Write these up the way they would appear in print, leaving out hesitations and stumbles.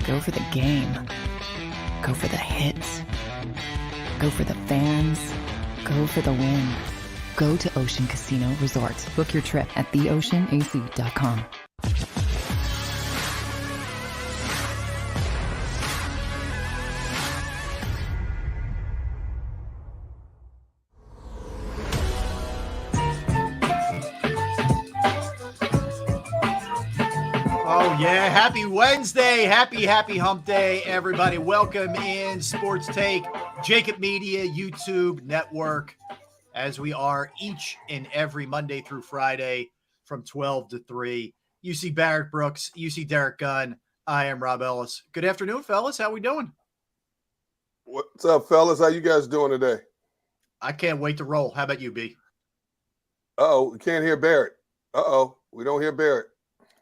Go for the game. Go for the hits. Go for the fans. Go for the win. Go to Ocean Casino Resort. Book your trip at theoceanac.com. Yeah, happy Wednesday. Happy hump day, everybody. Welcome in Sports Take, JAKIB Media YouTube Network, as we are each and every Monday through Friday from 12 to 3. You see Barrett Brooks, you see Derek Gunn. I am Rob Ellis. Good afternoon, fellas. How we doing? What's up, fellas? How you guys doing today? I can't wait to roll. How about you, B? Uh-oh, we can't hear Barrett. Uh-oh, we don't hear Barrett.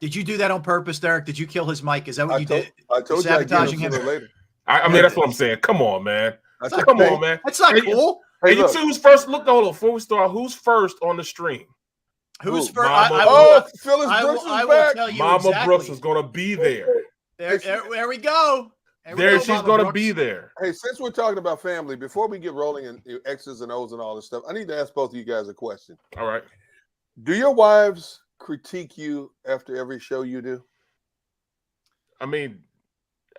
Did you do that on purpose, Derek? Did you kill his mic? Is that what you did? I told you sabotaging him later. I mean, that's what I'm saying. Come on, man. Come on, man. That's not cool. Hey, you see who's first? Look, hold on. Before we start, who's first on the stream? Who's first? Phyllis Brooks is back. Mama Brooks is going to be there. There we go. She's going to be there. Hey, since we're talking about family, before we get rolling in X's and O's and all this stuff, I need to ask both of you guys a question. All right. Do your wives critique you after every show you do? I mean,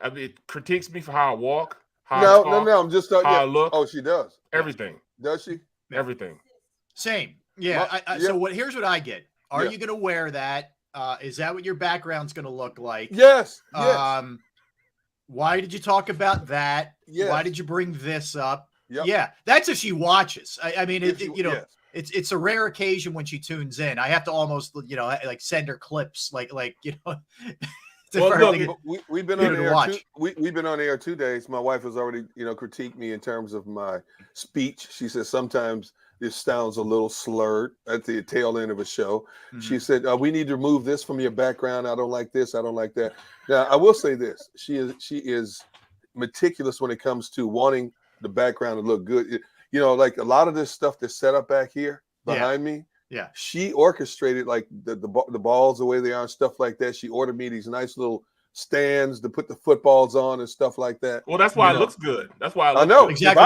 it critiques me for how I walk, No. I'm just talking. How I look. Oh, she does. Everything. Does she? Everything. Same. Yeah. So here's what I get. Are you going to wear that? Is that what your background's going to look like? Yes. Why did you talk about that? Yes. Why did you bring this up? Yep. Yeah. That's if she watches. I mean, Yes. It's a rare occasion when she tunes in. I have to almost, like send her clips, like. Well, look, we've been on air. We've been on air 2 days. My wife has already, critiqued me in terms of my speech. She says sometimes this sounds a little slurred at the tail end of a show. Mm-hmm. She said, "We need to remove this from your background. I don't like this. I don't like that." Now, I will say this: she is meticulous when it comes to wanting the background to look good. Like a lot of this stuff that's set up back here behind me. Yeah, she orchestrated like the balls the way they are and stuff like that. She ordered me these nice little stands to put the footballs on and stuff like that. Well, that's why it looks good. That's why I know. Exactly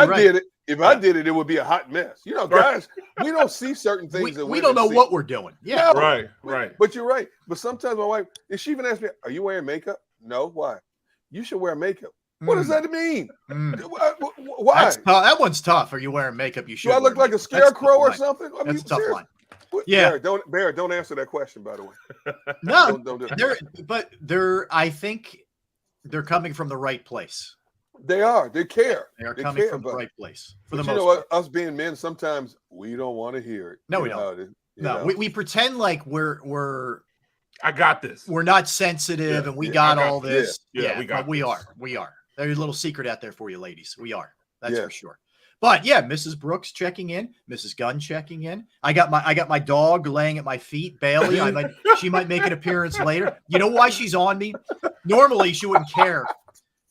If I did it, it would be a hot mess. Guys, we don't see certain things that we don't know what we're doing. Yeah, no, right. But you're right. But sometimes my wife, and she even asked me, "Are you wearing makeup?" No. Why? You should wear makeup. What does that mean? Why? That one's tough. Are you wearing makeup? You should. Do I look like a scarecrow or something? I mean, that's a tough line. Yeah, Barrett, don't answer that question. By the way, no, don't do it. I think they're coming from the right place. They are. They care. They are coming from the right place for the most part. What? Us being men, sometimes we don't want to hear it. No, we don't. We pretend like we're. I got this. We're not sensitive, and we got all this. We are. There's a little secret out there for you, ladies. We are. That's for sure. But yeah, Mrs. Brooks checking in, Mrs. Gunn checking in. I got my dog laying at my feet, Bailey. She might make an appearance later. You know why she's on me? Normally she wouldn't care,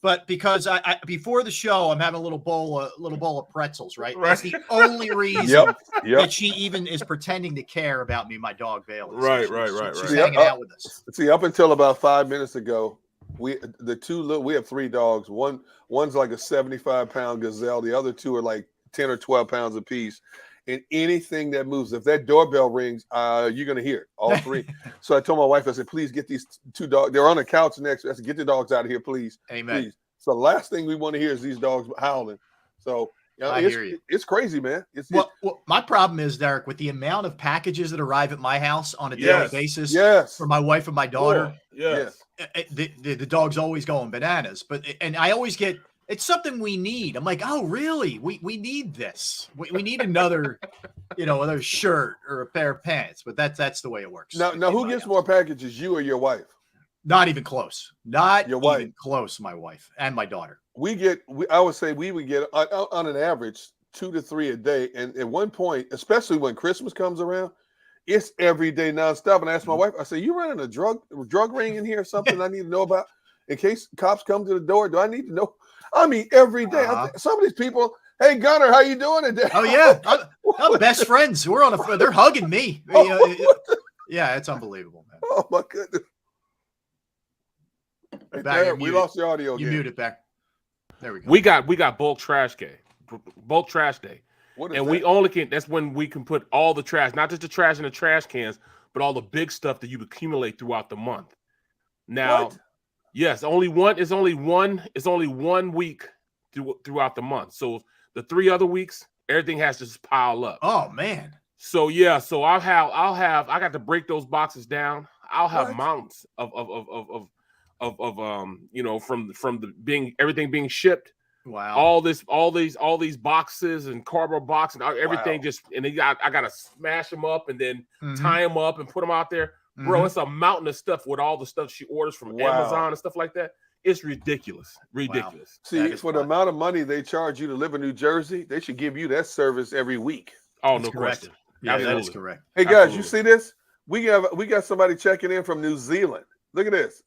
but because I before the show I'm having a little bowl of pretzels. Right, that's the only reason that she even is pretending to care about me. My dog Bailey. Right. She's hanging out with us. See, up until about 5 minutes ago, we have 3 dogs. One's like a 75-pound gazelle. The other 2 are like 10 or 12 pounds apiece. And anything that moves, if that doorbell rings, you're going to hear it, all 3. So I told my wife, I said, please get these 2 dogs. They're on the couch next. I said, get the dogs out of here, please. Amen. Please. So the last thing we want to hear is these dogs howling. So I hear you. It's crazy, man. Well, my problem is, Derek, with the amount of packages that arrive at my house on a daily basis for my wife and my daughter. The dog's always going bananas, and I always get, it's something we need. I'm like, oh, really? We need this. We need another, another shirt or a pair of pants. But that's the way it works. Now who gets more packages, you or your wife? Not even close. Not your wife. Even close. My wife and my daughter. I would say we would get on an average 2 to 3 a day. And at one point, especially when Christmas comes around, it's every day nonstop. And I asked my wife, I said, "You running a drug ring in here or something I need to know about in case cops come to the door? Do I need to know?" I mean, every day. Some of these people, "Hey, Gunner, how you doing today?" Oh yeah, I'm best friends. We're on they're hugging me. Yeah, it's unbelievable, man. Oh my goodness. We lost the audio. You muted back. There we go. We got bulk trash day. Bulk trash day. What is and that? we only can. That's when we can put all the trash, not just the trash in the trash cans, but all the big stuff that you accumulate throughout the month. Now, What? yes, only one. It's only one week throughout the month. So the 3 other weeks, everything has to just pile up. Oh man. So yeah, so I got to break those boxes down. I'll have mountains of from the everything being shipped. Wow. All these boxes and cardboard boxes and everything I gotta smash them up and then tie them up and put them out there. Bro, it's a mountain of stuff with all the stuff she orders from Amazon and stuff like that. It's ridiculous. Wow. See, for the amount of money they charge you to live in New Jersey, they should give you that service every week. Oh, no question. Yeah, that is correct. Hey guys, you see this? We got somebody checking in from New Zealand. Look at this.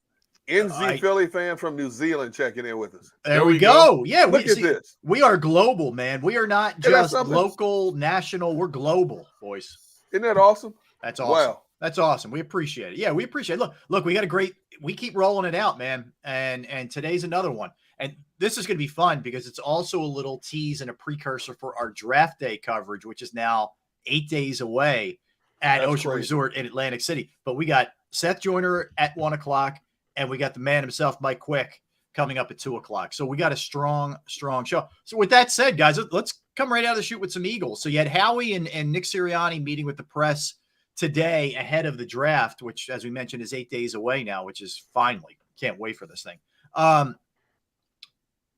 NZ Philly fan from New Zealand checking in with us. There we go. Yeah, look at this. We are global, man. We are not just local, national. We're global, boys. Isn't that awesome? That's awesome. Wow. That's awesome. We appreciate it. Yeah, we appreciate it. Look, we got we keep rolling it out, man. And today's another one. And this is going to be fun because it's also a little tease and a precursor for our draft day coverage, which is now 8 days away at Ocean Resort in Atlantic City. But we got Seth Joyner at 1 o'clock. And we got the man himself, Mike Quick, coming up at 2 o'clock. So we got a strong show. So with that said, guys, let's come right out of the chute with some Eagles. So you had Howie and Nick Sirianni meeting with the press today ahead of the draft, which, as we mentioned, is 8 days away now, which is finally. Can't wait for this thing.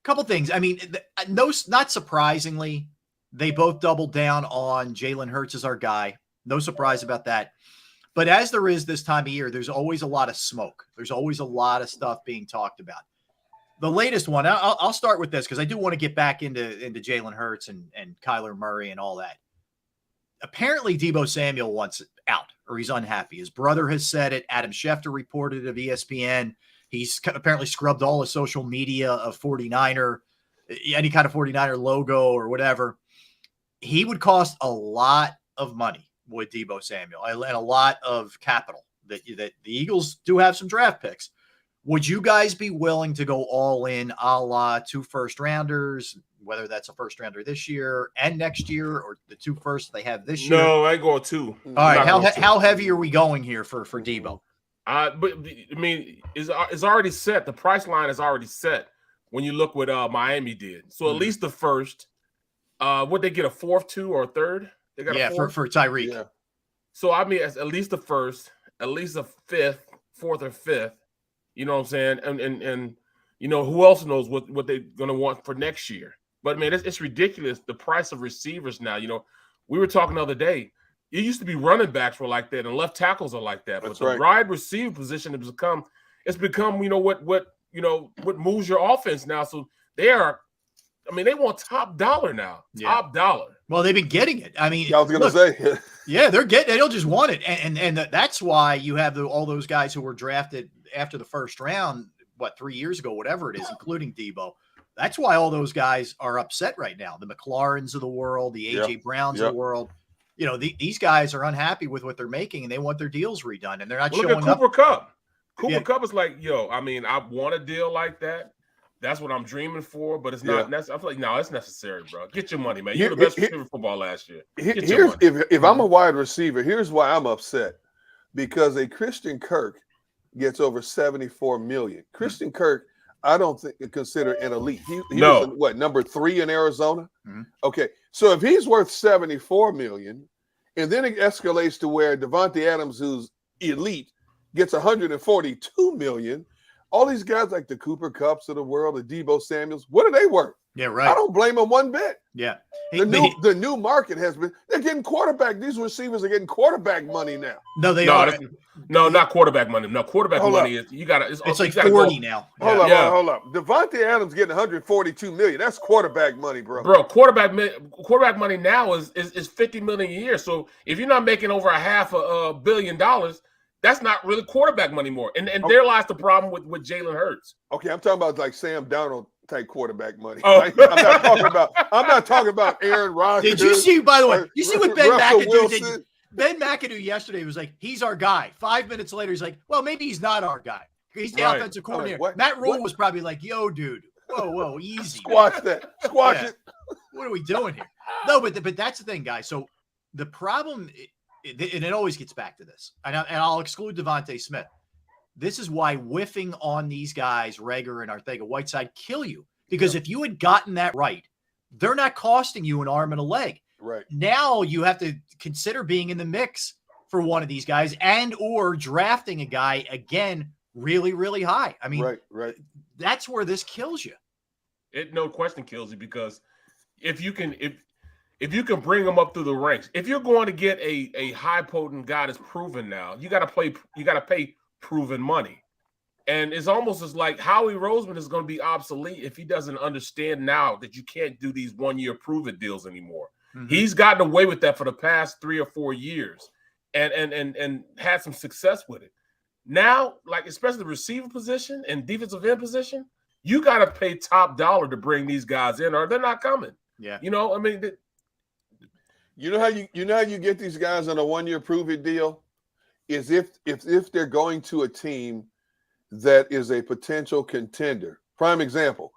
Couple things. I mean, not surprisingly, they both doubled down on Jalen Hurts as our guy. No surprise about that. But as there is this time of year, there's always a lot of smoke. There's always a lot of stuff being talked about. The latest one, I'll start with this because I do want to get back into Jalen Hurts and Kyler Murray and all that. Apparently, Debo Samuel wants out or he's unhappy. His brother has said it. Adam Schefter reported of ESPN. He's apparently scrubbed all his social media of 49er, any kind of 49er logo or whatever. He would cost a lot of money with Debo Samuel and a lot of capital that the Eagles do have some draft picks. Would you guys be willing to go all in a la 2 first-rounders, whether that's a first-rounder this year and next year or the 2 firsts they have this year? No, I go 2. All right, how heavy are we going here for Debo? But I mean, it's already set. The price line is already set when you look what Miami did. So at least the first, would they get a 4th, 2, or a 3rd? They got a 4th? for Tyreek. Yeah. So I mean, at least the first, at least a 5th, 4th or 5th. You know what I'm saying? And you know, who else knows what they're going to want for next year. But, man, it's ridiculous, the price of receivers now. You know, we were talking the other day. It used to be running backs were like that and left tackles are like that. But the wide receiver position has become, you know, what moves your offense now. So they want top dollar now. Yeah. Top dollar. Well, they've been getting it. I mean, I was going to say. Yeah, they don't just want it. And that's why you have all those guys who were drafted after the first round, 3 years ago, whatever it is, including Debo. That's why all those guys are upset right now. The McLarens of the world, the A.J. Browns of the world. You know, these guys are unhappy with what they're making, and they want their deals redone, and they're not showing up. Look at Cooper Kupp. Cooper Kupp is like, I mean, I want a deal like that. That's what I'm dreaming for, but it's not necessary. I feel like, no, it's necessary, bro. Get your money, man. You're the best receiver in football last year. If I'm a wide receiver, here's why I'm upset. Because a Christian Kirk gets over $74 million. Christian Kirk, I don't think consider an elite. He was number 3 in Arizona? Mm-hmm. Okay, so if he's worth $74 million, and then it escalates to where Devontae Adams, who's elite, gets $142 million. All these guys like the Cooper Kupps of the world, the Debo Samuels, what are they worth? Yeah, right. I don't blame them one bit. Yeah. The new market has been, they're getting quarterback. These receivers are getting quarterback money now. No, they are. No, not quarterback money. No, quarterback money is it's like 40 now. Hold up. Devontae Adams getting $142 million. That's quarterback money, bro. Bro, quarterback money now is $50 million a year. So if you're not making over $500 million, that's not really quarterback money more. And there lies the problem with Jalen Hurts. Okay, I'm talking about like Sam Darnold type quarterback money. Oh. I'm not talking about Aaron Rodgers. Did you see, by the way, you see what Ben McAdoo did? Ben McAdoo yesterday was like, he's our guy. 5 minutes later, he's like, well, maybe he's not our guy. He's the offensive coordinator. Matt Rule was probably like, yo, dude, whoa, easy. Squash that. Squash it. What are we doing here? No, but that's the thing, guys. So the problem, and it always gets back to this, and I'll exclude Devontae Smith. This is why whiffing on these guys, Reagor and Arcega-Whiteside, kill you. Because if you had gotten that right, they're not costing you an arm and a leg. Right. Now you have to consider being in the mix for one of these guys and or drafting a guy, again, really, really high. I mean, right. That's where this kills you. It no question kills you, because if you can bring them up through the ranks, if you're going to get a high potent guy that's proven now, you got to pay proven money. And it's almost as like Howie Roseman is going to be obsolete if he doesn't understand now that you can't do these 1-year prove-it deals anymore. Mm-hmm. He's gotten away with that for the past 3 or 4 years and had some success with it. Now, like especially the receiver position and defensive end position, you got to pay top dollar to bring these guys in, or they're not coming. Yeah, you know, I mean, you know how you get these guys on a 1-year prove-it deal is if they're going to a team that is a potential contender. Prime example,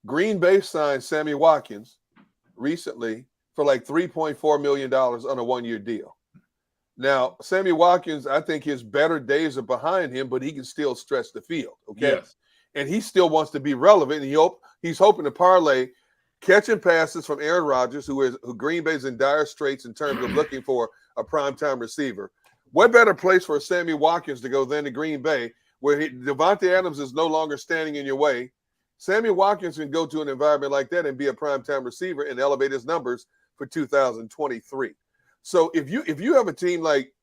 Green Bay signed Sammy Watkins recently for like $3.4 million on a 1-year deal. Now, Sammy Watkins, I think his better days are behind him, but he can still stretch the field, okay? Yes. And he still wants to be relevant. And he's hoping to parlay catching passes from Aaron Rodgers, who Green Bay's in dire straits in terms of looking for a primetime receiver. What better place for Sammy Watkins to go than to Green Bay, where Devontae Adams is no longer standing in your way? Sammy Watkins can go to an environment like that and be a primetime receiver and elevate his numbers for 2023. So if you have a team like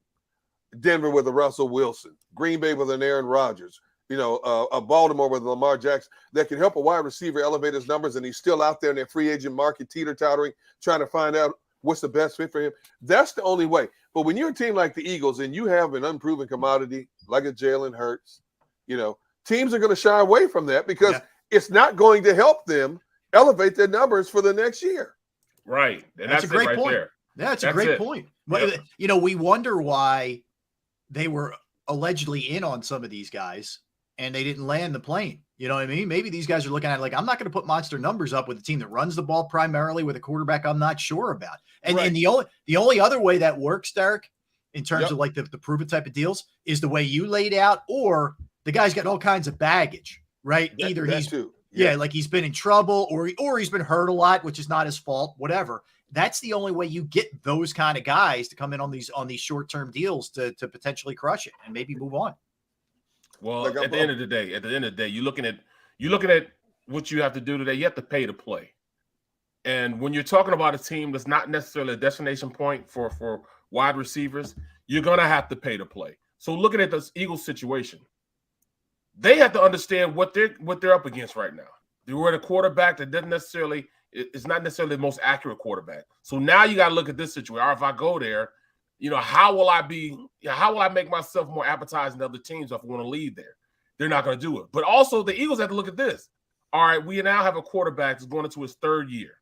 Denver with a Russell Wilson, Green Bay with an Aaron Rodgers, a Baltimore with Lamar Jackson, that can help a wide receiver elevate his numbers, and he's still out there in that free agent market teeter-tottering, trying to find out what's the best fit for him, that's the only way. But when you're a team like the Eagles and you have an unproven commodity like a Jalen Hurts, teams are going to shy away from that because it's not going to help them elevate their numbers for the next year. Right. And that's a great right point. There. Yeah, that's a great point. Yep. We wonder why they were allegedly in on some of these guys and they didn't land the plane. You know what I mean? Maybe these guys are looking at it like, I'm not going to put monster numbers up with a team that runs the ball primarily with a quarterback I'm not sure about. And the only other way that works, Derek, in terms of like the prove-it type of deals, is the way you laid out, or the guy's got all kinds of baggage, right? Either like he's been in trouble or he's been hurt a lot, which is not his fault, whatever. That's the only way you get those kind of guys to come in on these short-term deals to potentially crush it and maybe move on. Well, at the end of the day, you're looking at what you have to do today. You have to pay to play. And when you're talking about a team that's not necessarily a destination point for wide receivers, you're going to have to pay to play. So looking at this Eagles situation, they have to understand what they're up against right now. They're at a quarterback that is not necessarily the most accurate quarterback. So now you got to look at this situation. Or if I go there, how will I make myself more appetizing to other teams if I want to lead there? They're not going to do it. But also the Eagles have to look at this. All right, we now have a quarterback who's going into his 3rd year.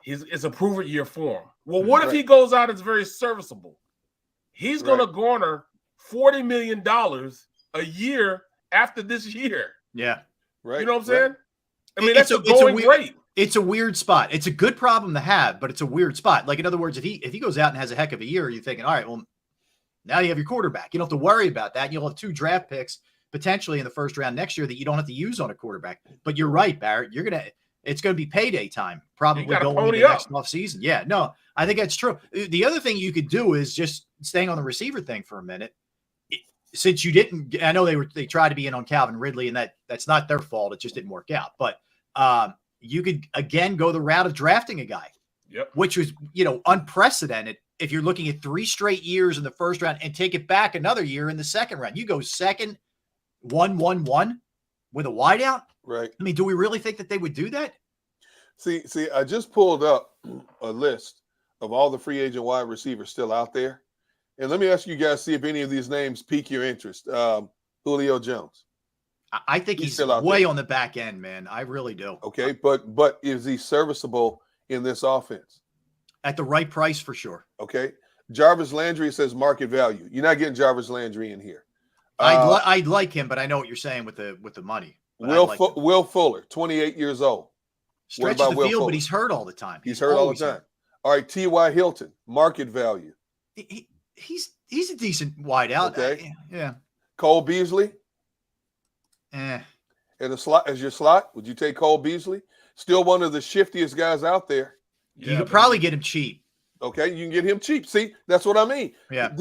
It's a prove-it year for him. Well, what if he goes out as very serviceable? He's going to garner $40 million a year after this year. Yeah. Right. You know what I'm saying? I mean, that's going great. It's a weird spot. It's a good problem to have, but it's a weird spot. Like, in other words, if he goes out and has a heck of a year, you're thinking, all right, well, now you have your quarterback. You don't have to worry about that. You'll have 2 draft picks potentially in the first round next year that you don't have to use on a quarterback. But you're right, Barrett. It's going to be payday time, probably going into the next offseason. Yeah, no, I think that's true. The other thing you could do is just staying on the receiver thing for a minute. Since you didn't, I know they tried to be in on Calvin Ridley, and that's not their fault. It just didn't work out. But you could again go the route of drafting a guy, which was unprecedented. If you're looking at 3 straight years in the first round and take it back another year in the second round, you go second, 1-1-1 with a wideout. Right. I mean, do we really think that they would do that? See, I just pulled up a list of all the free agent wide receivers still out there. And let me ask you guys, see if any of these names pique your interest. Julio Jones. I think he's way on the back end, man. I really do. Okay, but is he serviceable in this offense? At the right price, for sure. Okay. Jarvis Landry says market value. You're not getting Jarvis Landry in here. I'd like him, but I know what you're saying with the money. Will Fuller, 28 years old. Stretches the field, but he's hurt all the time. He's hurt all the time. All right, T.Y. Hilton, market value. He's a decent wideout. Okay. Yeah. Cole Beasley. In the slot as your slot, would you take Cole Beasley? Still one of the shiftiest guys out there. Yeah, you could probably get him cheap. Okay, you can get him cheap. See, that's what I mean. Yeah.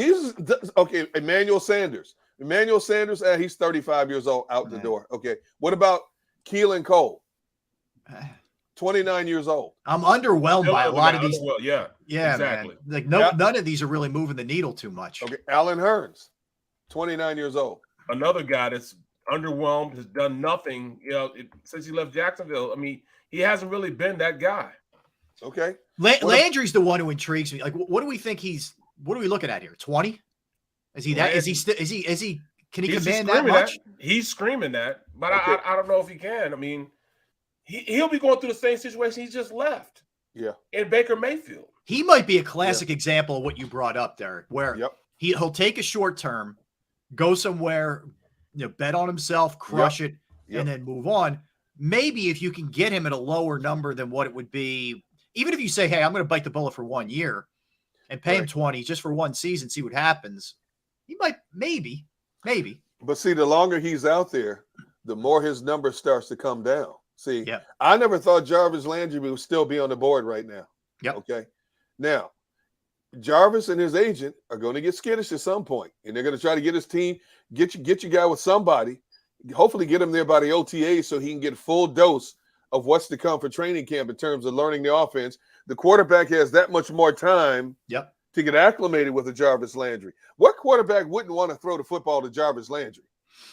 Okay, Emmanuel Sanders. He's 35 years old, out the door. Okay. What about Keelan Cole? 29 years old. I'm underwhelmed by a lot of these. Yeah, exactly. Man. Like none of these are really moving the needle too much. Okay, Allen Hurns, 29 years old. Another guy that's underwhelmed, has done nothing, since he left Jacksonville. I mean, he hasn't really been that guy. Okay. Landry's the one who intrigues me. Like, what do we think what are we looking at here? 20? Is he that? Can he command that much? He's screaming that, but okay. I don't know if he can. I mean, he'll be going through the same situation he just left. Yeah. In Baker Mayfield. He might be a classic example of what you brought up, Derek, where he'll take a short term, go somewhere, bet on himself, crush it, and then move on. Maybe if you can get him at a lower number than what it would be, even if you say, hey, I'm going to bite the bullet for 1 year and pay him 20 just for one season, see what happens. He might, maybe. But see, the longer he's out there, the more his number starts to come down. See, I never thought Jarvis Landry would still be on the board right now. Yep. Okay. Now, Jarvis and his agent are going to get skittish at some point, and they're going to try to get his team, get your guy with somebody, hopefully get him there by the OTA so he can get a full dose of what's to come for training camp in terms of learning the offense. The quarterback has that much more time to get acclimated with a Jarvis Landry. What quarterback wouldn't want to throw the football to Jarvis Landry?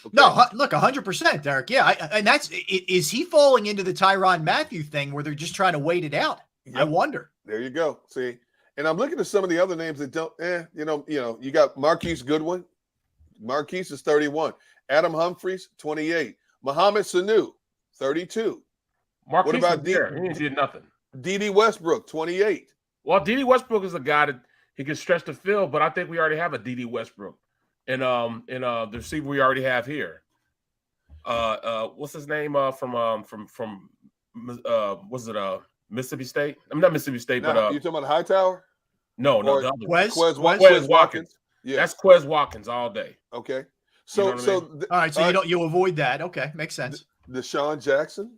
Okay. No, look, 100%, Derek. Yeah, and is he falling into the Tyrann Mathieu thing where they're just trying to wait it out? Yep. I wonder. There you go. See, and I'm looking at some of the other names that don't. You got Marquise Goodwin. Marquise is 31. Adam Humphries, 28. Mohamed Sanu, 32. Marquise, what about he did nothing. D.D. Westbrook, 28. Well, D.D. Westbrook is a guy that he can stretch the field, but I think we already have a D.D. Westbrook. And the receiver we already have here. What's his name from Mississippi State? I'm not Mississippi State, but you talking about Hightower? No, Quez Watkins. Yeah. That's Quez Watkins all day. Okay. So all right, so you avoid that. Okay, makes sense. Deshaun Jackson?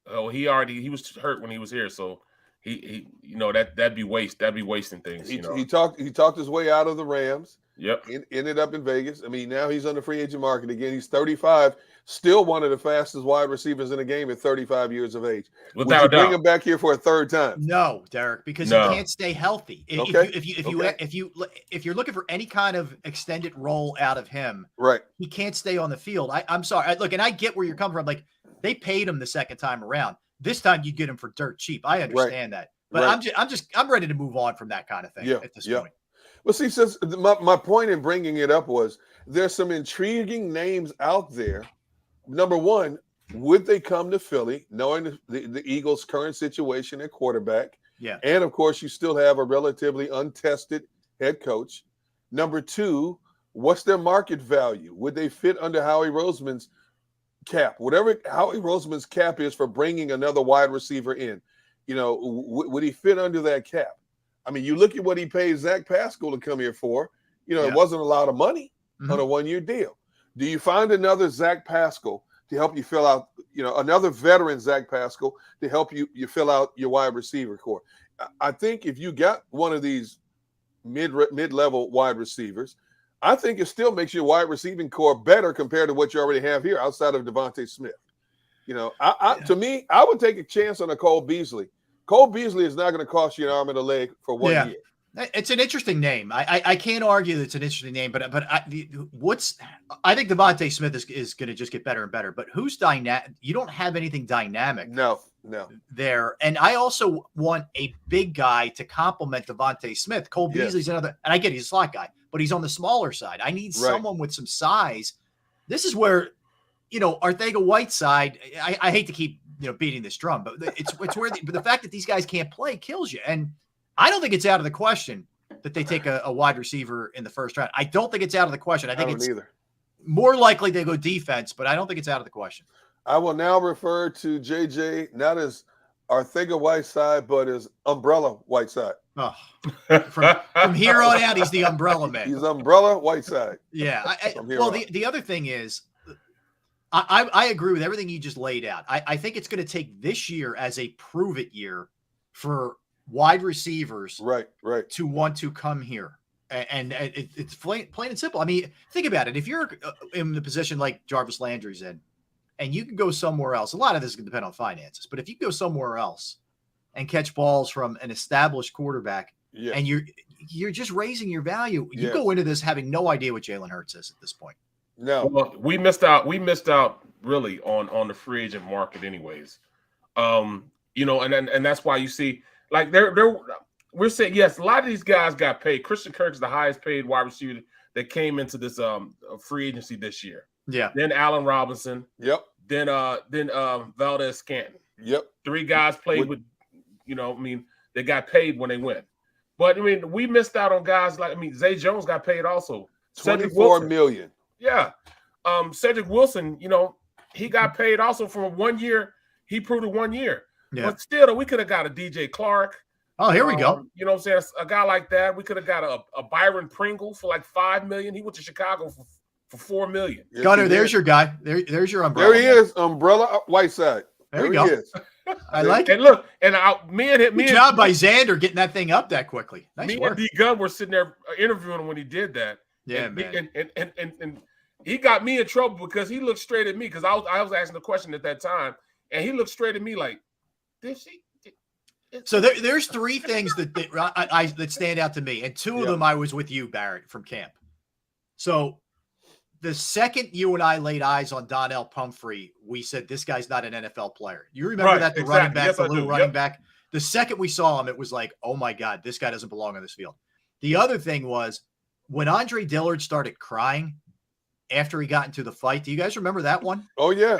Oh, he was hurt when he was here, so he that'd be wasting things. He talked his way out of the Rams. Yep. Ended up in Vegas. I mean, now he's on the free agent market again. He's 35, still one of the fastest wide receivers in the game at 35 years of age. Without a doubt. Bring him back here for a third time? No, Derek, because he can't stay healthy. Okay. If you're looking for any kind of extended role out of him, right, he can't stay on the field. I'm sorry. Look, and I get where you're coming from. Like, they paid him the second time around. This time you get him for dirt cheap. I understand that, but I'm ready to move on from that kind of thing at this point. Well, see, since my point in bringing it up was there's some intriguing names out there. Number one, would they come to Philly, knowing the Eagles' current situation at quarterback? Yeah. And, of course, you still have a relatively untested head coach. Number two, what's their market value? Would they fit under Howie Roseman's cap? Whatever Howie Roseman's cap is for bringing another wide receiver in, would he fit under that cap? I mean, you look at what he paid Zach Pascal to come here for. It wasn't a lot of money on a one-year deal. Do you find another Zach Pascal to help you fill out, another veteran Zach Pascal to help you fill out your wide receiver core? I think if you got one of these mid-level wide receivers, I think it still makes your wide receiving core better compared to what you already have here outside of Devontae Smith. To me, I would take a chance on a Cole Beasley. Cole Beasley is not going to cost you an arm and a leg for 1 year. It's an interesting name. I can't argue that it's an interesting name, but I think Devontae Smith is going to just get better and better. But who's dynamic? You don't have anything dynamic. No. There, and I also want a big guy to complement Devontae Smith. Cole Beasley's another, and I get he's a slot guy, but he's on the smaller side. I need someone with some size. This is where, Arthega-Whiteside. I hate to keep beating this drum, but it's where the fact that these guys can't play kills you. And I don't think it's out of the question that they take a wide receiver in the first round. I don't think it's out of the question. I think more likely they go defense, but I don't think it's out of the question. I will now refer to JJ not as Arthega Whiteside, but as Umbrella Whiteside. Oh. From here on out, he's the umbrella man. He's Umbrella Whiteside. Yeah. Well, the other thing is, I agree with everything you just laid out. I think it's going to take this year as a prove it year for wide receivers right to want to come here. And it's plain and simple. I mean, think about it. If you're in the position like Jarvis Landry's in, and you can go somewhere else, a lot of this is going to depend on finances, but if you go somewhere else and catch balls from an established quarterback, and you're just raising your value, you go into this having no idea what Jalen Hurts is at this point. No, well, we missed out really on the free agent market anyways. You know, and that's why you see like we're saying, yes, a lot of these guys got paid. Christian Kirk is the highest paid wide receiver that came into this free agency this year. Yeah. Then Allen Robinson. Yep. Then Valdez Scantling. Yep. 3 guys played with, you know, I mean, they got paid when they went. But I mean, we missed out on guys like, I mean, Zay Jones got paid also. $24 million. Yeah. Cedric Wilson, you know, he got paid also for 1 year. He proved it 1 year. Yeah. But still, we could have got a DJ Clark. Oh, here we go. You know what I'm saying? A guy like that. We could have got a Byron Pringle for like $5 million. He went to Chicago for $4 million. Yes, Gunner, there's your guy. There's your umbrella. There he is, Umbrella Whiteside. There we go. He is. I like it. And look, and Good job by Xander getting that thing up that quickly. Nice work. And D Gunn were sitting there interviewing him when he did that. Yeah, and, man. And he got me in trouble because he looked straight at me because I was asking the question at that time, and he looked straight at me like, "Did she?" So there's 3 things that stand out to me, and 2 of them I was with you, Barrett, from camp. So the second you and I laid eyes on Donnell Pumphrey, we said this guy's not an NFL player. You remember that the running back, the little running back. The second we saw him, it was like, oh my God, this guy doesn't belong on this field. The other thing was when Andre Dillard started crying after he got into the fight. Do you guys remember that one? Oh yeah,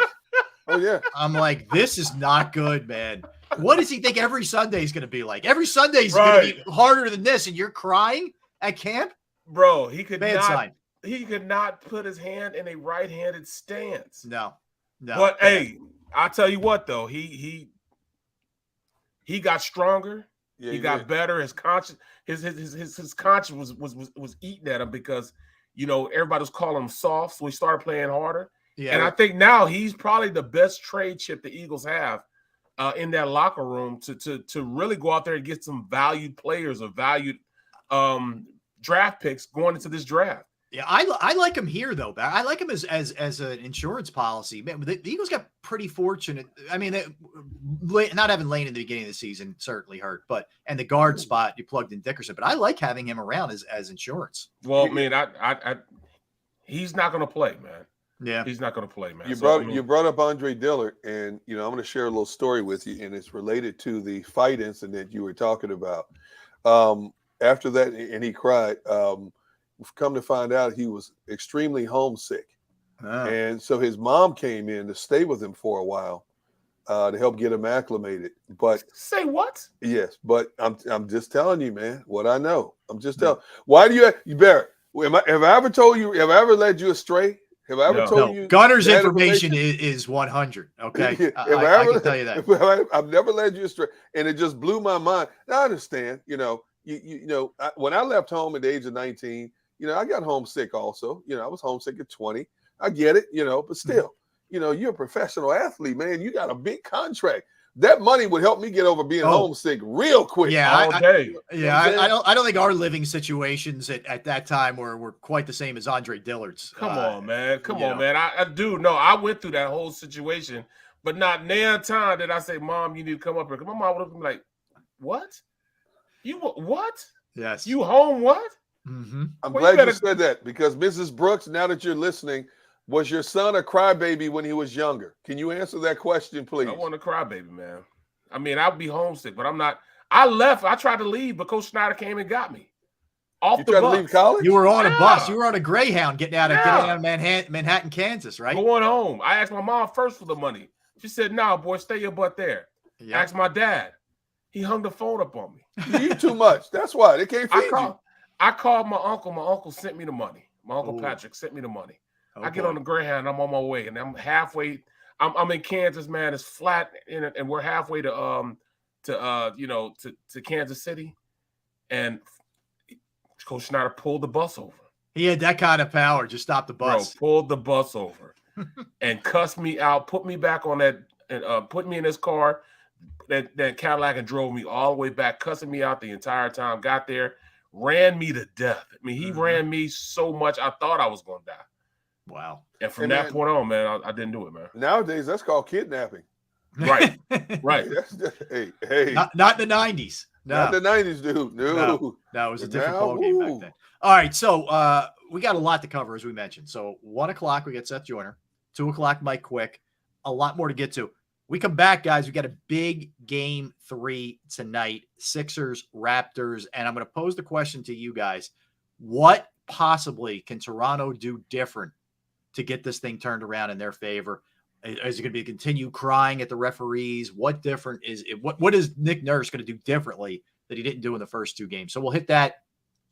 oh yeah. I'm like, this is not good, man. What does he think every Sunday is going to be like? Every Sunday is going to be harder than this, and you're crying at camp? Bro, he could Bad sign. He could not put his hand in a right-handed stance. No. But hey, I'll tell you what though, he got stronger. Yeah, he got better. His conscience, his conscience was eating at him because you know everybody was calling him soft, so he started playing harder. Yeah, and I think now he's probably the best trade chip the Eagles have in that locker room to really go out there and get some valued players or valued draft picks going into this draft. Yeah, I like him here though. I like him as an insurance policy. Man, the Eagles got pretty fortunate. I mean, not having Lane in the beginning of the season certainly hurt, and the guard spot you plugged in Dickerson. But I like having him around as insurance. Well, man, I he's not going to play, man. Yeah, he's not going to play, man. You brought up Andre Dillard, and you know I'm going to share a little story with you, and it's related to the fight incident you were talking about. After that, and he cried. We've come to find out he was extremely homesick. And so his mom came in to stay with him for a while to help get him acclimated. But say what? Yes, but I'm just telling you, man, what I know. I'm just telling. Why do you Barrett? Have I ever told you? Have I ever led you astray? Have I ever told you? Gunner's information is 100. Okay, I can tell you that. I've never led you astray, and it just blew my mind. Now, I understand. You know, when I left home at the age of 19. You know, I got homesick also. You know, I was homesick at 20. I get it, you know, but still, you know, you're a professional athlete, man. You got a big contract. That money would help me get over being homesick real quick. Yeah, all day. I don't think our living situations at that time were quite the same as Andre Dillard's. Come on, man. Come on, man. I do know. I went through that whole situation, but not now time did I say, Mom, you need to come up here. My mom would have been like, what? You what? Yes. You home what? Mm-hmm. I'm glad you said that because Mrs. Brooks, now that you're listening, was your son a crybaby when he was younger? Can you answer that question, please? I wasn't a crybaby, man. I mean, I'd be homesick, but I'm not. I left. I tried to leave, but Coach Snyder came and got me off the bus. You tried to leave college? You were on a bus. You were on a Greyhound getting out of Manhattan, Kansas, right? Going home. I asked my mom first for the money. She said, "No, boy, stay your butt there." Yep. Asked my dad. He hung the phone up on me. You too much. That's why they can't feed you. I called my uncle. My uncle sent me the money. My uncle Patrick sent me the money. I get on the Greyhound, I'm on my way, and I'm halfway. I'm in Kansas, man. It's flat, and we're halfway to Kansas City, and Coach Schneider pulled the bus over. He had that kind of power. Just stop the bus. Bro, pulled the bus over and cussed me out, put me back on that, and put me in his car, that Cadillac, and drove me all the way back, cussing me out the entire time. Got there, ran me to death. I mean, he ran me so much I thought I was going to die. Wow. And from that point on, man, I didn't do it, man. Nowadays, that's called kidnapping. Right. Right. Hey. Not in the 90s. No. Not the 90s, dude. No. It was a different ball game back then. All right, so we got a lot to cover, as we mentioned. So 1 o'clock, we get Seth Joyner. 2 o'clock, Mike Quick. A lot more to get to. We come back, guys. We got a big game 3 tonight. Sixers, Raptors. And I'm going to pose the question to you guys. What possibly can Toronto do different to get this thing turned around in their favor? Is it going to be continue crying at the referees? What different is it? What is Nick Nurse going to do differently that he didn't do in the first 2 games? So we'll hit that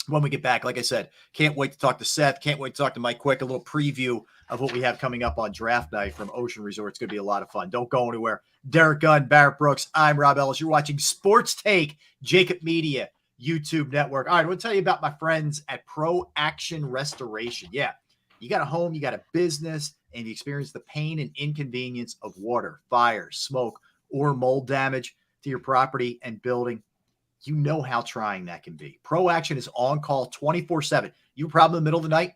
when we get back. Like I said, can't wait to talk to Seth. Can't wait to talk to Mike Quick. A little preview of what we have coming up on draft night from Ocean Resort. It's going to be a lot of fun. Don't go anywhere. Derek Gunn, Barrett Brooks. I'm Rob Ellis. You're watching Sports Take, JAKIB Media, YouTube Network. All right, I want to tell you about my friends at Pro Action Restoration. Yeah, you got a home, you got a business, and you experience the pain and inconvenience of water, fire, smoke, or mold damage to your property and building. You know how trying that can be. Pro Action is on call 24/7. You have a problem in the middle of the night,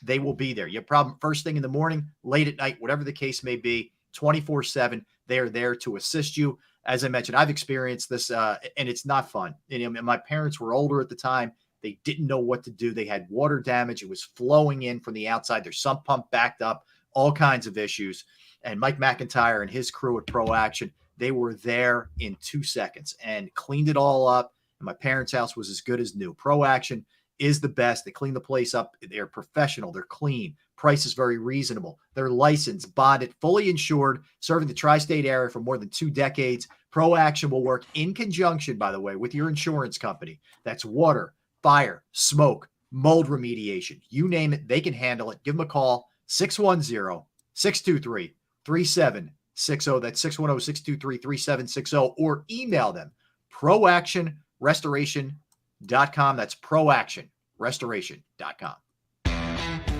they will be there. You have a problem first thing in the morning, late at night, whatever the case may be, 24/7. They are there to assist you. As I mentioned, I've experienced this, and it's not fun. And my parents were older at the time. They didn't know what to do. They had water damage. It was flowing in from the outside. Their sump pump backed up, all kinds of issues. And Mike McIntyre and his crew at Pro Action, they were there in 2 seconds and cleaned it all up. And my parents' house was as good as new. Pro Action is the best. They clean the place up. They're professional. They're clean. Price is very reasonable. They're licensed, bonded, fully insured, serving the tri-state area for more than 2 decades. Pro Action will work in conjunction, by the way, with your insurance company. That's water, fire, smoke, mold remediation. You name it, they can handle it. Give them a call, 610-623-3760. That's 610-623-3760. Or email them, proactionrestoration.com. That's proactionrestoration.com.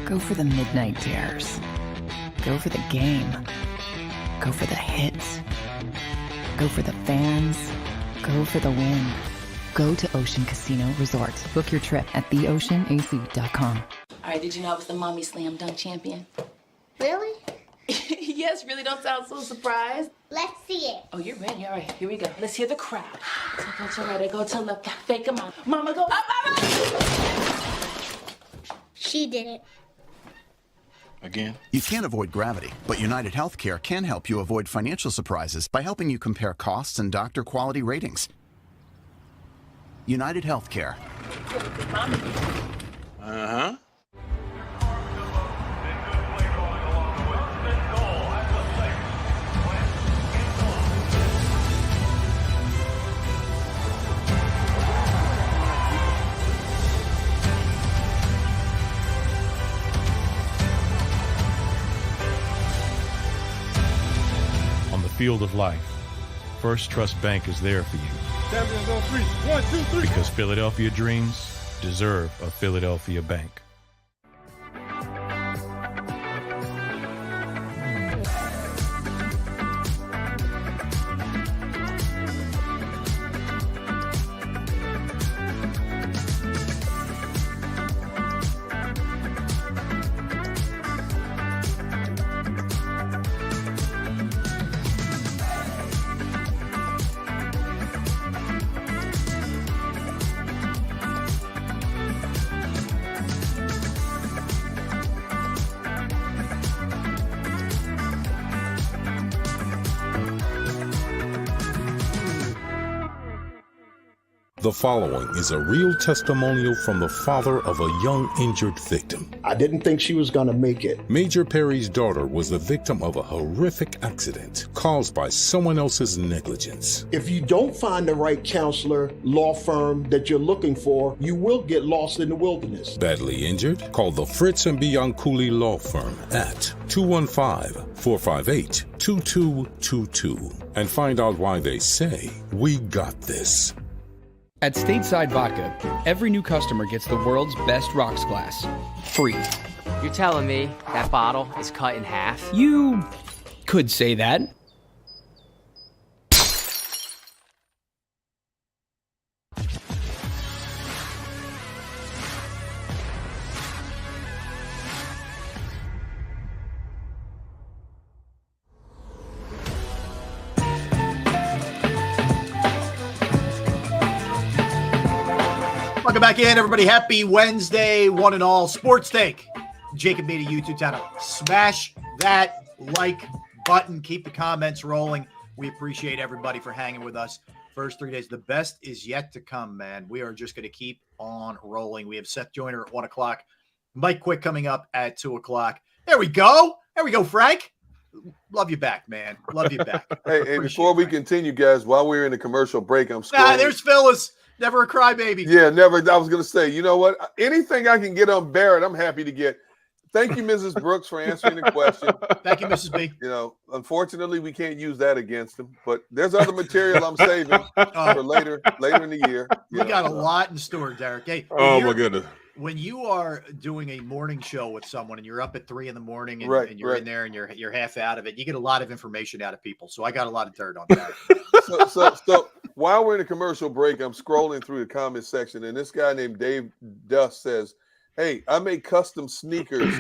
Go for the midnight dares. Go for the game. Go for the hits. Go for the fans. Go for the win. Go to Ocean Casino Resort. Book your trip at theoceanac.com. All right, did you know I was the Mommy Slam Dunk Champion? Really? Yes, really don't sound so surprised. Let's see it. Oh, you're ready. All right, here we go. Let's hear the crowd. So go to right, go to left, fake them out. Mama, go up, mama! She did it. Again? You can't avoid gravity, but United Healthcare can help you avoid financial surprises by helping you compare costs and doctor quality ratings. United Healthcare. Uh-huh. Field of life, First Trust Bank is there for you. Champions on 3. 1, 2, 3. Because Philadelphia dreams deserve a Philadelphia bank. The following is a real testimonial from the father of a young injured victim. I didn't think she was going to make it. Major Perry's daughter was the victim of a horrific accident caused by someone else's negligence. If you don't find the right counselor, law firm that you're looking for, you will get lost in the wilderness. Badly injured? Call the Fritz and Bianculli Law Firm at 215-458-2222 and find out why they say, "We got this." At Stateside Vodka, every new customer gets the world's best rocks glass, free. You're telling me that bottle is cut in half? You could say that. Welcome back in, everybody. Happy Wednesday, one and all. Sports Take, JAKIB Media YouTube channel. Smash that like button. Keep the comments rolling. We appreciate everybody for hanging with us. First 3 days. The best is yet to come, man. We are just going to keep on rolling. We have Seth Joyner at 1 o'clock. Mike Quick coming up at 2 o'clock. There we go. There we go, Frank. Love you back, man. Love you back. Hey, before we continue, guys, while we're in the commercial break, I'm scrolling. There's Phyllis. Never a crybaby. Yeah, never. I was going to say, you know what? Anything I can get on Barrett, I'm happy to get. Thank you, Mrs. Brooks, for answering the question. Thank you, Mrs. B. You know, unfortunately, we can't use that against him, but there's other material I'm saving for later in the year. We got a lot in store, Derek. Hey, oh my goodness. When you are doing a morning show with someone and you're up at 3 a.m. and, and you're in there and you're half out of it, you get a lot of information out of people. So I got a lot of dirt on that. So while we're in a commercial break, I'm scrolling through the comment section, and this guy named Dave Dust says, "Hey, I make custom sneakers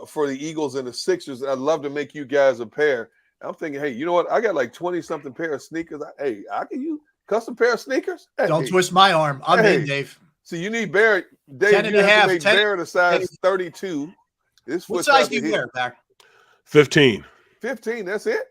for the Eagles and the Sixers, and I'd love to make you guys a pair." I'm thinking, hey, you know what? I got like 20-something pair of sneakers. I can use custom pair of sneakers. Hey, don't twist my arm. I'm in, Dave. So you need Barrett. Dave, 10 and a half. Make Barrett a size 32. What size do you wear, Barrett? 15. 15. That's it.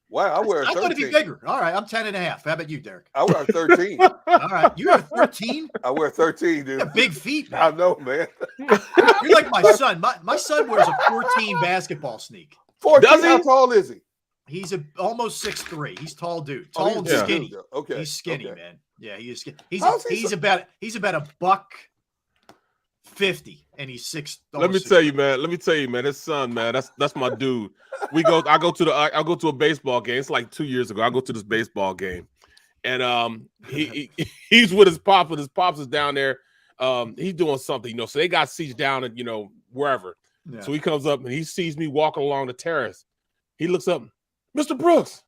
Wow, I wear a 13. I thought it'd be bigger. All right, I'm 10 and a half. How about you, Derek? I wear 13. All right, you wear 13? I wear 13, dude. You got big feet, man. I know, man. You're like my son. My son wears a 14 basketball sneak. 14? How tall is he? He's almost 6'3". He's tall dude. Tall and skinny. Okay. He's skinny, man. Yeah, he is skinny. He's about $150, and he's 6. Let me tell you, man. His son, man. That's my dude. I go to a baseball game. It's like 2 years ago. I go to this baseball game, and he's with his pop, and his pops is down there. He's doing something, So they got seats down at wherever. Yeah. So he comes up and he sees me walking along the terrace. He looks up, Mr. Brooks.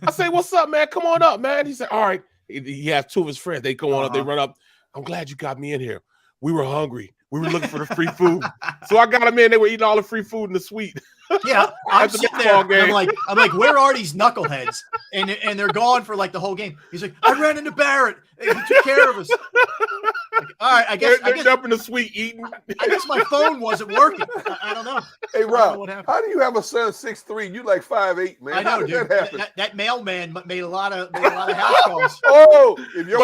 I say, "What's up, man? Come on up, man." He said, "All right." He has 2 of his friends. They go on up. They run up. "I'm glad you got me in here. We were hungry. We were looking for the free food." So I got them in. They were eating all the free food in the suite. Yeah, I'm sitting there. I'm like, where are these knuckleheads? And they're gone for like the whole game. He's like, "I ran into Barrett. He took care of us." Like, all right, I guess they're up in the suite eating. I guess my phone wasn't working. I don't know. Hey, Rob, how do you have a son 6'3"? You like 5'8", man. I know, dude. That mailman made a lot of house calls. Oh, if your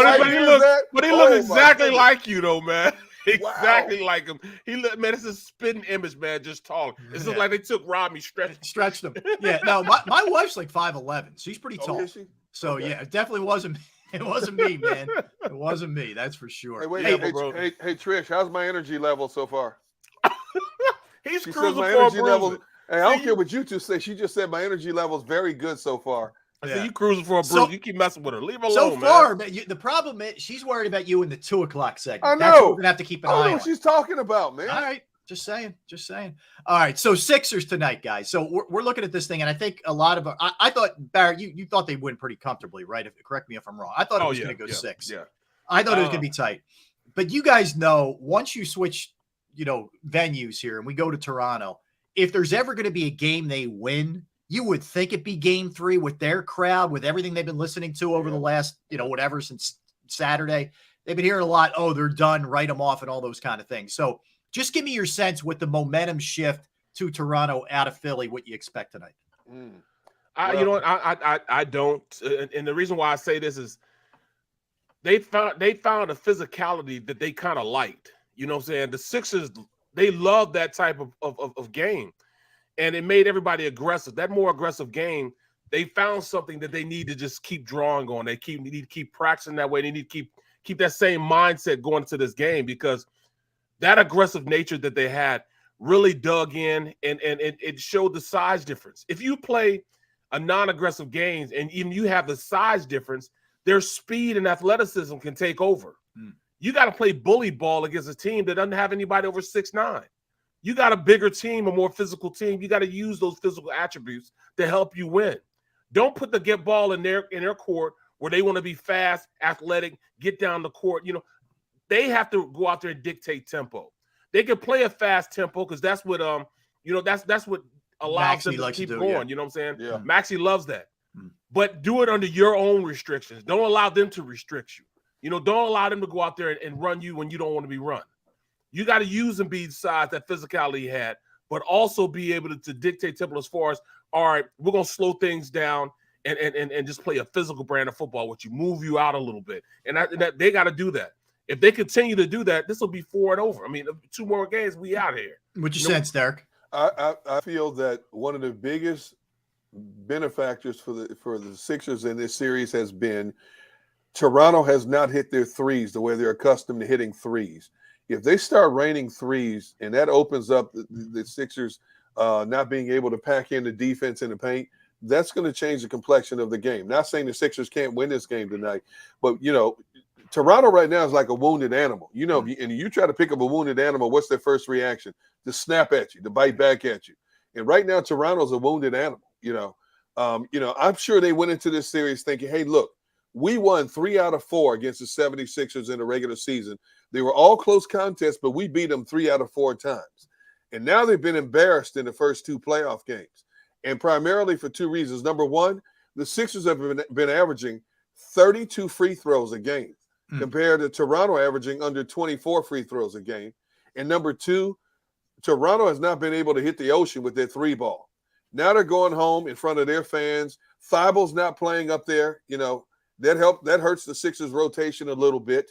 but he looks exactly like you, though, man. Exactly like him. Man, it's a spitting image, man, just tall. It's just like they took Robbie, stretched him. Yeah, no, my wife's like 5'11", so she's pretty tall. Is she? So okay. Yeah, it definitely wasn't. It wasn't me, man. It wasn't me. That's for sure. Hey, Trish, how's my energy level so far? He's she cruising my for energy a level. Hey, I don't care what you two say. She just said my energy level is very good so far. I said, "You cruising for a bruise. You keep messing with her. Leave her alone, so far, man. The problem is she's worried about you in the 2 o'clock segment. I know. That's what we're gonna have to keep an eye on. I know what she's talking about, man. All right. Just saying. All right. So Sixers tonight, guys. So we're looking at this thing, and I think a lot of I thought, Barrett, you thought they win pretty comfortably, right? Correct me if I'm wrong. I thought it was going to go 6. Yeah. I thought it was going to be tight. But you guys know, once you switch, venues here, and we go to Toronto, if there's ever going to be a game they win, you would think it'd be Game 3 with their crowd, with everything they've been listening to over the last, whatever, since Saturday. They've been hearing a lot. Oh, they're done. Write them off and all those kind of things. So just give me your sense with the momentum shift to Toronto out of Philly, what you expect tonight. You know what? I don't. And the reason why I say this is they found a physicality that they kind of liked. You know what I'm saying? The Sixers, they love that type of game. And it made everybody aggressive. That more aggressive game, they found something that they need to just keep drawing on. They need to keep practicing that way. They need to keep that same mindset going into this game, because that aggressive nature that they had really dug in, and it showed the size difference. If you play a non-aggressive game and even you have the size difference, their speed and athleticism can take over. You got to play bully ball against a team that doesn't have anybody over 6'9". You got a bigger team, a more physical team. You got to use those physical attributes to help you win. Don't put the get ball in their court where they want to be fast, athletic, get down the court. You know, they have to go out there and dictate tempo. They can play a fast tempo because that's what that's what allows them to keep going. Yeah. You know what I'm saying? Yeah. Maxey loves that. But do it under your own restrictions. Don't allow them to restrict you. You know, don't allow them to go out there and run you when you don't want to be run. You got to use Embiid's size, that physicality he had, but also be able to dictate tempo as far as, all right, we're going to slow things down and just play a physical brand of football, which you move you out a little bit. And that they got to do that. If they continue to do that, this will be 4-over. I mean, 2 more games, we out here. What's your sense, Derek? I feel that one of the biggest benefactors for the Sixers in this series has been Toronto has not hit their threes the way they're accustomed to hitting threes. If they start raining threes, and that opens up the Sixers not being able to pack in the defense in the paint, that's going to change the complexion of the game. Not saying the Sixers can't win this game tonight, but, you know, Toronto right now is like a wounded animal. You know, and you try to pick up a wounded animal, what's their first reaction? To snap at you, to bite back at you. And right now, Toronto's a wounded animal. I'm sure they went into this series thinking, hey, look, we won 3 out of 4 against the 76ers in the regular season. They were all close contests, but we beat them 3 out of 4 times. And now they've been embarrassed in the first 2 playoff games, and primarily for 2 reasons. Number one, the Sixers have been averaging 32 free throws a game compared to Toronto averaging under 24 free throws a game. And number 2, Toronto has not been able to hit the ocean with their 3-ball. Now they're going home in front of their fans. Thibel's not playing up there. You know, that hurts the Sixers' rotation a little bit.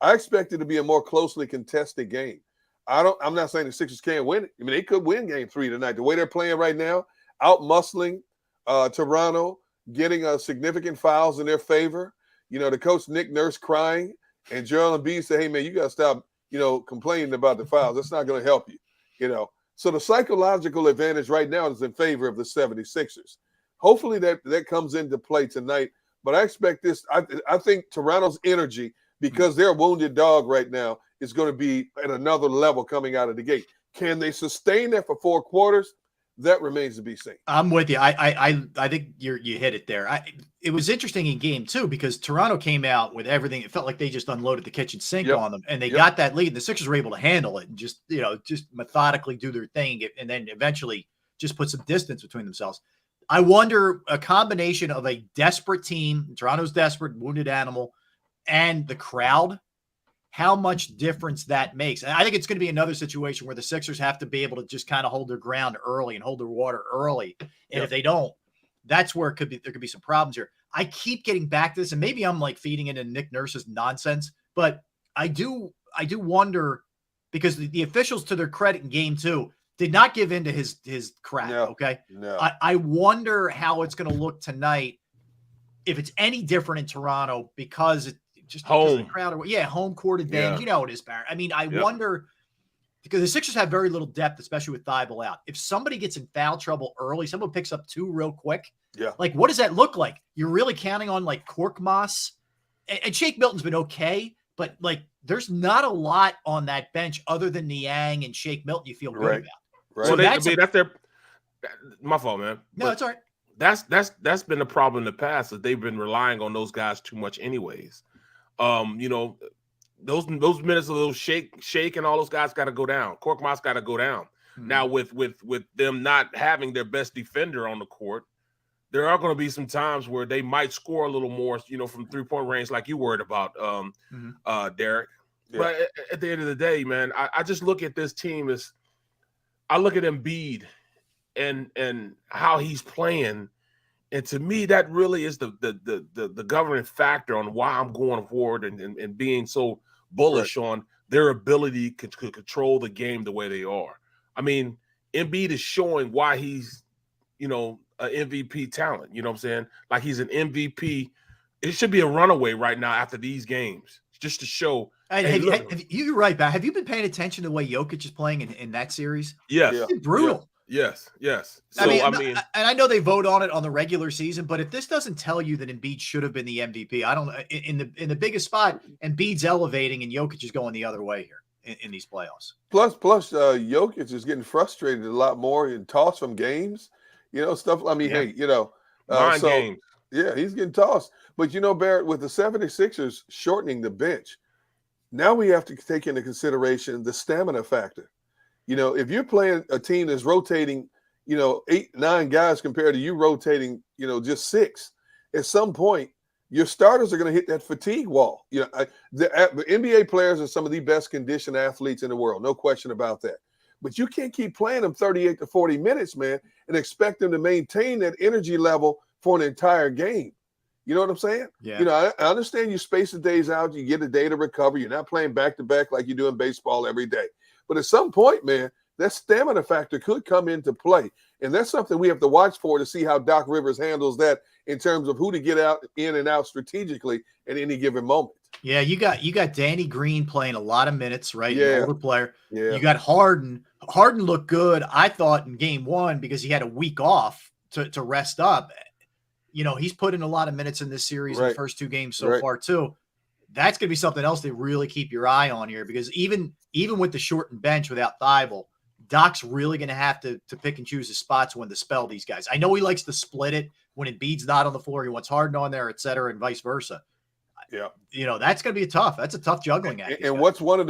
I expect it to be a more closely contested game. I'm not saying the Sixers can't win it. I mean, they could win game 3 tonight. The way they're playing right now, out-muscling Toronto, getting significant fouls in their favor. You know, the coach, Nick Nurse, crying, and Joel Embiid said, hey, man, you got to stop, complaining about the fouls. That's not going to help you, So the psychological advantage right now is in favor of the 76ers. Hopefully that comes into play tonight. But I expect this. I think Toronto's energy, because they're a wounded dog right now, is going to be at another level coming out of the gate. Can they sustain that for 4 quarters? That remains to be seen. I'm with you. I think you hit it there. It was interesting in game 2 because Toronto came out with everything. It felt like they just unloaded the kitchen sink on them, and they got that lead. And the Sixers were able to handle it and just methodically do their thing, and then eventually just put some distance between themselves. I wonder, a combination of a desperate team, Toronto's desperate, wounded animal, and the crowd, how much difference that makes. And I think it's going to be another situation where the Sixers have to be able to just kind of hold their ground early and hold their water early. And if they don't, that's where there could be some problems here. I keep getting back to this, and maybe I'm like feeding into Nick Nurse's nonsense, but I do wonder, because the officials, to their credit in game 2, did not give in to his crap. Okay. No. I wonder how it's going to look tonight, if it's any different in Toronto, because just home the crowd, home court advantage. You know it is, Barrett. I mean, I wonder, because the Sixers have very little depth, especially with Thibault out. If somebody gets in foul trouble early, someone picks up 2 real quick. Like, what does that look like? You're really counting on like Korkmaz, and Shake Milton's been okay, but like, there's not a lot on that bench other than Niang and Shake Milton you feel good about. Right. So that's my fault, man. No, it's all right. That's been the problem in the past, that they've been relying on those guys too much anyways. Those minutes of those shake and all those guys got to go down. Korkmaz got to go down. Now with them not having their best defender on the court, there are going to be some times where they might score a little more, from 3-point range, like you worried about, Derek. But at the end of the day, man, I just look at this team as, I look at Embiid and how he's playing, And to me, that really is the governing factor on why I'm going forward and being so bullish on their ability to control the game the way they are. I mean, Embiid is showing why he's, an MVP talent. You know what I'm saying? Like he's an MVP. It should be a runaway right now after these games, just to show. You're right, Bat. Have you been paying attention to the way Jokic is playing in that series? Yes. It's brutal. Yes. So, and I know they vote on it on the regular season, but if this doesn't tell you that Embiid should have been the MVP, I don't know. In the biggest spot, Embiid's elevating and Jokic is going the other way here in these playoffs. Plus, Jokic is getting frustrated a lot more and tossed from games, stuff. I mean, mind games. Yeah, he's getting tossed. But, Barrett, with the 76ers shortening the bench, now we have to take into consideration the stamina factor. If you're playing a team that's rotating, 8, 9 guys compared to you rotating, just 6, at some point, your starters are going to hit that fatigue wall. The NBA players are some of the best conditioned athletes in the world. No question about that. But you can't keep playing them 38 to 40 minutes, man, and expect them to maintain that energy level for an entire game. You know what I'm saying? Yeah. I understand you space the days out. You get a day to recover. You're not playing back-to-back like you do in baseball every day. But at some point, man, that stamina factor could come into play. And that's something we have to watch for to see how Doc Rivers handles that in terms of who to get out in and out strategically at any given moment. Yeah, you got Danny Green playing a lot of minutes, right? Yeah. An older player. Yeah. You got Harden. Harden looked good, I thought, in game 1 because he had a week off to rest up. He's put in a lot of minutes in this series in the first 2 games so far, too. That's going to be something else to really keep your eye on here because even with the shortened bench without Thibault, Doc's really going to have to pick and choose his spots when to spell these guys. I know he likes to split it when Embiid's not on the floor. He wants Harden on there, et cetera, and vice versa. Yeah. That's going to be that's a tough juggling act. And what's one of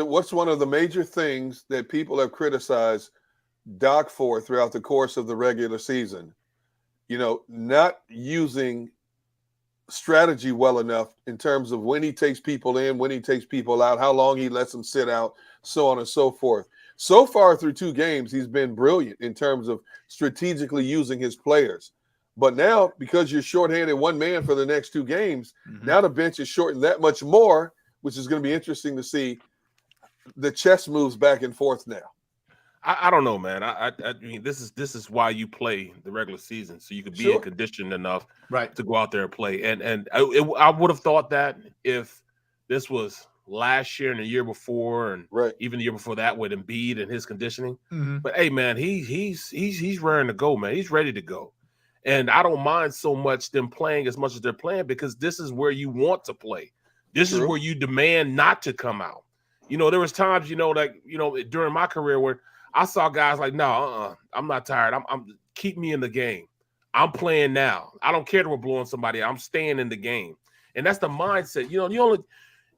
the major things that people have criticized Doc for throughout the course of the regular season? Not using strategy well enough in terms of when he takes people in, when he takes people out, how long he lets them sit out, so on and so forth. So far through 2 games, he's been brilliant in terms of strategically using his players. But now, because you're shorthanded 1 man for the next 2 games, now the bench is shortened that much more, which is going to be interesting to see the chess moves back and forth now. I don't know, man. I mean, this is why you play the regular season, so you could be in condition enough to go out there and play. And I would have thought that if this was last year and the year before, and even the year before that with Embiid and his conditioning. But hey, man, he's raring to go, man. He's ready to go, and I don't mind so much them playing as much as they're playing because this is where you want to play. This is where you demand not to come out. There was times, during my career where I saw guys like, no, I'm not tired. I'm keep me in the game. I'm playing now. I don't care that we're blowing somebody out. I'm staying in the game. And that's the mindset.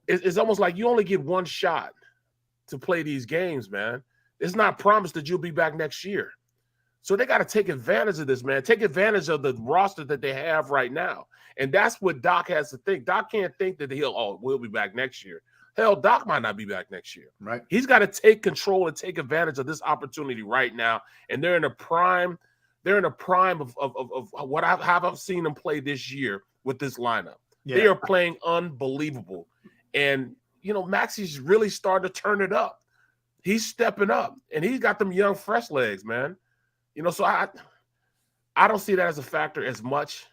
It's almost like you only get 1 shot to play these games, man. It's not promised that you'll be back next year. So they got to take advantage of this, man. Take advantage of the roster that they have right now. And that's what Doc has to think. Doc can't think that we'll be back next year. Hell, Doc might not be back next year. Right. He's got to take control and take advantage of this opportunity right now. And they're in a prime. They're in a prime of what I've seen them play this year with this lineup. Yeah. They are playing unbelievable. And Maxi's really starting to turn it up. He's stepping up, and he's got them young, fresh legs, man. So I don't see that as a factor as much.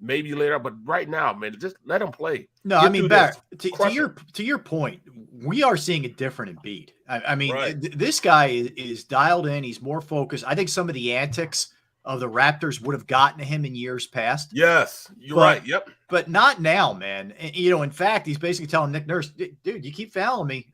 Maybe later, but right now, man, just let him play. No, I mean, Barrett, to your point, we are seeing a different Embiid. I mean, this guy is dialed in. He's more focused. I think some of the antics of the Raptors would have gotten to him in years past. Yes, you're right. Yep. But not now, man. In fact, he's basically telling Nick Nurse, dude, you keep fouling me.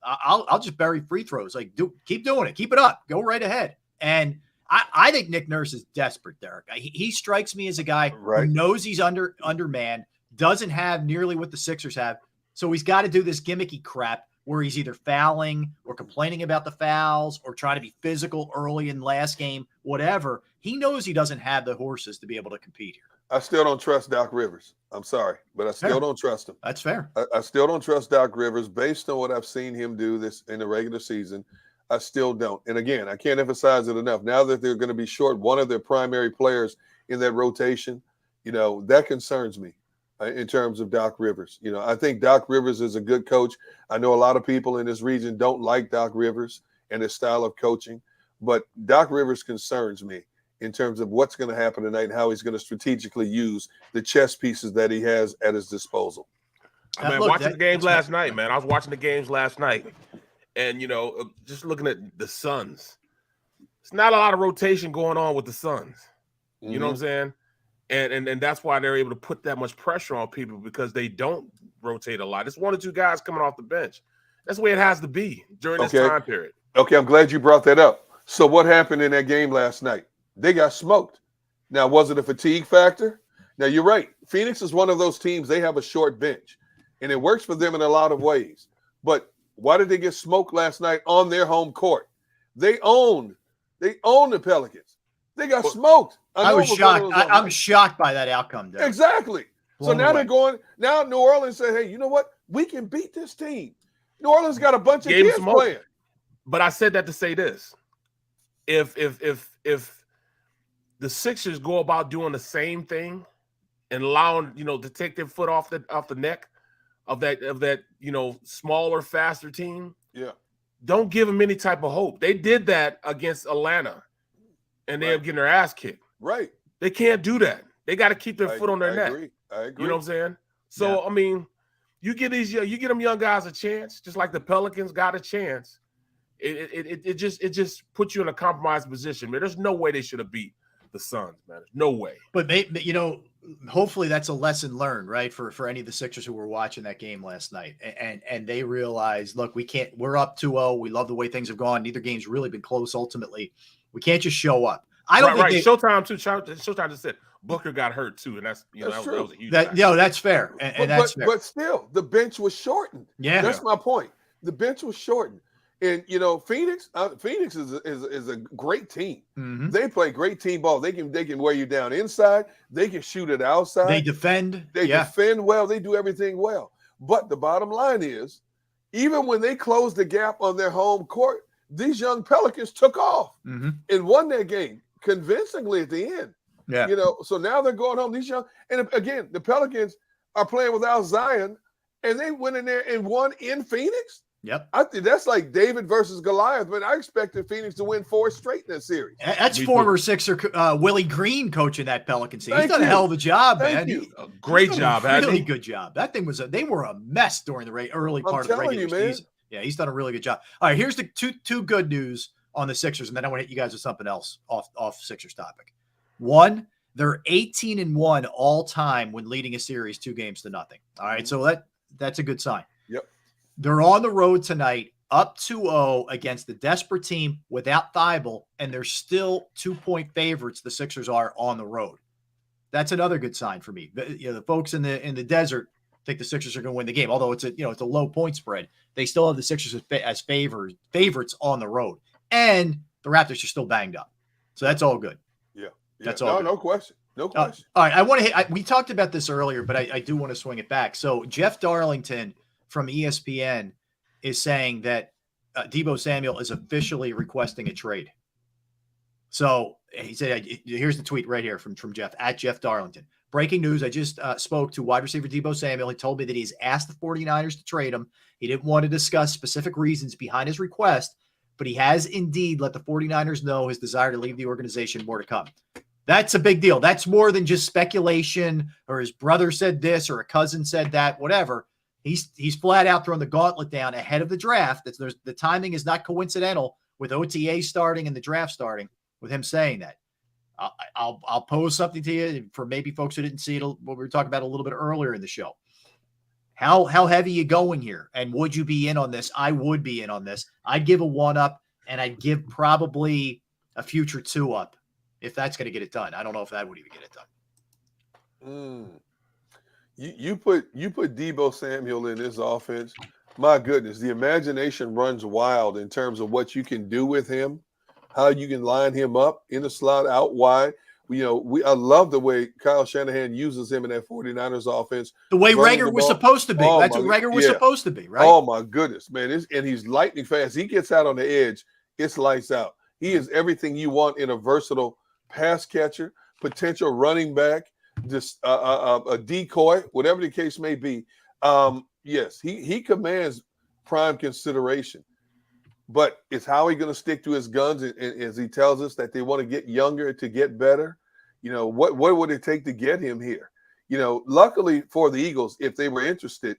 I'll just bury free throws. Like, keep doing it. Keep it up. Go right ahead. And I think Nick Nurse is desperate, Derek. He strikes me as a guy who knows he's undermanned, doesn't have nearly what the Sixers have. So he's got to do this gimmicky crap where he's either fouling or complaining about the fouls or trying to be physical early in last game, whatever. He knows he doesn't have the horses to be able to compete here. I still don't trust Doc Rivers. I'm sorry, but I still don't trust him. That's fair. I still don't trust Doc Rivers based on what I've seen him do this in the regular season. I still don't. And again, I can't emphasize it enough. Now that they're going to be short one of their primary players in that rotation, that concerns me in terms of Doc Rivers. I think Doc Rivers is a good coach. I know a lot of people in this region don't like Doc Rivers and his style of coaching, but Doc Rivers concerns me in terms of what's going to happen tonight and how he's going to strategically use the chess pieces that he has at his disposal. Watching the games last night, man. I was watching the games last night, and just looking at the Suns. It's not a lot of rotation going on with the Suns. You know what I'm saying? And that's why they're able to put that much pressure on people, because they don't rotate a lot. It's one or two guys coming off the bench. That's the way it has to be during this time period. Okay, I'm glad you brought that up. So what happened in that game last night? They got smoked. Now, was it a fatigue factor? Now, you're right. Phoenix is one of those teams. They have a short bench, and it works for them in a lot of ways. But why did they get smoked last night on their home court? They own the Pelicans. They got smoked. I was shocked. I'm shocked by that outcome, Derek. Exactly. So now they're going. Now New Orleans said, "Hey, you know what? We can beat this team." New Orleans got a bunch of kids playing. But I said that to say this: if the Sixers go about doing the same thing and allowing to take their foot off the neck of that smaller, faster team, don't give them any type of hope. They did that against Atlanta, and they ended up getting their ass kicked. Right. They can't do that. They got to keep their foot on their neck. I agree. You know what I'm saying? So you get them young guys a chance, just like the Pelicans got a chance. It just puts you in a compromised position, man. There's no way they should have beat the Suns, man. There's no way. But hopefully that's a lesson learned, right? For any of the Sixers who were watching that game last night, and they realize, look, we're up 2-0. We love the way things have gone. Neither game's really been close. Ultimately, we can't just show up. I don't think Showtime too. Showtime just said Booker got hurt too, and that's that was a huge. That's fair, and that's fair. But still, the bench was shortened. Yeah, that's my point. The bench was shortened, and Phoenix is a great team. Mm-hmm. They play great team ball. They can wear you down inside. They can shoot it outside. They defend. They defend well. They do everything well. But the bottom line is, even when they closed the gap on their home court, these young Pelicans took off and won that game convincingly at the end. Yeah. So now they're going home. These young, and again, the Pelicans are playing without Zion, and they went in there and won in Phoenix. Yep. I think that's like David versus Goliath, but I expected Phoenix to win 4 straight in that series. That's former Sixer Willie Green coaching that Pelican team. He's done a hell of a job, man. A great job, really good job. That thing they were a mess during the early part of the regular season. Yeah, he's done a really good job. All right, here's the two good news on the Sixers, and then I want to hit you guys with something else off Sixers topic. One, they're 18-1 all time when leading a series 2-0. All right, so that's a good sign. Yep. They're on the road tonight, up 2-0 against the desperate team without Thibault, and they're still 2-point favorites. The Sixers are on the road. That's another good sign for me. The folks in the desert think the Sixers are going to win the game, although it's a low point spread. They still have the Sixers as favorites on the road, and the Raptors are still banged up. So that's all good. Yeah. That's all. No question. No question. All right. I want to we talked about this earlier, but I do want to swing it back. So Jeff Darlington from ESPN is saying that Debo Samuel is officially requesting a trade. So he said, here's the tweet right here from Jeff, at Jeff Darlington. Breaking news, I just spoke to wide receiver Debo Samuel. He told me that he's asked the 49ers to trade him. He didn't want to discuss specific reasons behind his request, but he has indeed let the 49ers know his desire to leave the organization. More to come. That's a big deal. That's more than just speculation or his brother said this or a cousin said that, whatever. He's flat out throwing the gauntlet down ahead of the draft. The timing is not coincidental with OTA starting and the draft starting with him saying that. I'll pose something to you for maybe folks who didn't see it, what we were talking about a little bit earlier in the show. How heavy you going here? And would you be in on this? I would be in on this. I'd give a 1-up, and I'd give probably a future 2-up if that's going to get it done. I don't know if that would even get it done. You put Debo Samuel in this offense. My goodness, the imagination runs wild in terms of what you can do with him, how you can line him up in the slot, out wide. I love the way Kyle Shanahan uses him in that 49ers offense. The way Rager was supposed to be. That's what Rager was supposed to be, right? Oh, my goodness, man. And he's lightning fast. He gets out on the edge. It's lights out. He is everything you want in a versatile pass catcher, potential running back, just a decoy, whatever the case may be. Yes, he commands prime consideration. But is Howie going to stick to his guns as he tells us that they want to get younger to get better? You know, what would it take to get him here? You know, luckily for the Eagles, if they were interested,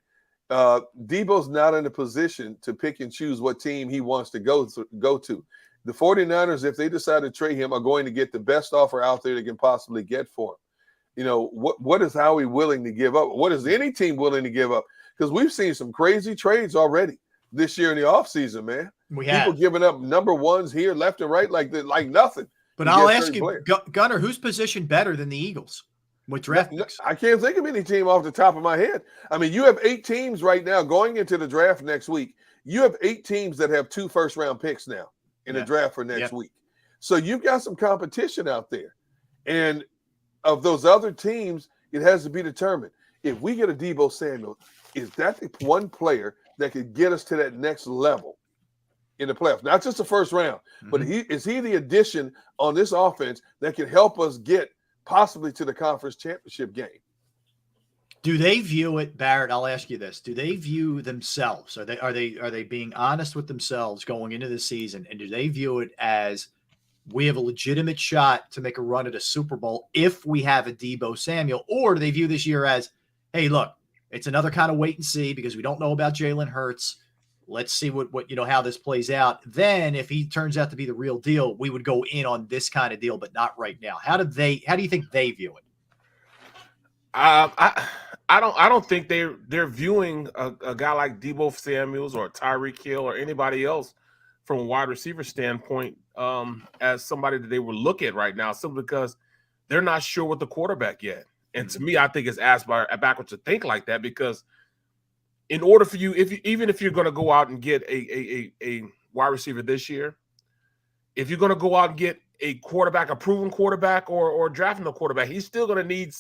Debo's not in a position to pick and choose what team he wants to go to. The 49ers, if they decide to trade him, are going to get the best offer out there they can possibly get for him. You know, what is Howie willing to give up? What is any team willing to give up? Because we've seen some crazy trades already this year in the offseason, man. People giving up number ones here, left and right, like nothing. But I'll ask you, Gunner, who's positioned better than the Eagles with draft picks? I can't think of any team off the top of my head. I mean, you have 8 teams right now going into the draft next week. You have 8 teams that have 2 first-round picks now in the draft for next week. So you've got some competition out there. And of those other teams, it has to be determined. If we get a Debo Samuel, is that the one player that could get us to that next level in the playoffs? Not just the first round, but is he the addition on this offense that can help us get possibly to the conference championship game? Do they view it, Barrett? I'll ask you this: do they view themselves? Are they being honest with themselves going into the season, and do they view it as we have a legitimate shot to make a run at a Super Bowl if we have a Debo Samuel, or do they view this year as, hey, look, it's another kind of wait and see because we don't know about Jalen Hurts. Let's see what how this plays out. Then if he turns out to be the real deal, we would go in on this kind of deal, but not right now. How do you think they view it? I don't think they're viewing a guy like Debo Samuels or Tyreek Hill or anybody else from a wide receiver standpoint as somebody that they would look at right now, simply because they're not sure what the quarterback yet. And to me, I think it's backwards to think like that, because in order for you, even if you're going to go out and get a wide receiver this year, if you're going to go out and get a quarterback, a proven quarterback, or drafting a quarterback, he's still going to need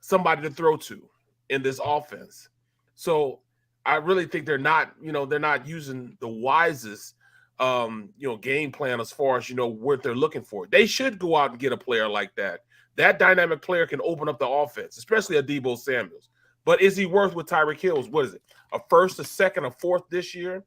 somebody to throw to in this offense. So I really think they're not using the wisest game plan as far as what they're looking for. They should go out and get a player like that. That dynamic player can open up the offense, especially a Debo Samuels. But is he worth with Tyreek Hill? What is it? A first, a second, a fourth this year,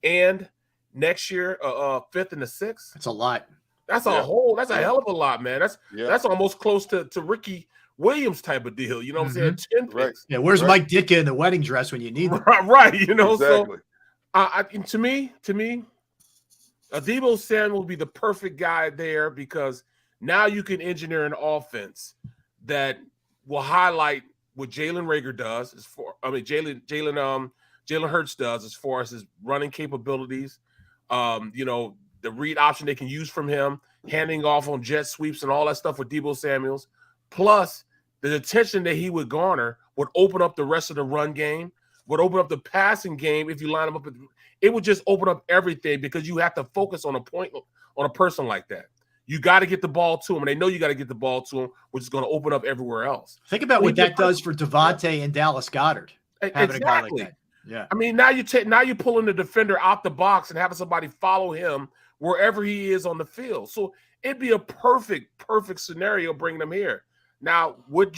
and next year a fifth and a sixth? That's a lot. That's a hell of a lot, man. That's almost close to Ricky Williams type of deal. You know what I'm saying? 10 picks. Right. Yeah, where's Mike Ditka in the wedding dress when you need him? Right. Exactly. So to me, a Debo Samuel would be the perfect guy there, because now you can engineer an offense that will highlight what Jalen Hurts does as far as his running capabilities. The read option they can use from him, handing off on jet sweeps and all that stuff with Debo Samuels. Plus, the attention that he would garner would open up the rest of the run game, would open up the passing game if you line him up. It would just open up everything, because you have to focus on a person like that. You got to get the ball to him, and they know you got to get the ball to him, which is going to open up everywhere else. Think about what that does for Devontae and Dallas Goedert. Having a guy like that. Yeah. I mean, now you're pulling the defender out the box and having somebody follow him wherever he is on the field. So it'd be a perfect scenario bringing him here. Now, would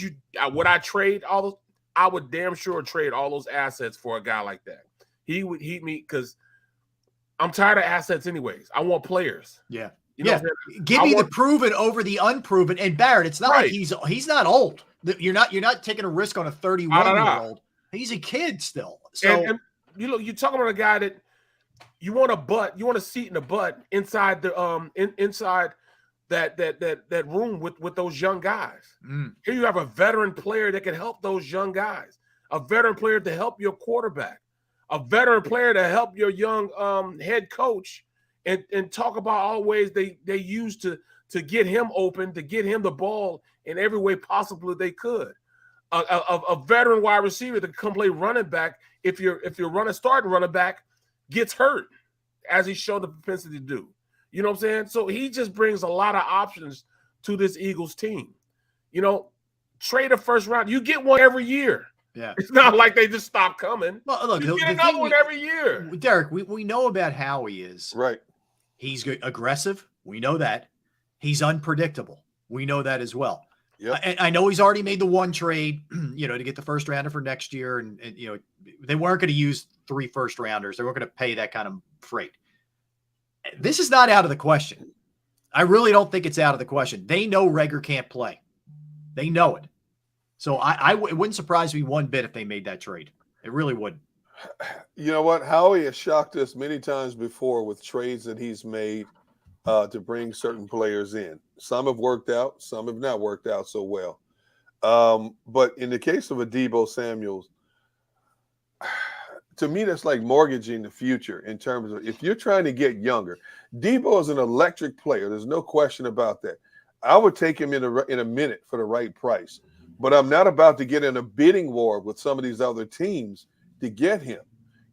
I trade all those? I would damn sure trade all those assets for a guy like that. He would heat me, because I'm tired of assets anyways. I want players. Yeah. Give me the proven over the unproven. And Barrett, it's not like he's not old. You're not taking a risk on a 31-year-old. He's a kid still. So and you're talking about a guy that you want a seat in the butt inside the inside that room with those young guys. Here you have a veteran player that can help those young guys, a veteran player to help your quarterback, a veteran player to help your young head coach, and talk about all ways they use to get him open, to get him the ball in every way possible they could. A veteran wide receiver that can come play running back if your starting running back gets hurt, as he showed the propensity to do. You know what I'm saying? So he just brings a lot of options to this Eagles team. Trade a first round. You get one every year. Yeah. It's not like they just stop coming. Well, look, you get another one every year. Derek, we know about how he is. Right. He's aggressive. We know that. He's unpredictable. We know that as well. Yep. I know he's already made the one trade, to get the first rounder for next year. And they weren't going to use 3 first rounders. They weren't going to pay that kind of freight. This is not out of the question. I really don't think it's out of the question. They know Reagor can't play. They know it. So it wouldn't surprise me one bit if they made that trade. It really wouldn't. You know what? Howie has shocked us many times before with trades that he's made to bring certain players in. Some have worked out. Some have not worked out so well. But in the case of a Debo Samuels, to me, that's like mortgaging the future in terms of if you're trying to get younger. Debo is an electric player. There's no question about that. I would take him in a minute for the right price. But I'm not about to get in a bidding war with some of these other teams to get him,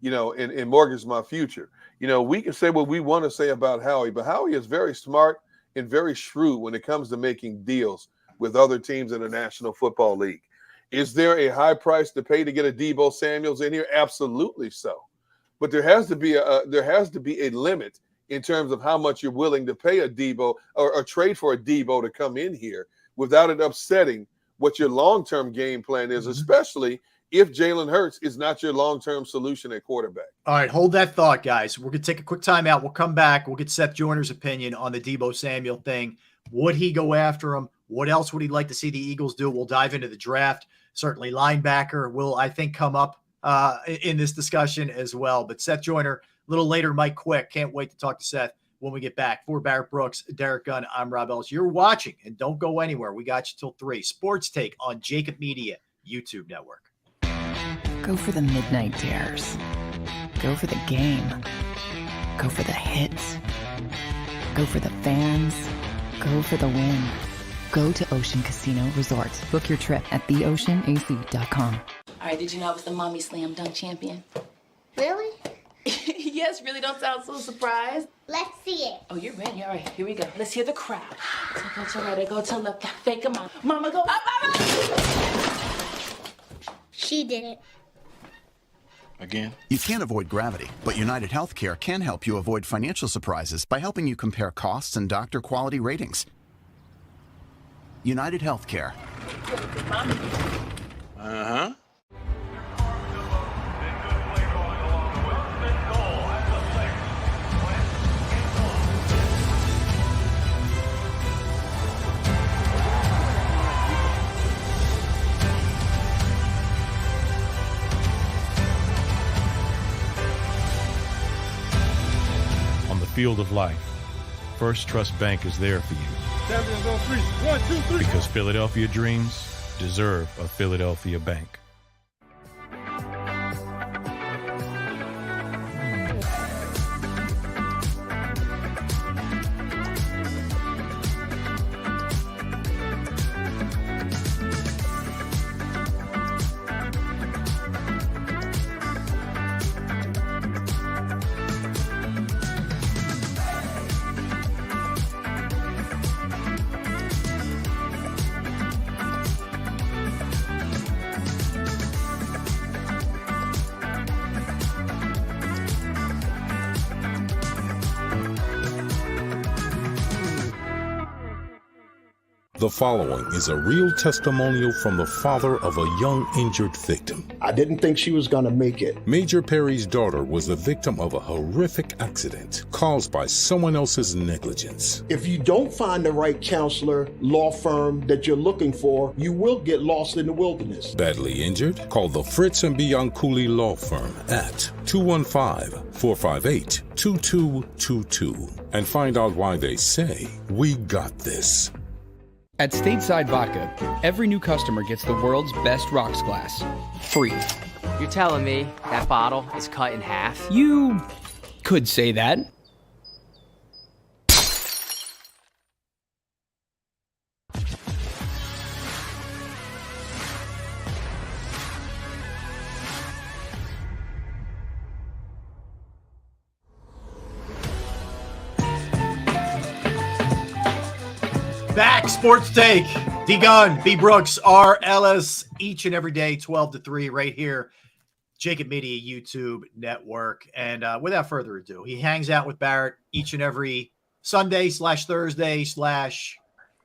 and mortgage my future. We can say what we want to say about Howie, but Howie is very smart and very shrewd when it comes to making deals with other teams in the National Football League. Is there a high price to pay to get a Debo Samuels in here? Absolutely so. But there has to be a limit in terms of how much you're willing to pay a Debo or trade for a Debo to come in here without it upsetting what your long-term game plan is, especially if Jalen Hurts is not your long-term solution at quarterback. All right, hold that thought, guys. We're going to take a quick timeout. We'll come back. We'll get Seth Joyner's opinion on the Debo Samuel thing. Would he go after him? What else would he like to see the Eagles do? We'll dive into the draft. Certainly linebacker will, I think, come up in this discussion as well. But Seth Joyner, a little later, Mike Quick. Can't wait to talk to Seth when we get back. For Barrett Brooks, Derek Gunn, I'm Rob Ellis. You're watching, and don't go anywhere. We got you till 3. Sports Take on JAKIB Media YouTube Network. Go for the midnight dares. Go for the game. Go for the hits. Go for the fans. Go for the win. Go to Ocean Casino Resort. Book your trip at theoceanac.com. All right, did you know I was the mommy slam dunk champion? Really? Yes, really don't sound so surprised. Let's see it. Oh, you're ready. All right, here we go. Let's hear the crowd. So go to right, go to left, fake a mom. Mama, go up, mama! She did it. Again? You can't avoid gravity, but United Healthcare can help you avoid financial surprises by helping you compare costs and doctor quality ratings. United Healthcare. Uh-huh. On the field of life, First Trust Bank is there for you. Champions on 3. 1, 2, 3. Because Philadelphia dreams deserve a Philadelphia bank. The following is a real testimonial from the father of a young injured victim. I didn't think she was going to make it. Major Perry's daughter was the victim of a horrific accident caused by someone else's negligence. If you don't find the right counselor, law firm that you're looking for, you will get lost in the wilderness. Badly injured? Call the Fritz and Bianculli Law Firm at 215-458-2222 and find out why they say, "We got this." At Stateside Vodka, every new customer gets the world's best rocks glass, free. You're telling me that bottle is cut in half? You could say that. Back, Sports Take. D Gunn, B Brooks, R Ellis, each and every day, 12 to 3, right here, JAKIB Media YouTube Network. And without further ado, he hangs out with Barrett each and every Sunday /Thursday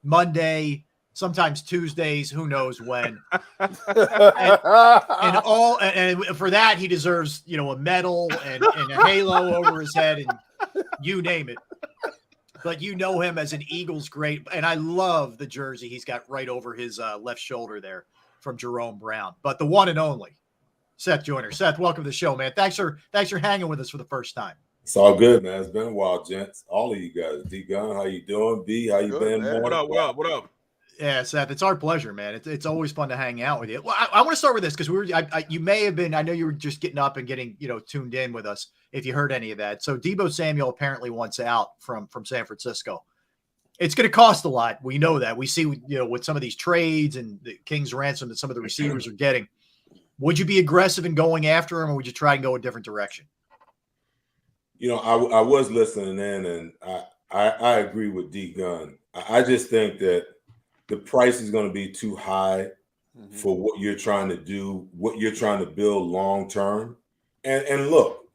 Monday, sometimes Tuesdays, who knows when. and for that, he deserves, a medal and a halo over his head and you name it. But you know him as an Eagles great, and I love the jersey he's got right over his left shoulder there from Jerome Brown. But the one and only Seth Joyner. Seth, welcome to the show, man. Thanks for hanging with us for the first time. It's all good, man. It's been a while, gents. All of you guys. D Gun, how you doing? B, how you been? Man. What up? Yeah, Seth, it's our pleasure, man. It's always fun to hang out with you. Well, I want to start with this because you may have been. I know you were just getting up and getting tuned in with us. If you heard any of that, so Debo Samuel apparently wants out from San Francisco. It's going to cost a lot. We know that. We see with some of these trades and the King's ransom that some of the receivers are getting. Would you be aggressive in going after him, or would you try and go a different direction? I was listening in, and I agree with D Gun. I just think that the price is going to be too high for what you're trying to do, what you're trying to build long term. And look,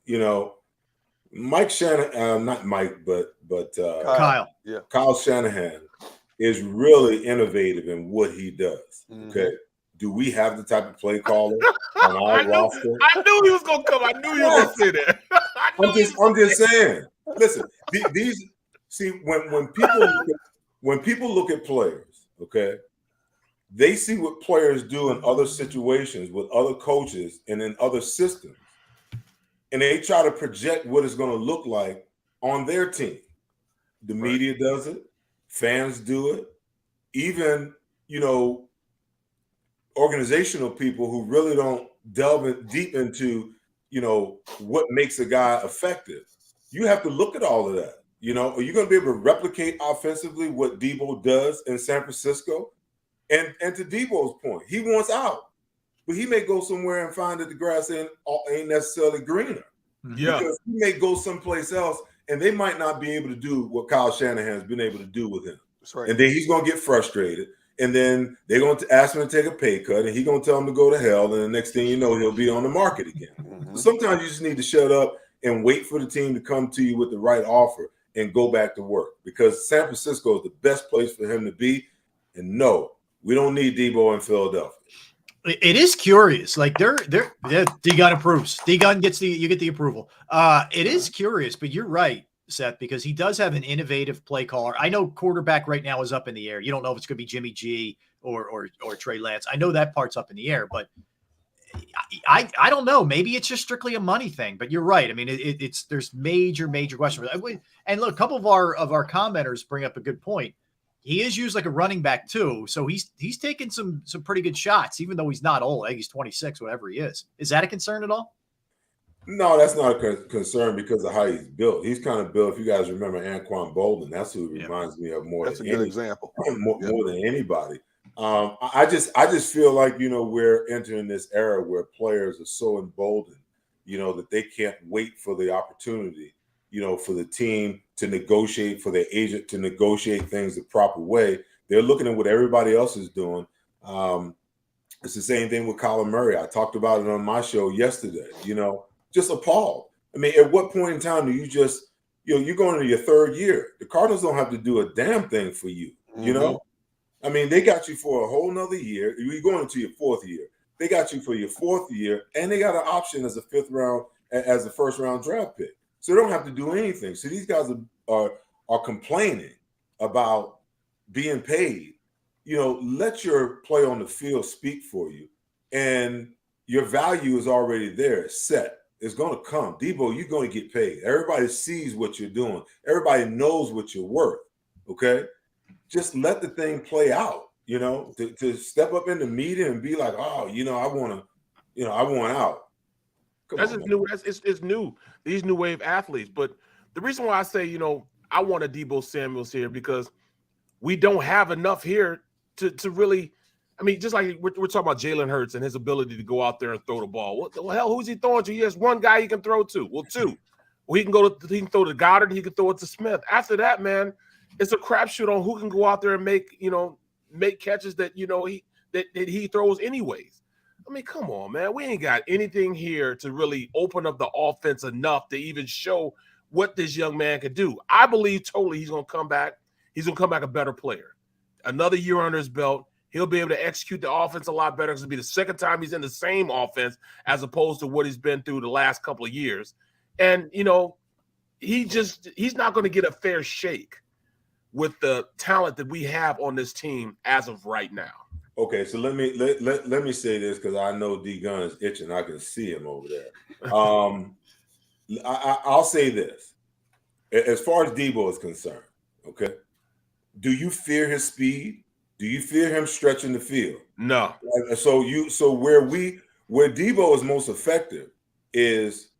Mike Shanahan, not Mike, but Kyle. Yeah. Kyle Shanahan is really innovative in what he does. Okay. Do we have the type of play caller on our roster? I knew he was gonna come. I knew you were gonna say that. I'm just saying. Listen, when people look at players, okay, they see what players do in other situations with other coaches and in other systems, and they try to project what it's going to look like on their team. The media does it, fans do it, even organizational people who really don't delve deep into what makes a guy effective. You have to look at all of that. Are you going to be able to replicate offensively what Debo does in San Francisco? And to Debo's point, he wants out, but he may go somewhere and find that the grass ain't necessarily greener. Yeah, because he may go someplace else, and they might not be able to do what Kyle Shanahan has been able to do with him. That's right. And then he's going to get frustrated, and then they're going to ask him to take a pay cut, and he's going to tell him to go to hell, and the next thing you know, he'll be on the market again. So sometimes you just need to shut up and wait for the team to come to you with the right offer and go back to work, because San Francisco is the best place for him to be. And no, we don't need Debo in Philadelphia. It is curious. Like D-Gun approves. D-Gun you get the approval. It is curious, but you're right, Seth, because he does have an innovative play caller. I know quarterback right now is up in the air. You don't know if it's going to be Jimmy G or Trey Lance. I know that part's up in the air, but I don't know. Maybe it's just strictly a money thing, but you're right. I mean, there's major questions. And look, a couple of our commenters bring up a good point. He is used like a running back too, so he's taken some pretty good shots, even though he's not old. I think he's 26, whatever he is. Is that a concern at all? No, that's not a concern because of how he's built. He's kind of built. If you guys remember Anquan Bolden, that's who he reminds me of more. That's a good example. More than anybody. I just feel like we're entering this era where players are so emboldened, that they can't wait for the opportunity, for the team to negotiate, for their agent to negotiate things the proper way. They're looking at what everybody else is doing. It's the same thing with Kyler Murray. I talked about it on my show yesterday. Just appalled. I mean, at what point in time do you just, you're going into your third year? The Cardinals don't have to do a damn thing for you. I mean, they got you for a whole nother year. You're going into your fourth year. They got you for your fourth year, and they got an option as a first round draft pick. So they don't have to do anything. So these guys are complaining about being paid. Let your play on the field speak for you, and your value is already there. It's set. It's going to come. Debo, you're going to get paid. Everybody sees what you're doing. Everybody knows what you're worth. Okay. Just let the thing play out, to step up in the meeting and be like, oh, I want out. That's just new. It's new. These new wave athletes. But the reason why I say, I want a Debo Samuels here because we don't have enough here to really. I mean, just like we're talking about Jalen Hurts and his ability to go out there and throw the ball. What the hell? Who's he throwing to? He has one guy he can throw to. Well, two. Well, he can throw to Goddard. And he can throw it to Smith. After that, man, it's a crapshoot on who can go out there and make catches that he throws anyways. I mean, come on, man. We ain't got anything here to really open up the offense enough to even show what this young man could do. I believe totally he's going to come back. He's going to come back a better player. another year under his belt. He'll be able to execute the offense a lot better because it'll be the second time he's in the same offense as opposed to what he's been through the last couple of years. And, you know, he's not going to get a fair shake with the talent that we have on this team as of right now. Okay, so let me say this because I know D Gun is itching. I can see him over there. I'll say this. As far as Debo is concerned, okay, do you fear his speed? Do you fear him stretching the field? No. So where Debo is most effective is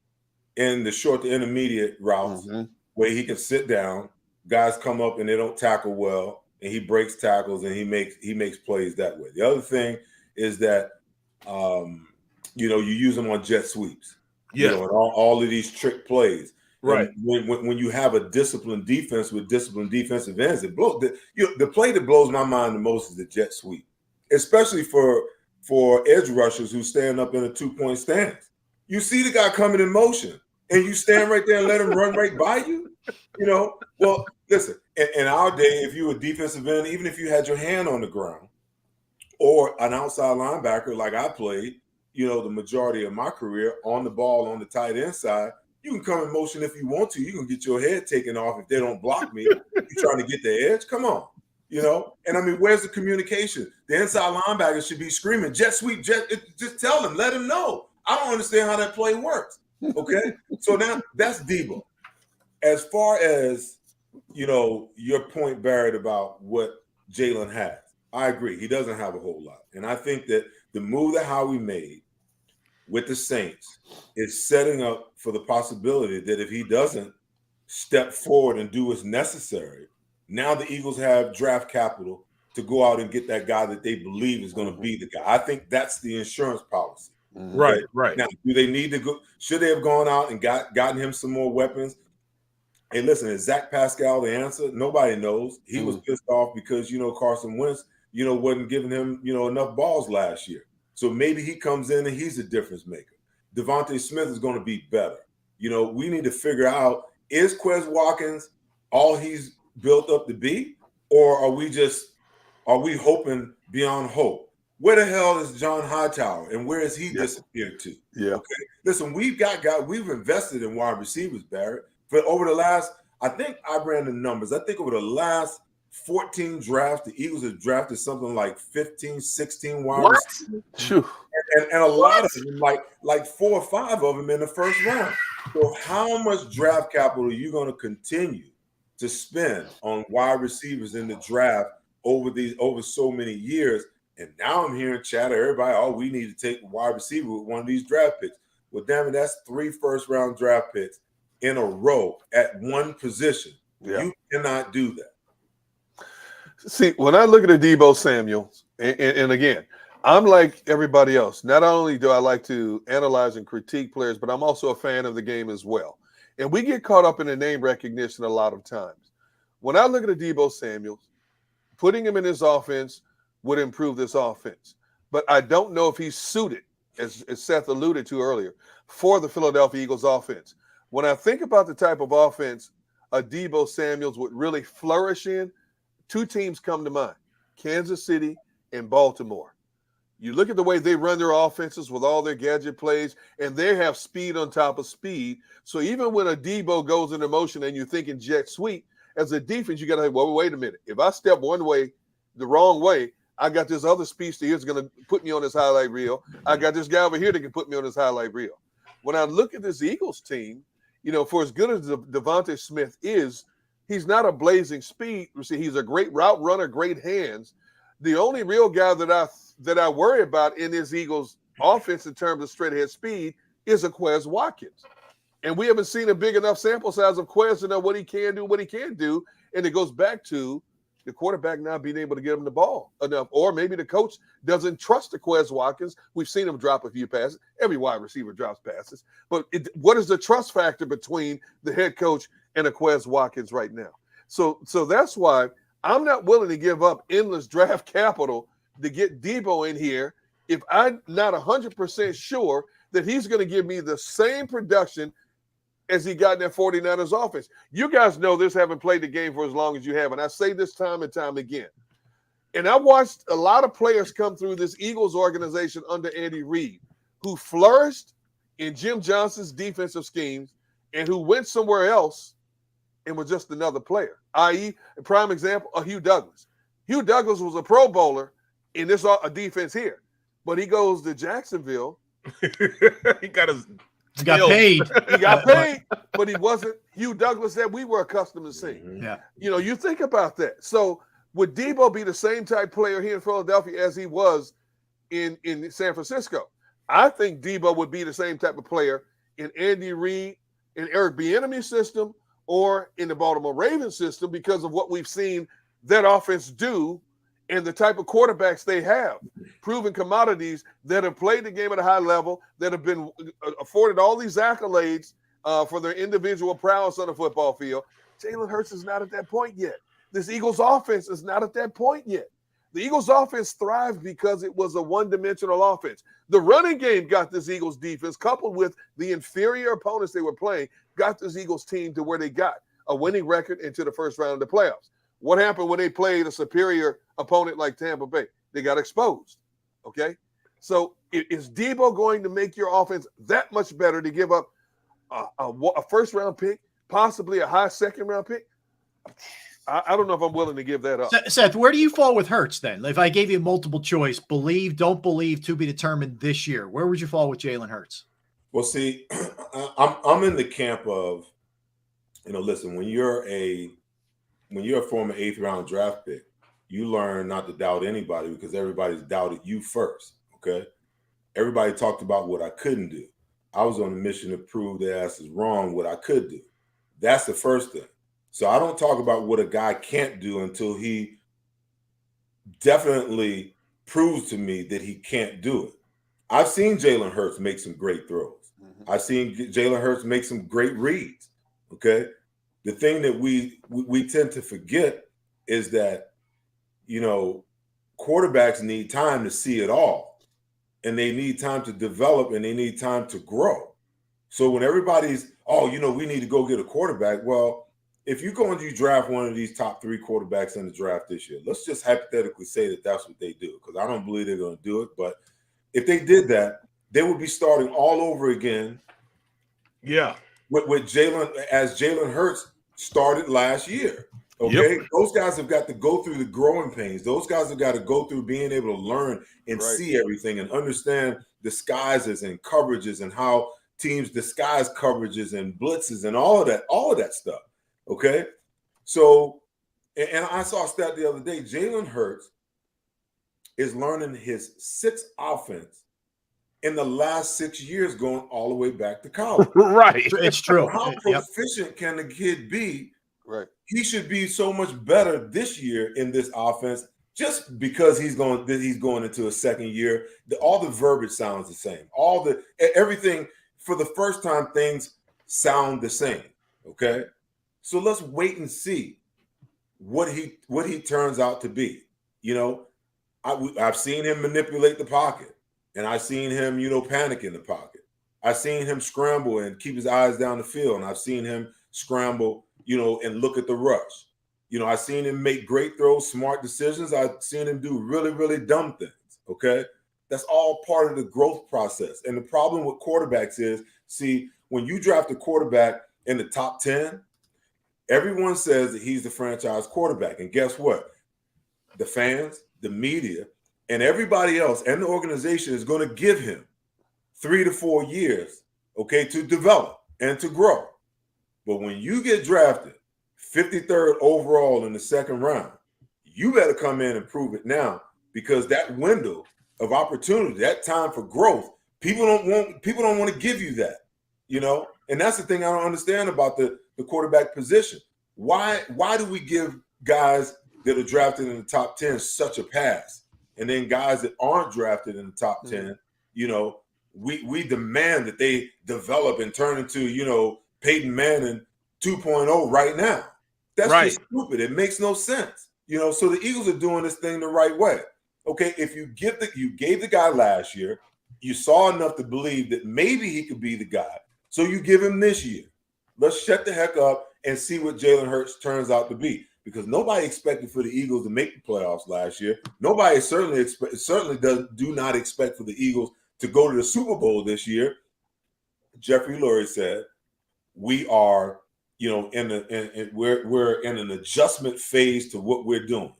in the short to intermediate routes where he can sit down, guys come up and they don't tackle well, and he breaks tackles and he makes plays that way. The other thing is that you use him on jet sweeps. Yeah. And all of these trick plays. Right. And when you have a disciplined defense with disciplined defensive ends, it blows. The play that blows my mind the most is the jet sweep, especially for edge rushers who stand up in a 2-point stance. You see the guy coming in motion, and you stand right there and let him run right by you. Well, listen. In our day, if you were a defensive end, even if you had your hand on the ground, or an outside linebacker like I played, the majority of my career on the ball on the tight end side. You can come in motion if you want to. You can get your head taken off if they don't block me. You're trying to get the edge. Come on, And I mean, where's the communication? The inside linebacker should be screaming, jet sweep, just tell them, let them know. I don't understand how that play works. Okay, so now that's Debo. As far as your point, Barrett, about what Jalen has, I agree. He doesn't have a whole lot, and I think that the move that Howie made with the Saints is setting up for the possibility that if he doesn't step forward and do what's necessary, now the Eagles have draft capital to go out and get that guy that they believe is going to be the guy. I think that's the insurance policy. Right. Now, do they need to go? Should they have gone out and gotten him some more weapons? Hey, listen, is Zach Pascal the answer? Nobody knows. He was pissed off because, Carson Wentz, wasn't giving him, enough balls last year. So maybe he comes in and he's a difference maker. Devontae Smith is going to be better. We need to figure out, is Quez Watkins all he's built up to be? Or are we hoping beyond hope? Where the hell is John Hightower and where has he disappeared to? Yeah. Okay. Listen, we've invested in wide receivers, Barrett. But over the last, I think I ran the numbers. I think over the last 14 drafts, the Eagles have drafted something like 15, 16 wide receivers. And a lot of them, like 4 or 5 of them in the first round. So how much draft capital are you going to continue to spend on wide receivers in the draft over so many years? And now I'm hearing chatter, everybody, we need to take a wide receiver with one of these draft picks. Well, damn it, that's 3 first-round draft picks in a row at one position. Yeah. You cannot do that. See, when I look at the Debo Samuel, and again, I'm like everybody else. Not only do I like to analyze and critique players, but I'm also a fan of the game as well. And we get caught up in the name recognition a lot of times. When I look at the Debo Samuel, putting him in this offense would improve this offense. But I don't know if he's suited, as Seth alluded to earlier, for the Philadelphia Eagles offense. When I think about the type of offense a Debo Samuel would really flourish in, 2 teams come to mind, Kansas City and Baltimore. You look at the way they run their offenses with all their gadget plays, and they have speed on top of speed. So even when a Debo goes into motion and you're thinking jet sweep, as a defense, you got to say, well, wait a minute. If I step one way, the wrong way, I got this other speedster here that's going to put me on this highlight reel. I got this guy over here that can put me on this highlight reel. When I look at this Eagles team, for as good as Devontae Smith is, he's not a blazing speed. He's a great route runner, great hands. The only real guy that I worry about in this Eagles offense in terms of straight ahead speed is a Quez Watkins. And we haven't seen a big enough sample size of Quez to know what he can do, what he can't do. And it goes back to the quarterback not being able to get him the ball enough. Or maybe the coach doesn't trust the Quez Watkins. We've seen him drop a few passes. Every wide receiver drops passes. But what is the trust factor between the head coach and a Quez Watkins right now? So that's why I'm not willing to give up endless draft capital to get Debo in here if I'm not 100% sure that he's going to give me the same production as he got in that 49ers offense. You guys know this, having played the game for as long as you have, and I say this time and time again. And I watched a lot of players come through this Eagles organization under Andy Reid who flourished in Jim Johnson's defensive schemes and who went somewhere else and was just another player, i.e., a prime example, Hugh Douglas. Hugh Douglas was a Pro Bowler in this defense here, but he goes to Jacksonville. He got paid. He got paid, but he wasn't Hugh Douglas that we were accustomed to seeing. Yeah. You know, you think about that. So would Debo be the same type player here in Philadelphia as he was in San Francisco? I think Debo would be the same type of player in Andy Reid and Eric Bieniemy's system or in the Baltimore Ravens system because of what we've seen that offense do and the type of quarterbacks they have, proven commodities that have played the game at a high level, that have been afforded all these accolades for their individual prowess on the football field. Jalen Hurts is not at that point yet. This Eagles offense is not at that point yet. The Eagles offense thrived because it was a one-dimensional offense. The running game got this Eagles defense, coupled with the inferior opponents they were playing, got this Eagles team to where they got a winning record into the first round of the playoffs. What happened when they played a superior opponent like Tampa Bay? They got exposed, okay? So is Debo going to make your offense that much better to give up a first-round pick, possibly a high second-round pick? I don't know if I'm willing to give that up. Seth, where do you fall with Hurts then? If I gave you multiple choice, believe, don't believe, to be determined this year, where would you fall with Jalen Hurts? Well, see, I'm in the camp of, listen, when you're a former 8th round draft pick, you learn not to doubt anybody because everybody's doubted you first. Okay. Everybody talked about what I couldn't do. I was on a mission to prove their ass is wrong what I could do. That's the first thing. So I don't talk about what a guy can't do until he definitely proves to me that he can't do it. I've seen Jalen Hurts make some great throws. I've seen Jalen Hurts make some great reads. Okay. The thing that we tend to forget is that, quarterbacks need time to see it all, and they need time to develop, and they need time to grow. So when everybody's, we need to go get a quarterback. Well, if you go and you draft one of these top 3 quarterbacks in the draft this year, let's just hypothetically say that that's what they do, because I don't believe they're going to do it. But if they did that, they would be starting all over again. Yeah. With Jalen Hurts started last year. Okay. Yep. Those guys have got to go through the growing pains. Those guys have got to go through being able to learn and see everything and understand disguises and coverages and how teams disguise coverages and blitzes and all of that stuff. Okay. So, and I saw a stat the other day, Jalen Hurts is learning his 6th offense in the last 6 years, going all the way back to college. Right. It's true. How proficient can the kid be? Right. He should be so much better this year in this offense just because he's going into a second year. All the verbiage sounds the same. Everything for the first time, things sound the same. Okay. So let's wait and see what he turns out to be. I've seen him manipulate the pocket, and I've seen him, panic in the pocket. I've seen him scramble and keep his eyes down the field, and I've seen him scramble, and look at the rush. I've seen him make great throws, smart decisions. I've seen him do really, really dumb things. Okay, that's all part of the growth process. And the problem with quarterbacks is, see, when you draft a quarterback in the top 10. Everyone says that he's the franchise quarterback. And guess what? The fans, the media, and everybody else and the organization is going to give him 3 to 4 years, okay, to develop and to grow. But when you get drafted 53rd overall in the 2nd round, you better come in and prove it now, because that window of opportunity, that time for growth, people don't want to give you that, And that's the thing I don't understand about the quarterback position. Why do we give guys that are drafted in the top 10 such a pass? And then guys that aren't drafted in the top 10, we demand that they develop and turn into, Peyton Manning 2.0 right now. That's just stupid. It makes no sense. So the Eagles are doing this thing the right way. Okay, if you gave the guy last year, you saw enough to believe that maybe he could be the guy. So you give him this year. Let's shut the heck up and see what Jalen Hurts turns out to be. because nobody expected for the Eagles to make the playoffs last year. Nobody certainly do not expect for the Eagles to go to the Super Bowl this year. Jeffrey Lurie said, we are, we're in an adjustment phase to what we're doing.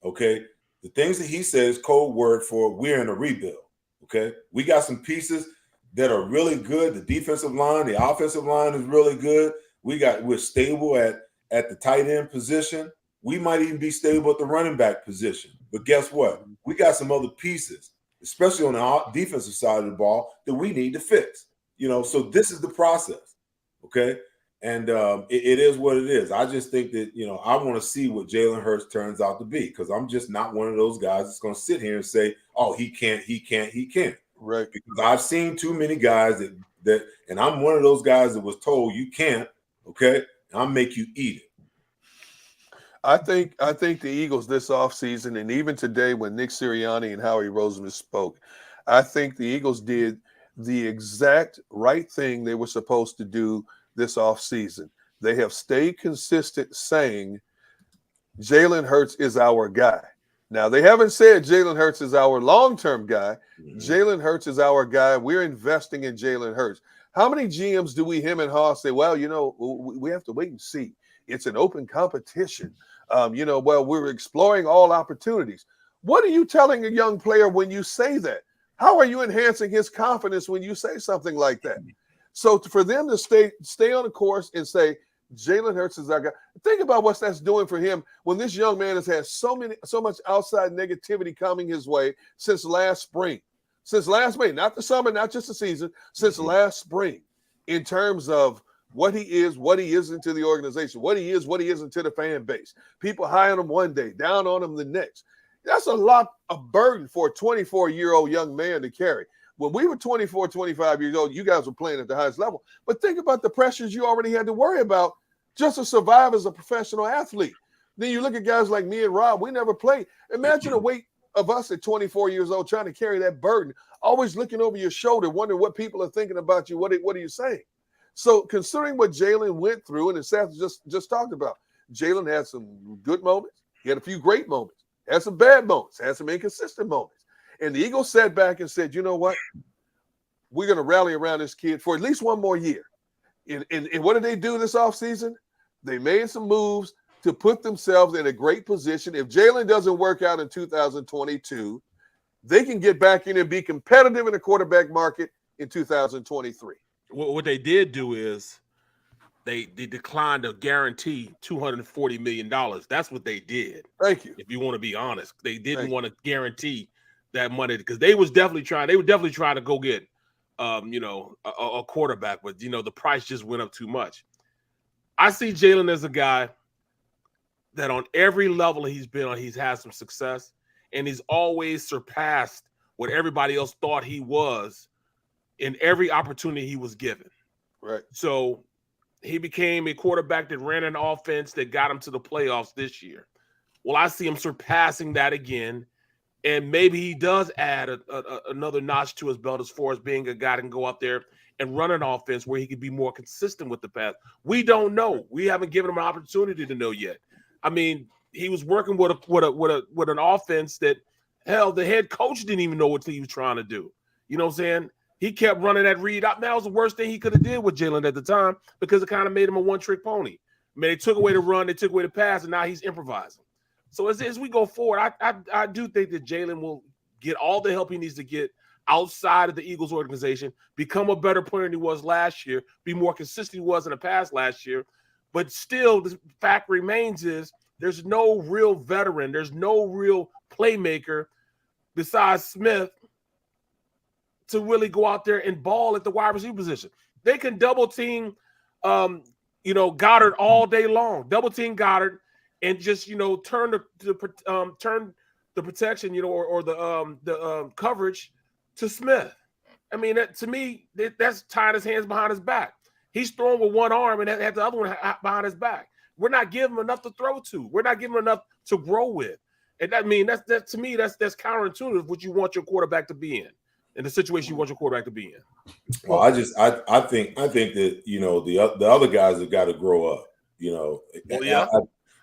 Okay. The things that he says, code word for we're in a rebuild. Okay. We got some pieces that are really good. The defensive line, the offensive line is really good. We're stable at the tight end position. We might even be stable at the running back position. But guess what? We got some other pieces, especially on the defensive side of the ball, that we need to fix. So this is the process. Okay. And it is what it is. I just think that, I want to see what Jalen Hurts turns out to be, because I'm just not one of those guys that's going to sit here and say, oh, he can't. Right. Because I've seen too many guys that, and I'm one of those guys that was told you can't, okay, I'll make you eat it. I think the Eagles this offseason, and even today when Nick Sirianni and Howie Roseman spoke, I think the Eagles did the exact right thing they were supposed to do this offseason. They have stayed consistent saying Jalen Hurts is our guy. Now, they haven't said Jalen Hurts is our long-term guy. Mm-hmm. Jalen Hurts is our guy. We're investing in Jalen Hurts. How many GMs do him and Haas say, well, we have to wait and see. It's an open competition. We're exploring all opportunities. What are you telling a young player when you say that? How are you enhancing his confidence when you say something like that? So for them to stay on the course and say, Jalen Hurts is our guy. Think about what that's doing for him when this young man has had so much outside negativity coming his way since last spring, since last May, not the summer, not just the season, since last spring, in terms of what he isn't to the organization, what he isn't to the fan base. People high on him one day, down on him the next. That's a lot of burden for a 24-year-old young man to carry. When we were 24, 25 years old, you guys were playing at the highest level. But think about the pressures you already had to worry about just to survive as a professional athlete. Then you look at guys like me and Rob, we never played. Imagine the weight of us at 24 years old trying to carry that burden, always looking over your shoulder, wondering what people are thinking about you. What are you saying? So considering what Jalen went through, and Seth just talked about, Jalen had some good moments. He had a few great moments, had some bad moments, had some inconsistent moments. And the Eagles sat back and said, you know what? We're going to rally around this kid for at least one more year. And what did they do this offseason? They made some moves to put themselves in a great position. If Jalen doesn't work out in 2022, they can get back in and be competitive in the quarterback market in 2023. What they did do is they declined to guarantee $240 million. That's what they did. Thank you. If you want to be honest, they didn't want to guarantee that money because they would definitely try to go get a quarterback, but the price just went up too much. I see Jalen as a guy that on every level he's been on, he's had some success, and he's always surpassed what everybody else thought he was in every opportunity he was given. Right. So he became a quarterback that ran an offense that got him to the playoffs this year. Well, I see him surpassing that again. And maybe he does add another notch to his belt as far as being a guy that can go out there and run an offense where he could be more consistent with the pass. We don't know. We haven't given him an opportunity to know yet. I mean, he was working with an offense that, hell, the head coach didn't even know what he was trying to do. You know what I'm saying? He kept running that read out. That was the worst thing he could have did with Jalen at the time because it kind of made him a one-trick pony. I mean, they took away the run, they took away the pass, and now he's improvising. So as we go forward, I do think that Jalen will get all the help he needs to get outside of the Eagles organization, become a better player than he was last year, be more consistent than he was in the past last year. But still, the fact remains is there's no real veteran, there's no real playmaker besides Smith to really go out there and ball at the wide receiver position. They can double team, Goddard all day long, double team Goddard. And just turn the protection, or the coverage to Smith. I mean, to me, that's tying his hands behind his back. He's throwing with one arm and had the other one behind his back. We're not giving him enough to throw to. We're not giving him enough to grow with. And that's counterintuitive. What you want your quarterback to be in the situation you want your quarterback to be in. Well, I think that the other guys have got to grow up. Well, yeah.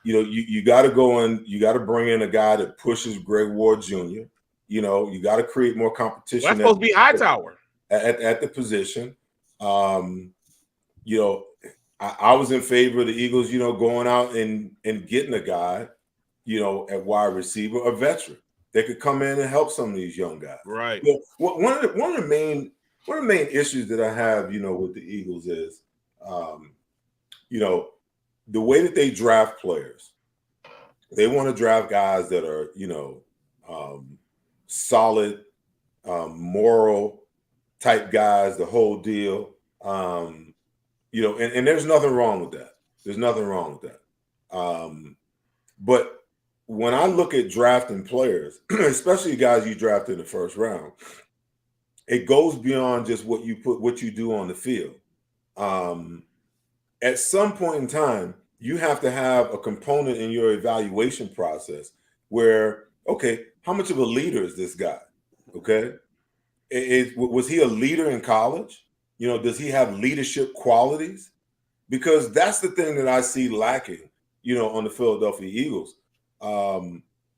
you got to go in, you got to bring in a guy that pushes Greg Ward Jr. You got to create more competition. Well, that's supposed to be Hightower at the position. I was in favor of the Eagles, going out and getting a guy, at wide receiver, a veteran that could come in and help some of these young guys. Right. One of the main issues that I have, with the Eagles is, the way that they draft players. They want to draft guys that are, solid, moral type guys, the whole deal. And there's nothing wrong with that. There's nothing wrong with that. But when I look at drafting players, especially guys you draft in the first round, it goes beyond just what you do on the field. At some point in time, you have to have a component in your evaluation process where, okay, how much of a leader is this guy? Okay. Was he a leader in college? Does he have leadership qualities? Because that's the thing that I see lacking, on the Philadelphia Eagles,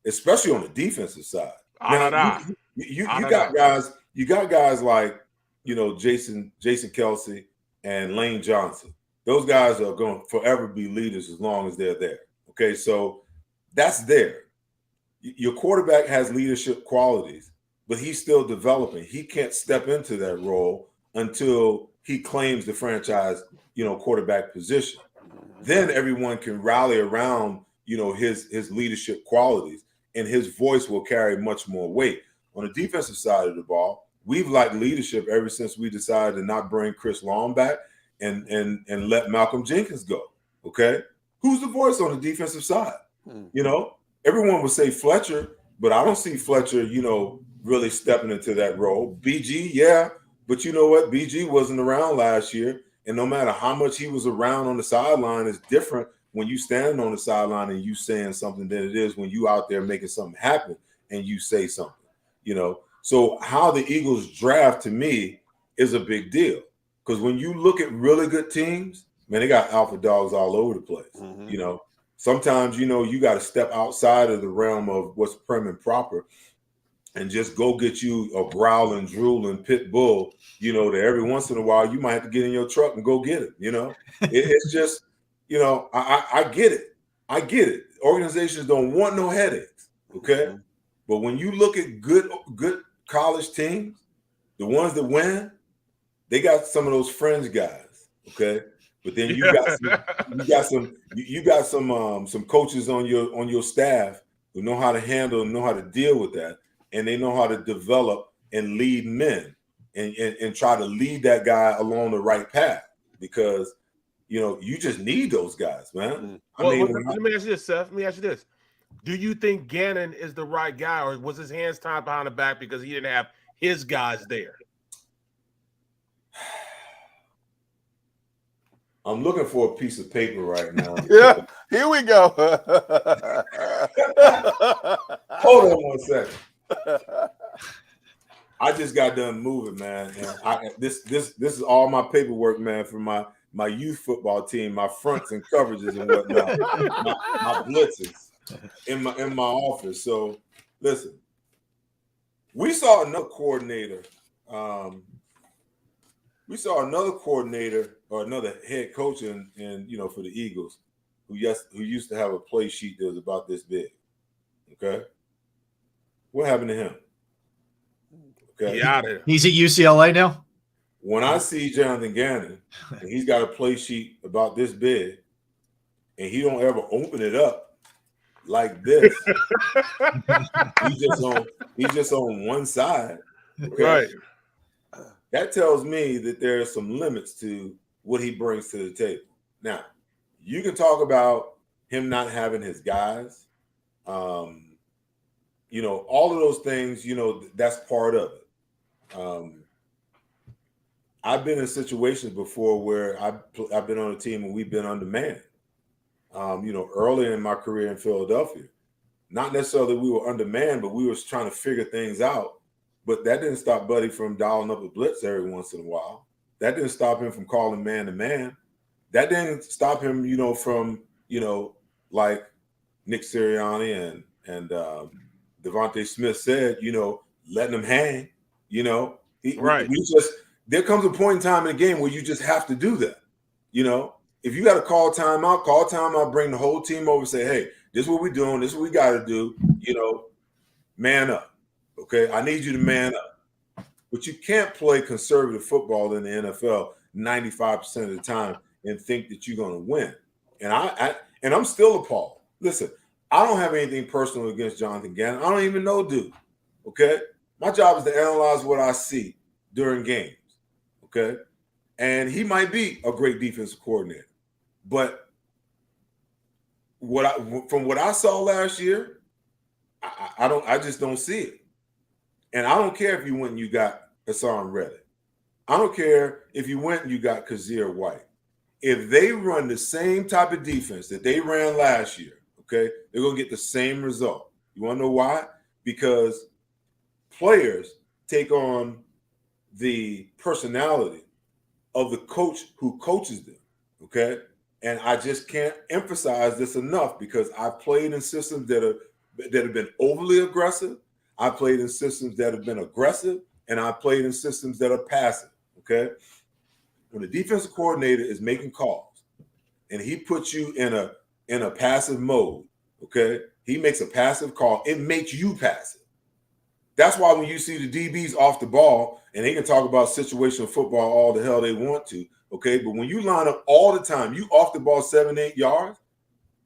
especially on the defensive side. Now, you got guys like, Jason Kelce and Lane Johnson. Those guys are going to forever be leaders as long as they're there. Okay, so that's there. Your quarterback has leadership qualities, but he's still developing. He can't step into that role until he claims the franchise, quarterback position. Then everyone can rally around, his leadership qualities, and his voice will carry much more weight. On the defensive side of the ball, we've lacked leadership ever since we decided to not bring Chris Long back and let Malcolm Jenkins go. Okay, who's the voice on the defensive side? Everyone would say Fletcher, but I don't see Fletcher, really stepping into that role. BG, yeah, but you know what? BG wasn't around last year, and no matter how much he was around on the sideline, it's different when you stand on the sideline and you saying something than it is when you out there making something happen and you say something. So how the Eagles draft to me is a big deal. Because when you look at really good teams, man, they got alpha dogs all over the place. Mm-hmm. Sometimes, you got to step outside of the realm of what's prim and proper and just go get you a growling, drooling pit bull, that every once in a while you might have to get in your truck and go get it. It's just, I get it. I get it. Organizations don't want no headaches. Okay. Mm-hmm. But when you look at good college teams, the ones that win, they got some of those fringe guys, okay. But then you got some coaches on your staff who know how to handle and know how to deal with that, and they know how to develop and lead men and try to lead that guy along the right path because you just need those guys, man. Let me ask you this, Seth. Let me ask you this: do you think Gannon is the right guy, or was his hands tied behind the back because he didn't have his guys there? I'm looking for a piece of paper right now. Yeah, here we go. Hold on one second. I just got done moving, man. And this is all my paperwork, man, for my youth football team, my fronts and coverages and whatnot, my blitzes in my office. So listen, we saw another coordinator. Or another head coach in for the Eagles who used to have a play sheet that was about this big. Okay. What happened to him? Okay. Yeah, he's at UCLA now. When I see Jonathan Gannon and he's got a play sheet about this big and he don't ever open it up like this, he's just on one side. Okay? Right. That tells me that there are some limits to what he brings to the table. Now, you can talk about him not having his guys. All of those things, that's part of it. I've been in situations before where I've been on a team and we've been undermanned. Early in my career in Philadelphia, not necessarily we were undermanned, but we were trying to figure things out. But that didn't stop Buddy from dialing up a blitz every once in a while. That didn't stop him from calling man to man. That didn't stop him, from, Nick Sirianni and Devontae Smith said, letting them hang, right. There comes a point in time in the game where you just have to do that. If you got to call timeout, bring the whole team over and say, hey, this is what we're doing. This is what we got to do. Man up. Okay. I need you to man up. But you can't play conservative football in the NFL 95% of the time and think that you're going to win. And I'm still appalled. Listen, I don't have anything personal against Jonathan Gannon. I don't even know dude. Okay. My job is to analyze what I see during games. Okay. And he might be a great defensive coordinator. But from what I saw last year, I just don't see it. And I don't care if you went and you got Hassan Reddick. I don't care if you went and you got Kazir White. If they run the same type of defense that they ran last year, okay, they're going to get the same result. You want to know why? Because players take on the personality of the coach who coaches them, okay? And I just can't emphasize this enough because I've played in systems that have been overly aggressive. I played in systems that have been aggressive, and I played in systems that are passive, okay? When the defensive coordinator is making calls and he puts you in a passive mode, okay? He makes a passive call. It makes you passive. That's why when you see the DBs off the ball, and they can talk about situational football all the hell they want to, okay? But when you line up all the time, you off the ball 7-8 yards,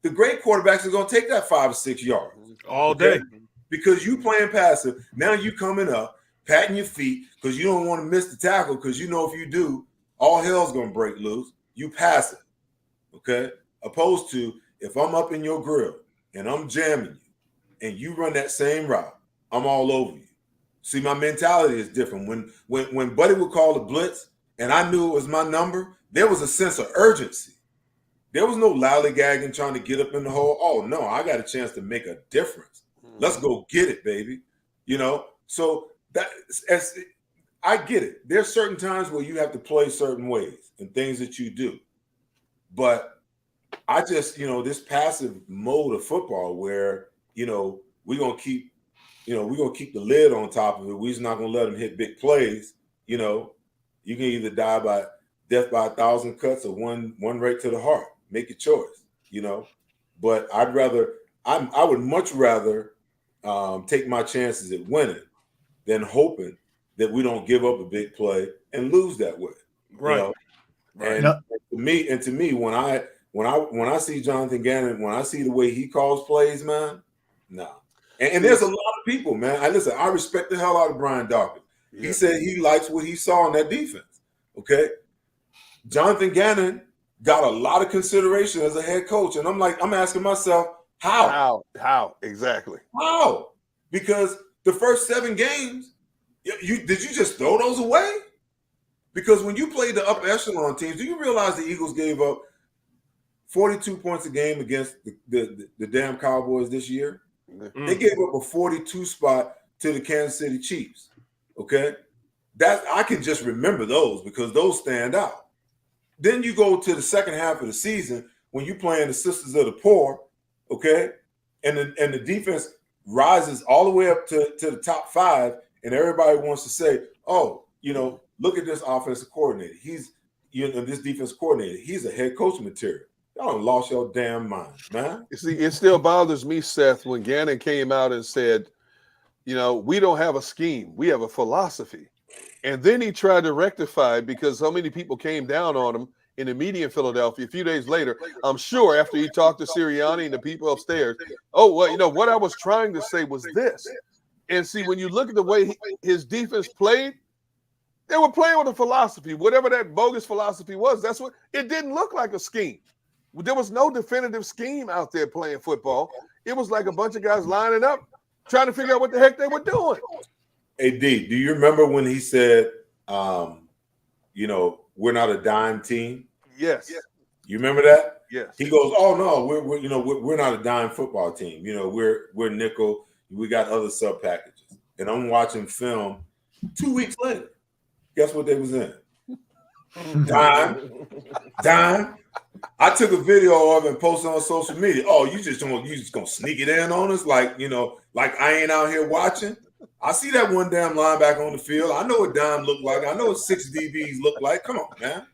the great quarterbacks are going to take that 5 or 6 yards. All day. Because you playing passive. Now you coming up, patting your feet because you don't want to miss the tackle because you know if you do, all hell's going to break loose. You passive, okay? Opposed to if I'm up in your grill and I'm jamming you and you run that same route, I'm all over you. See, my mentality is different. When Buddy would call the blitz and I knew it was my number, there was a sense of urgency. There was no lollygagging trying to get up in the hole. Oh, no, I got a chance to make a difference. Let's go get it, baby. So I get it. There's certain times where you have to play certain ways and things that you do. But I just, this passive mode of football where, we're going to keep the lid on top of it. We're just not going to let them hit big plays. You can either die by death by 1,000 cuts or one right to the heart. Make your choice, But I would much rather take my chances at winning than hoping that we don't give up a big play and lose that way. Right. And to me, when I see Jonathan Gannon, when I see the way he calls plays, man, no. And there's a lot of people, man. I respect the hell out of Brian Dawkins. Yeah. He said he likes what he saw in that defense. Okay. Jonathan Gannon got a lot of consideration as a head coach. And I'm asking myself, how? How? Exactly. How? Because the first 7 games, did you just throw those away? Because when you played the upper echelon teams, do you realize the Eagles gave up 42 points a game against the damn Cowboys this year? Mm. They gave up a 42 spot to the Kansas City Chiefs. Okay? That I can just remember those because those stand out. Then you go to the second half of the season when you're playing the Sisters of the Poor, okay? And the defense rises all the way up to the top 5, and everybody wants to say, oh, look at this offensive coordinator. He's this defense coordinator. He's a head coach material. Y'all done lost your damn mind, man. You see, it still bothers me, Seth, when Gannon came out and said, we don't have a scheme. We have a philosophy. And then he tried to rectify it because so many people came down on him in the media in Philadelphia a few days later. I'm sure after he talked to Sirianni and the people upstairs, what I was trying to say was this. And see, when you look at the way his defense played, they were playing with a philosophy. Whatever that bogus philosophy was, that's what it didn't look like a scheme. There was no definitive scheme out there playing football. It was like a bunch of guys lining up, trying to figure out what the heck they were doing. Hey, D, do you remember when he said, we're not a dime team? Yes. You remember that? Yes. He goes, oh no, we're not a dime football team. We're nickel. We got other sub packages. And I'm watching film 2 weeks later. Guess what they was in? Dime. I took a video of it and posted on social media. Oh, you just gonna sneak it in on us, like like I ain't out here watching. I see that one damn linebacker on the field. I know what dime look like. I know what 6 DBs look like. Come on, man.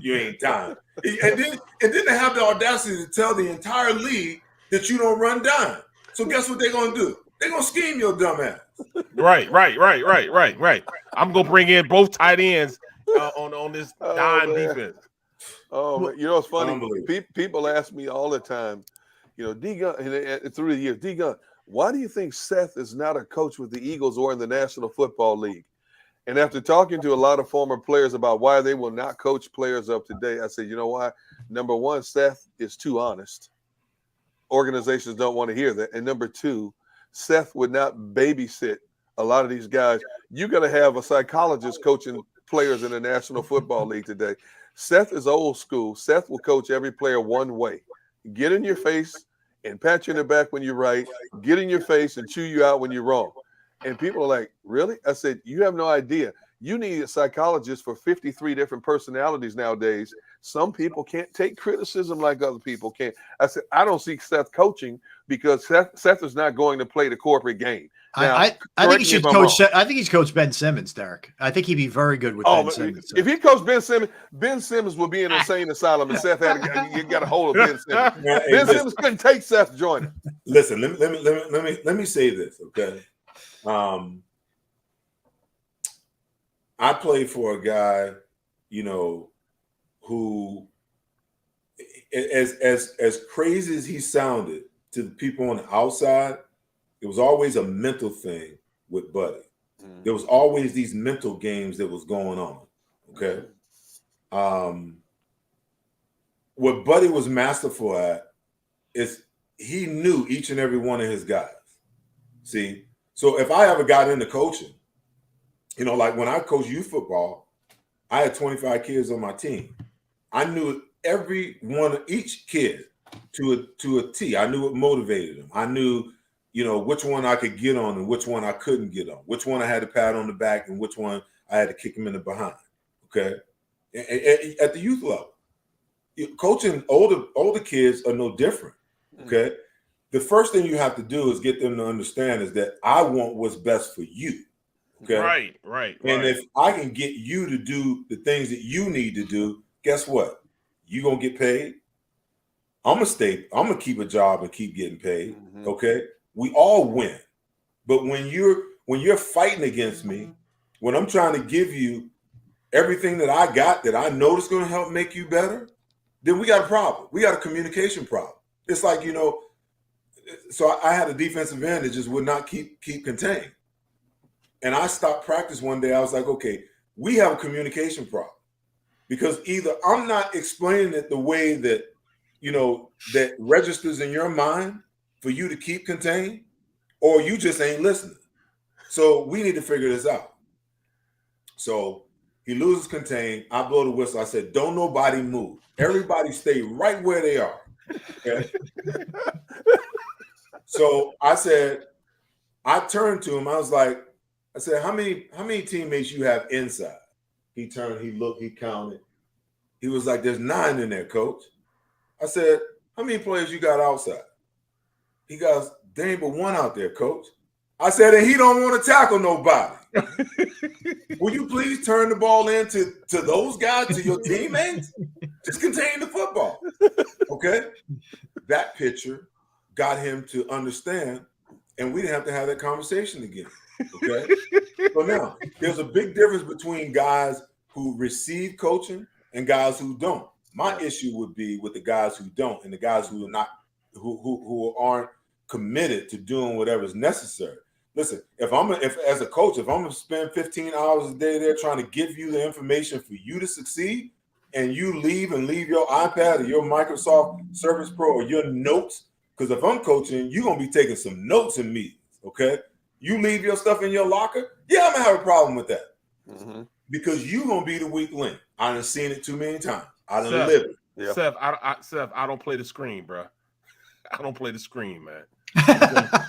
You ain't dime. And then they have the audacity to tell the entire league that you don't run dime. So guess what they're gonna do? They're gonna scheme your dumb ass. Right. I'm gonna bring in both tight ends on this dime defense. Oh, man. You know, it's funny. People ask me all the time, D-Gun, through the years, D-Gun, why do you think Seth is not a coach with the Eagles or in the National Football League? And after talking to a lot of former players about why they will not coach players up today, I said, you know why? Number one, Seth is too honest. Organizations don't want to hear that. And number two, Seth would not babysit a lot of these guys. You're going to have a psychologist coaching players in the National Football League today. Seth is old school. Seth will coach every player one way. Get in your face and pat you in the back when you're right. Get in your face and chew you out when you're wrong. And people are like, really? I said, you have no idea. You need a psychologist for 53 different personalities nowadays. Some people can't take criticism like other people can. I said, I don't see Seth coaching because Seth is not going to play the corporate game. Now, I think he should coach. I think he's coached Ben Simmons, Derek. I think he'd be very good with Ben Simmons. If he coached Ben Simmons would be in an insane asylum, and Seth you got a hold of Ben Simmons. Ben Simmons couldn't take Seth joining. Listen, let me say this, okay? I played for a guy, who, as crazy as he sounded to the people on the outside, it was always a mental thing with Buddy. There was always these mental games that was going on. Okay. What Buddy was masterful at is he knew each and every one of his guys. See, so if I ever got into coaching, like when I coached youth football, I had 25 kids on my team. I knew each kid to a T. I knew what motivated them. I knew which one I could get on and which one I couldn't get on, which one I had to pat on the back and which one I had to kick him in the behind. Okay. At the youth level, coaching older kids are no different. Okay. The first thing you have to do is get them to understand is that I want what's best for you. Okay. Right. And if I can get you to do the things that you need to do, guess what? You're going to get paid. I'm going to keep a job and keep getting paid. Okay. We all win. But when you're fighting against me, when I'm trying to give you everything that I got that I know is going to help make you better, then we got a problem. We got a communication problem. It's like, so I had a defensive end that just would not keep contained. And I stopped practice one day. I was like, okay, we have a communication problem because either I'm not explaining it the way that, that registers in your mind for you to keep contained, or you just ain't listening. So we need to figure this out. So he loses contain. I blow the whistle. I said, don't nobody move. Everybody stay right where they are. Okay? So I said, I turned to him. I said, how many teammates you have inside? He turned, he looked, he counted. He was like, there's 9 in there, coach. I said, how many players you got outside? He goes, there ain't but 1 out there, coach. I said, and he don't want to tackle nobody. Will you please turn the ball in to those guys, to your teammates? Just contain the football. Okay? That picture got him to understand, and we didn't have to have that conversation again. Okay? So now, there's a big difference between guys who receive coaching and guys who don't. My issue would be with the guys who don't and the guys who are not, who aren't committed to doing whatever's necessary. Listen, if as a coach, if I'm gonna spend 15 hours a day there trying to give you the information for you to succeed, and you leave your iPad or your Microsoft Surface Pro or your notes, because if I'm coaching, you're gonna be taking some notes in meetings. Okay, you leave your stuff in your locker, yeah, I'm gonna have a problem with that because you're gonna be the weak link. I done seen it too many times. I done lived it. Yeah. Seth, I don't play the screen, bro. I don't play the screen, man.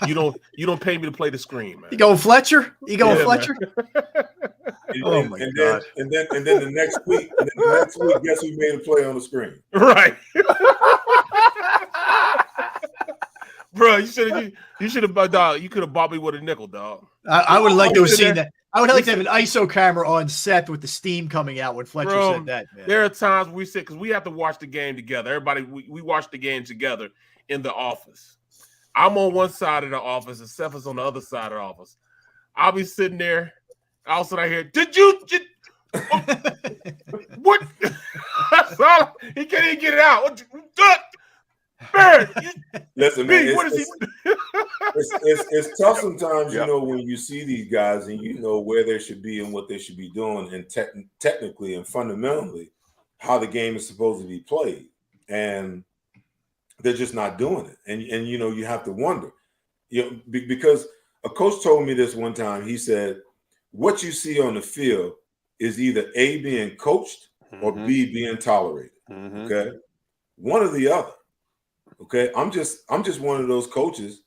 You don't pay me to play the screen, man. You going Fletcher? You going Fletcher? Oh my God! And then the next week, guess who made a play on the screen? Right. Bro, you should have, dog. You could have bought me with a nickel, dog. I would like to have seen that. I would like to have an ISO camera on Seth with the steam coming out when Fletcher said that. Man. There are times we sit because we have to watch the game together. Everybody, we watch the game together in the office. I'm on one side of the office and Seth is on the other side of the office. I'll be sitting there. All of a sudden I hear, did you what? He can't even get it out. Bird, listen, man, what is he? It's tough sometimes, you know, when you see these guys and you know where they should be and what they should be doing, and technically and fundamentally how the game is supposed to be played, and they're just not doing it. And you know, you have to wonder, you know, because a coach told me this one time. He said, "What you see on the field is either A, being coached, or B, being tolerated. Okay, one or the other." Okay, I'm just one of those coaches.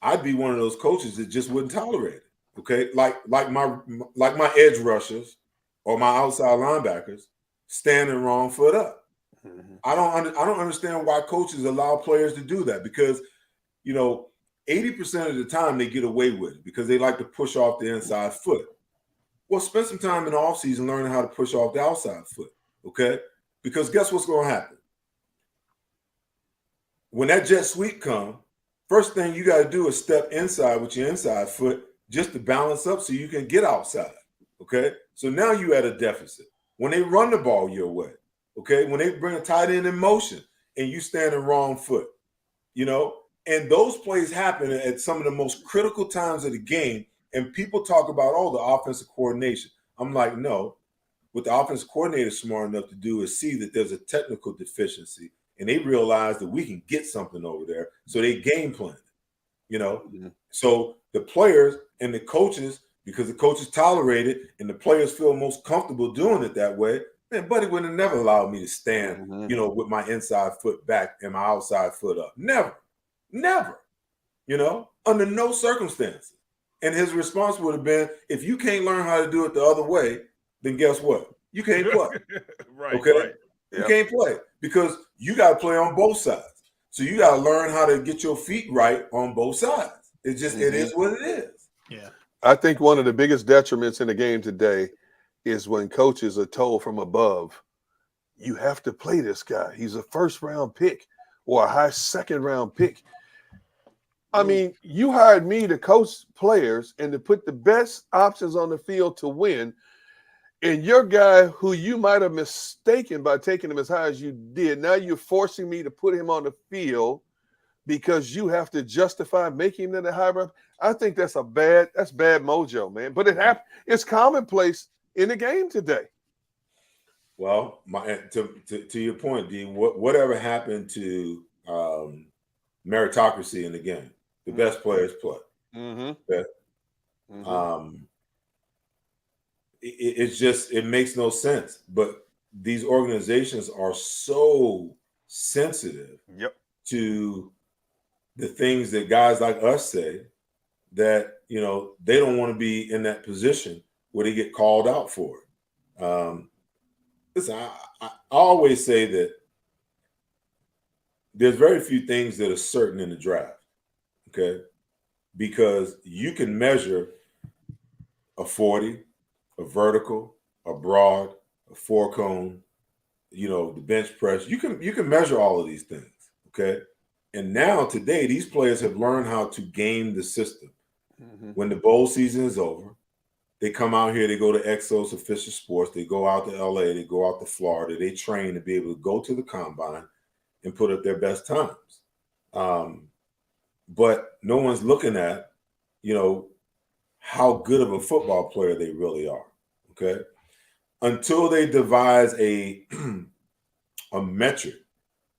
I'd be one of those coaches that just wouldn't tolerate it. Okay, like my edge rushers or my outside linebackers standing wrong foot up. I don't understand why coaches allow players to do that, because, you know, 80% of the time they get away with it because they like to push off the inside foot. Well, spend some time in the offseason learning how to push off the outside foot. Okay, because guess what's going to happen? When that jet sweep comes, first thing you got to do is step inside with your inside foot just to balance up so you can get outside, okay? So now you at a deficit. When they run the ball your way, okay? When they bring a tight end in motion and you stand in wrong foot, you know? And those plays happen at some of the most critical times of the game, and people talk about, oh, the offensive coordination. I'm like, no. What the offensive coordinator is smart enough to do is see that there's a technical deficiency, and they realize that we can get something over there. So they game plan it, you know? So the players and the coaches, because the coaches tolerate it and the players feel most comfortable doing it that way, man, Buddy would have never allowed me to stand, you know, with my inside foot back and my outside foot up. Never, you know, under no circumstances. And his response would have been, if you can't learn how to do it the other way, then guess what? You can't play. Right. Okay? Right. You can't play because you got to play on both sides. So you got to learn how to get your feet right on both sides. It's just, it is what it is. Yeah. I think one of the biggest detriments in the game today is when coaches are told from above, you have to play this guy. He's a first-round pick or a high second-round pick. I mean, you hired me to coach players and to put the best options on the field to win. And your guy, who you might have mistaken by taking him as high as you did, now you're forcing me to put him on the field because you have to justify making him at a high round. I think that's bad mojo, man. But it happened. It's commonplace in the game today. Well, to your point, D, whatever happened to meritocracy in the game? The best players play. It's just, it makes no sense. But these organizations are so sensitive to the things that guys like us say that, you know, they don't want to be in that position where they get called out for it. Listen, I always say that there's very few things that are certain in the draft, okay? Because you can measure a 40, a vertical, a broad, a four cone, you know, the bench press. You can measure all of these things, okay? And now today, these players have learned how to game the system. When the bowl season is over, they come out here, they go to Exos or Fisher Sports, they go out to LA, they go out to Florida, they train to be able to go to the combine and put up their best times. But no one's looking at, you know, how good of a football player they really are, okay? Until they devise a metric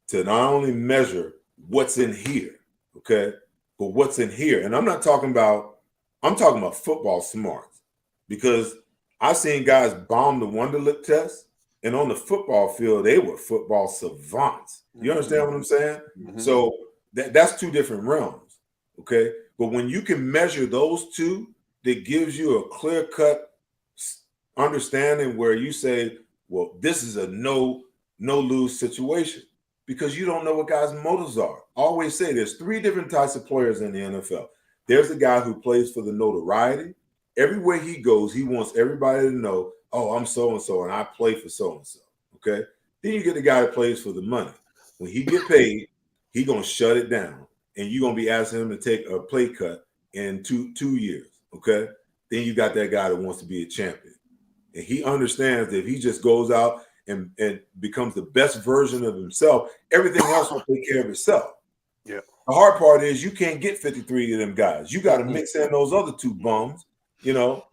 to not only measure what's in here, okay, but what's in here. And I'm talking about football smarts, because I've seen guys bomb the Wonderlic test, and on the football field, they were football savants. You understand what I'm saying? So that's two different realms, okay? But when you can measure those two, that gives you a clear-cut understanding where you say, well, this is a no lose situation because you don't know what guys' motives are. I always say there's 3 different types of players in the NFL. There's the guy who plays for the notoriety. Everywhere he goes, he wants everybody to know, oh, I'm so-and-so and I play for so-and-so, okay? Then you get the guy that plays for the money. When he get paid, he going to shut it down, and you're going to be asking him to take a pay cut in two years, okay? Then you got that guy that wants to be a champion. And he understands that if he just goes out and becomes the best version of himself, everything else will take care of itself. Yeah. The hard part is you can't get 53 of them guys. You got to mix in those other 2 bums, you know?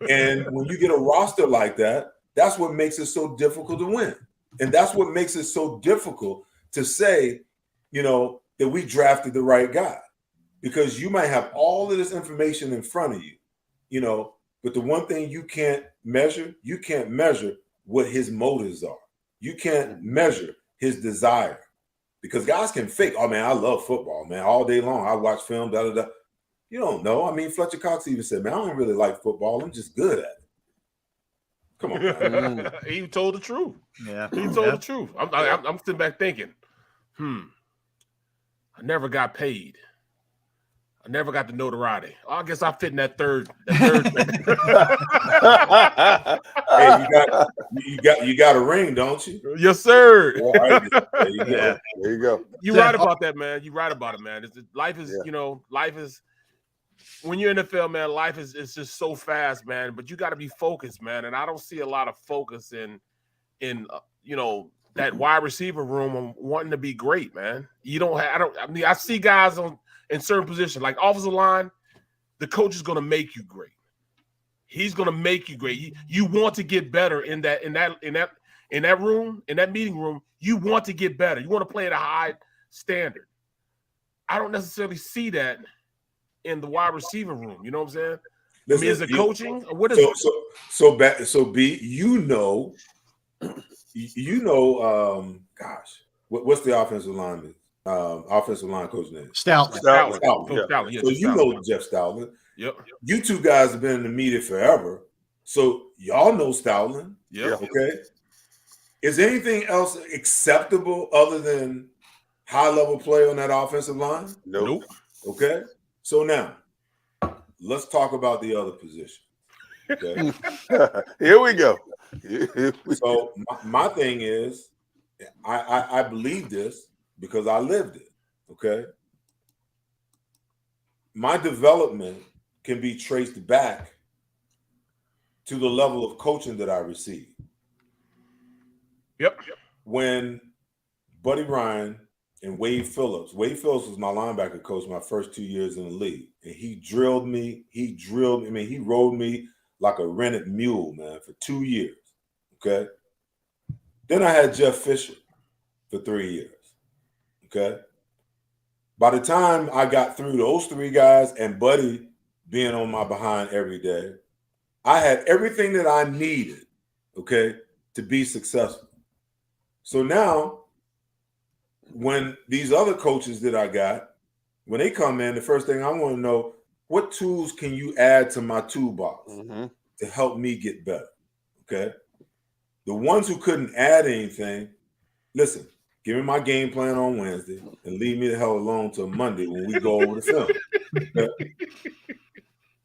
And when you get a roster like that, that's what makes it so difficult to win. And that's what makes it so difficult to say, you know, that we drafted the right guy. Because you might have all of this information in front of you, you know, but the one thing you can't measure what his motives are. You can't measure his desire. Because guys can fake, oh, man, I love football, man, all day long. I watch film, da-da-da. You don't know. I mean, Fletcher Cox even said, man, I don't really like football. I'm just good at it. Come on, man. He told the truth. Yeah. He told the truth. I'm sitting back thinking, I never got paid. I never got the notoriety. I guess I fit in that third. Hey, you got a ring, don't you? Yes, sir. All right. There you go. Yeah. There you go. You're right about that, man. You're right about it, man. Life is, you know, life is. When you're in the NFL, man, life is just so fast, man. But you got to be focused, man. And I don't see a lot of focus in you know, that wide receiver room on wanting to be great, man. I see guys in certain positions, like offensive line, the coach is going to make you great. He's going to make you great. You want to get better in that room, in that meeting room. You want to get better. You want to play at a high standard. I don't necessarily see that in the wide receiver room. You know what I'm saying? Listen, is it coaching or what is it? So B, you know, gosh, what's the offensive line coach name? Stoutland. Yeah. So you know Jeff Stoutland. Yep. You 2 guys have been in the media forever, so y'all know Stoutland. Yeah. Okay. Is anything else acceptable other than high-level play on that offensive line? Nope. Okay. So now, let's talk about the other position. Okay. Here we go. So my thing is, I believe this because I lived it. Okay. My development can be traced back to the level of coaching that I received. Yep. When Buddy Ryan and Wade Phillips was my linebacker coach my first 2 years in the league. And he drilled me. He rode me like a rented mule, man, for 2 years. Okay. Then I had Jeff Fisher for 3 years. Okay. By the time I got through those 3 guys and Buddy being on my behind every day, I had everything that I needed, okay, to be successful. So now, when these other coaches that I got, when they come in, the first thing I want to know, what tools can you add to my toolbox to help me get better? Okay. The ones who couldn't add anything, listen, give me my game plan on Wednesday and leave me the hell alone till Monday when we go over the film.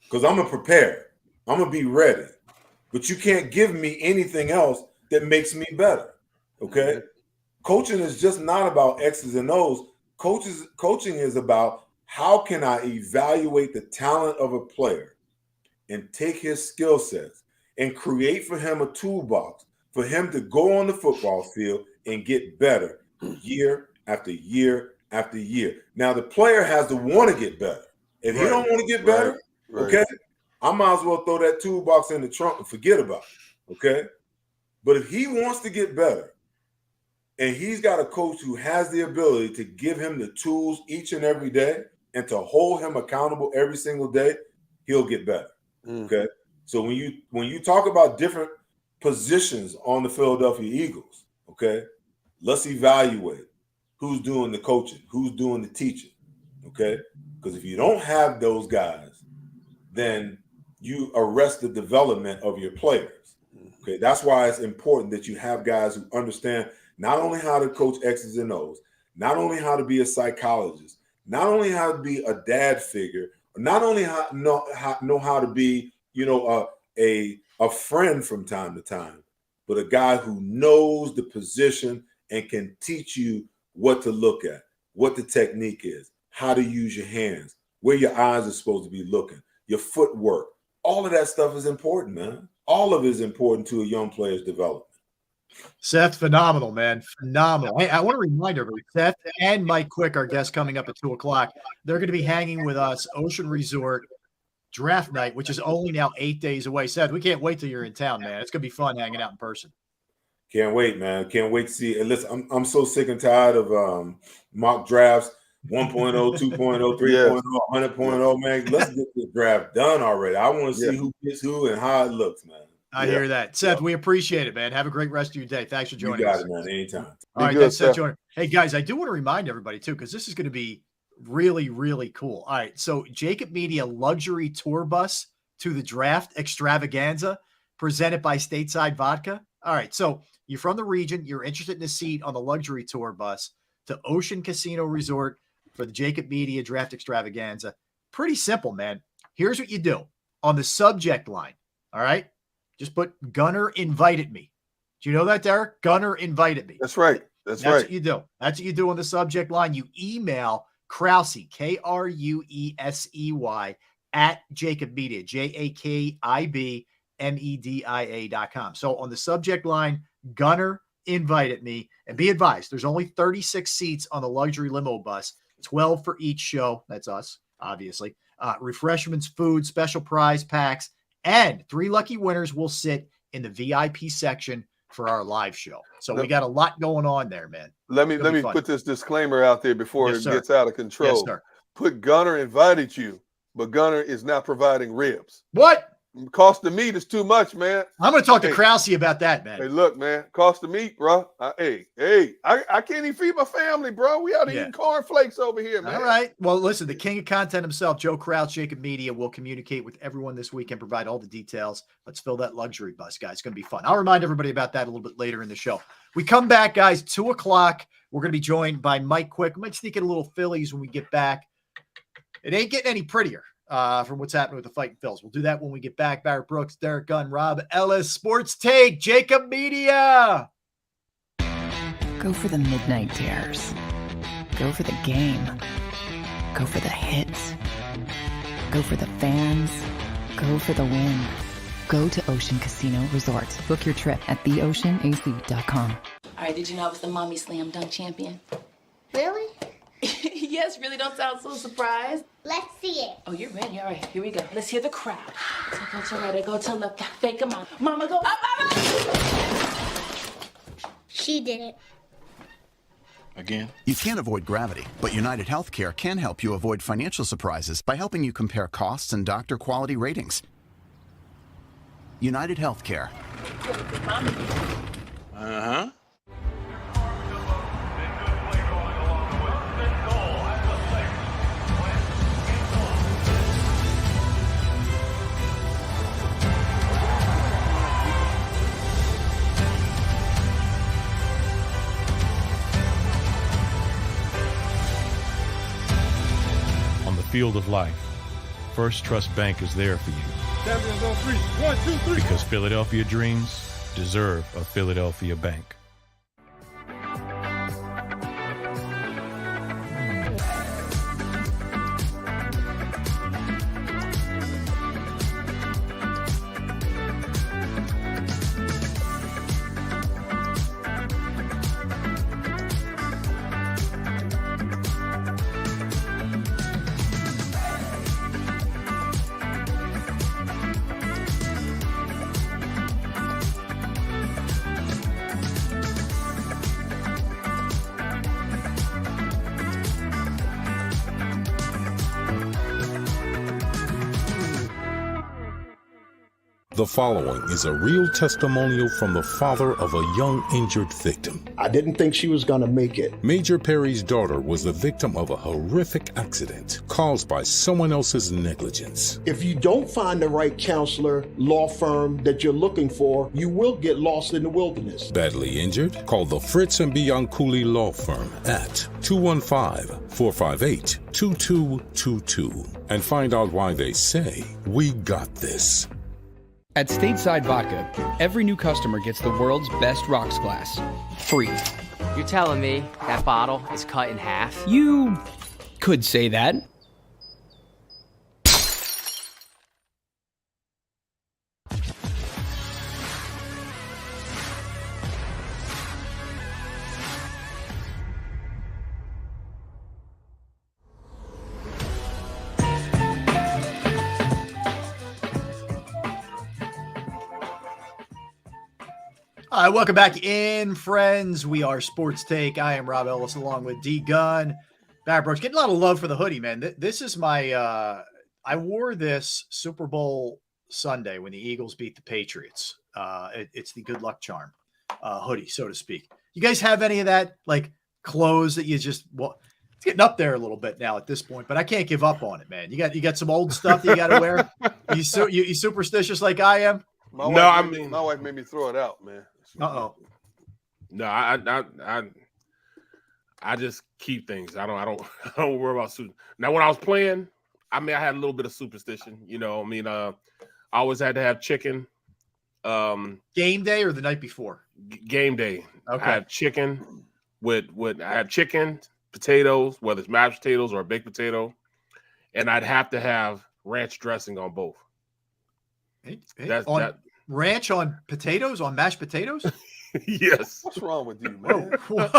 Because I'm going to prepare. I'm going to be ready. But you can't give me anything else that makes me better. Okay? Coaching is just not about X's and O's. Coaching is about how can I evaluate the talent of a player and take his skill sets and create for him a toolbox for him to go on the football field and get better year after year after year. Now, the player has to want to get better. If he don't want to get better, okay, I might as well throw that toolbox in the trunk and forget about it, okay? But if he wants to get better and he's got a coach who has the ability to give him the tools each and every day and to hold him accountable every single day, he'll get better, okay? So when you talk about different positions on the Philadelphia Eagles, okay, let's evaluate who's doing the coaching, who's doing the teaching, okay? Because if you don't have those guys, then you arrest the development of your players. Okay, that's why it's important that you have guys who understand not only how to coach X's and O's, not only how to be a psychologist, not only how to be a dad figure, not only know how to be, a friend from time to time, but a guy who knows the position and can teach you what to look at, what the technique is, how to use your hands, where your eyes are supposed to be looking, your footwork. All of that stuff is important, man. All of it is important to a young player's development. Seth, phenomenal, man. Phenomenal. Hey, I want to remind everybody, Seth and Mike Quick, our guests coming up at 2 o'clock, they're going to be hanging with us, Ocean Resort Draft Night, which is only now 8 days away. Seth, we can't wait till you're in town, man. It's going to be fun hanging out in person. Can't wait, man. Can't wait to see. And listen, I'm so sick and tired of mock drafts, 1.0, 2.0, 3.0, 100.0, man. Let's get this draft done already. I want to see who gets who and how it looks, man. I hear that. Seth, we appreciate it, man. Have a great rest of your day. Thanks for joining us. You got it, man. Anytime. All right, that's Seth joining. Hey, guys, I do want to remind everybody, too, because this is going to be really, really cool. All right, so JAKIB Media luxury tour bus to the draft extravaganza presented by Stateside Vodka. All right, so you're from the region. You're interested in a seat on the luxury tour bus to Ocean Casino Resort for the JAKIB Media draft extravaganza. Pretty simple, man. Here's what you do. On the subject line, all right, just put Gunner invited me. Do you know that, Derek? Gunner invited me. That's right. That's right. That's what you do. That's what you do on the subject line. You email Krause, Kruesey, at JAKIB Media, JAKIBmedia.com. So on the subject line, Gunner invited me, and be advised, there's only 36 seats on the luxury limo bus, 12 for each show. That's us, obviously. Refreshments, food, special prize packs, and 3 lucky winners will sit in the VIP section for our live show. So we got a lot going on there, man. Let me put this disclaimer out there before it gets out of control. Yes, sir. Put Gunner invited you, but Gunner is not providing ribs. What? Cost of meat is too much, man. I'm going to talk to Krause about that, man. Hey, look, man. Cost of meat, bro. I can't even feed my family, bro. We out eating cornflakes over here, man. All right. Well, listen, the king of content himself, Joe Krause, JAKIB Media, will communicate with everyone this week and provide all the details. Let's fill that luxury bus, guys. It's going to be fun. I'll remind everybody about that a little bit later in the show. We come back, guys, 2 o'clock. We're going to be joined by Mike Quick. We might sneak in a little Phillies when we get back. It ain't getting any prettier from what's happening with the Fighting Phils. We'll do that when we get back. Barrett Brooks, Derek Gunn, Rob Ellis, Sports Take, JAKIB Media. Go for the midnight dares. Go for the game. Go for the hits. Go for the fans. Go for the win. Go to Ocean Casino Resort. Book your trip at theoceanac.com. All right, did you know I was the mommy slam dunk champion? Really? Yes, really, don't sound so surprised. Let's see it. Oh, you're ready. All right, here we go. Let's hear the crowd. So go to right, I go to left, fake them out. Mama, go up, up. She did it. Again? You can't avoid gravity, but United Healthcare can help you avoid financial surprises by helping you compare costs and doctor quality ratings. United Healthcare. Uh-huh. Field of life, First Trust Bank is there for you. Champions on 3. 1, 2, 3. Because Philadelphia dreams deserve a Philadelphia bank. The following is a real testimonial from the father of a young injured victim. I didn't think she was going to make it. Major Perry's daughter was the victim of a horrific accident caused by someone else's negligence. If you don't find the right counselor, law firm that you're looking for, you will get lost in the wilderness. Badly injured? Call the Fritz and Bianculli Law Firm at 215-458-2222 and find out why they say, "We got this." At Stateside Vodka, every new customer gets the world's best rocks glass, free. You're telling me that bottle is cut in half? You could say that. All right, welcome back in, friends. We are Sports Take. I am Rob Ellis along with D Gun. Barrett Brooks, getting a lot of love for the hoodie, man. This is my I wore this Super Bowl Sunday when the Eagles beat the Patriots. It's the good luck charm hoodie, so to speak. You guys have any of that, like clothes that you just it's getting up there a little bit now at this point, but I can't give up on it, man. You got some old stuff that you got to wear. You superstitious like I am? My wife made me throw it out, man. Uh-oh. No, I just keep things. I don't worry about suit. Now, when I was playing, I had a little bit of superstition. I always had to have chicken. Game day or the night before? Game day. Okay. I had chicken I had chicken, potatoes, whether it's mashed potatoes or a baked potato, and I'd have to have ranch dressing on both. Ranch on potatoes, on mashed potatoes? Yes. What's wrong with you, man?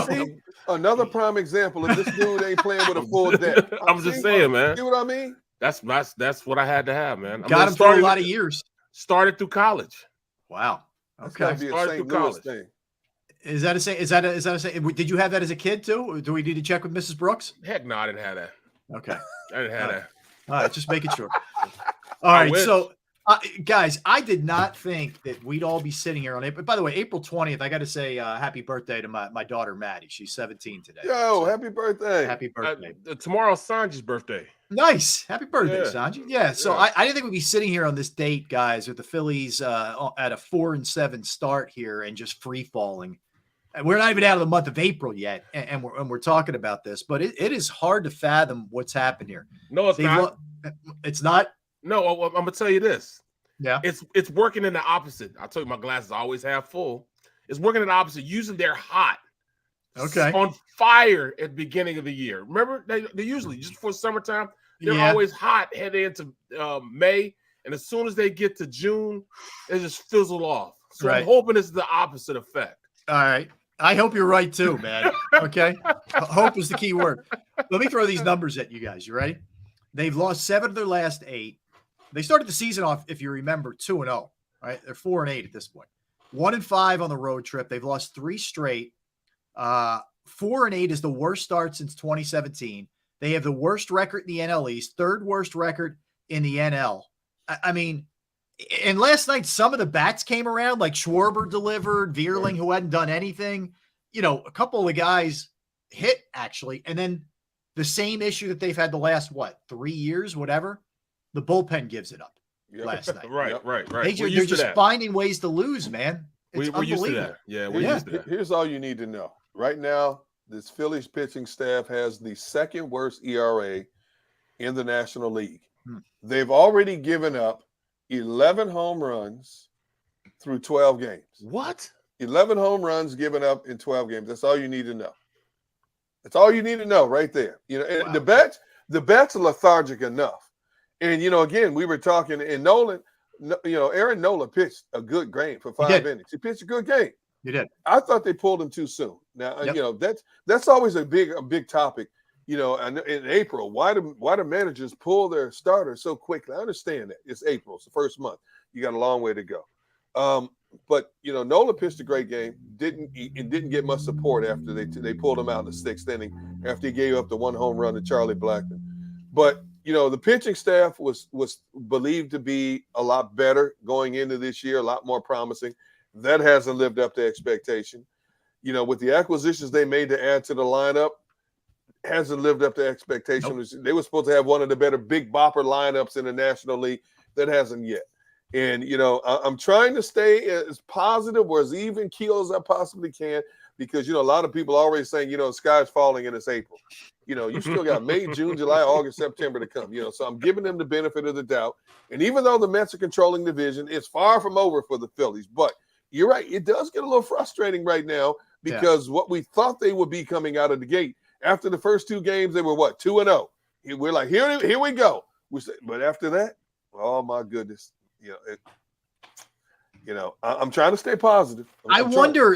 See, another prime example of this dude ain't playing with a full deck. I'm just saying, man. See what I mean? That's what I had to have, man. Got him for a lot of years. Started through college. Wow. Okay. Be a St. Louis thing. Is that a St. Did you have that as a kid too? Do we need to check with Mrs. Brooks? Heck no, I didn't have that. Okay. I didn't have that. All right, just making sure. All right, so guys, I did not think that we'd all be sitting here on April. By the way, April 20th, I got to say happy birthday to my daughter, Maddie. She's 17 today. Yo, happy birthday. Happy birthday. Tomorrow's Sanji's birthday. Nice. Happy birthday, Sanji. Yeah, so I didn't think we'd be sitting here on this date, guys, with the Phillies at a 4-7 start here and just free falling. And we're not even out of the month of April yet, and we're talking about this, but it is hard to fathom what's happened here. No, it's not. It's not. No, I'm gonna tell you this. Yeah, it's working in the opposite. I told you my glasses always half full. It's working in the opposite. Usually they're hot, on fire at the beginning of the year. Remember, they usually just before summertime they're always hot heading into May, and as soon as they get to June, they just fizzle off. So I'm hoping it's the opposite effect. All right, I hope you're right too, man. Okay, hope is the key word. Let me throw these numbers at you guys. You ready? They've lost 7 of their last 8. They started the season off, if you remember, 2-0. Right? They're 4-8 at this point. 1-5 on the road trip. They've lost 3 straight. 4-8 is the worst start since 2017. They have the worst record in the NL East, 3rd worst record in the NL. I mean, and last night some of the bats came around, like Schwarber delivered, Vierling, who hadn't done anything. A couple of the guys hit actually, and then the same issue that they've had the last 3 years, whatever. The bullpen gives it up last night. Right. They're just finding ways to lose, man. We're used to that. Yeah, we're used to that. Here's all you need to know. Right now, this Phillies pitching staff has the 2nd worst ERA in the National League. They've already given up 11 home runs through 12 games. What? 11 home runs given up in 12 games. That's all you need to know. That's all you need to know right there. And the bats are lethargic enough. And, again, we were talking, and Nolan, Aaron Nola pitched a good game for 5 innings. He pitched a good game. He did. I thought they pulled him too soon. Now, that's always a big topic, in April. Why do managers pull their starters so quickly? I understand that. It's April. It's the first month. You got a long way to go. But Nola pitched a great game. Didn't get much support after they pulled him out in the 6th inning after he gave up the 1 home run to Charlie Blackmon. But the pitching staff was believed to be a lot better going into this year, a lot more promising. That hasn't lived up to expectation. With the acquisitions they made to add to the lineup, hasn't lived up to expectation. Nope. They were supposed to have one of the better big bopper lineups in the National League. That hasn't yet. And, I'm trying to stay as positive or as even keel as I possibly can because, a lot of people are always saying, the sky's falling and it's April. You still got May, June, July, August, September to come, so I'm giving them the benefit of the doubt. And even though the Mets are controlling the division, it's far from over for the Phillies. But you're right. It does get a little frustrating right now because what we thought they would be coming out of the gate after the first 2 games, they were 2-0. We're like, here we go. But after that, oh my goodness. I'm trying to stay positive. I wonder,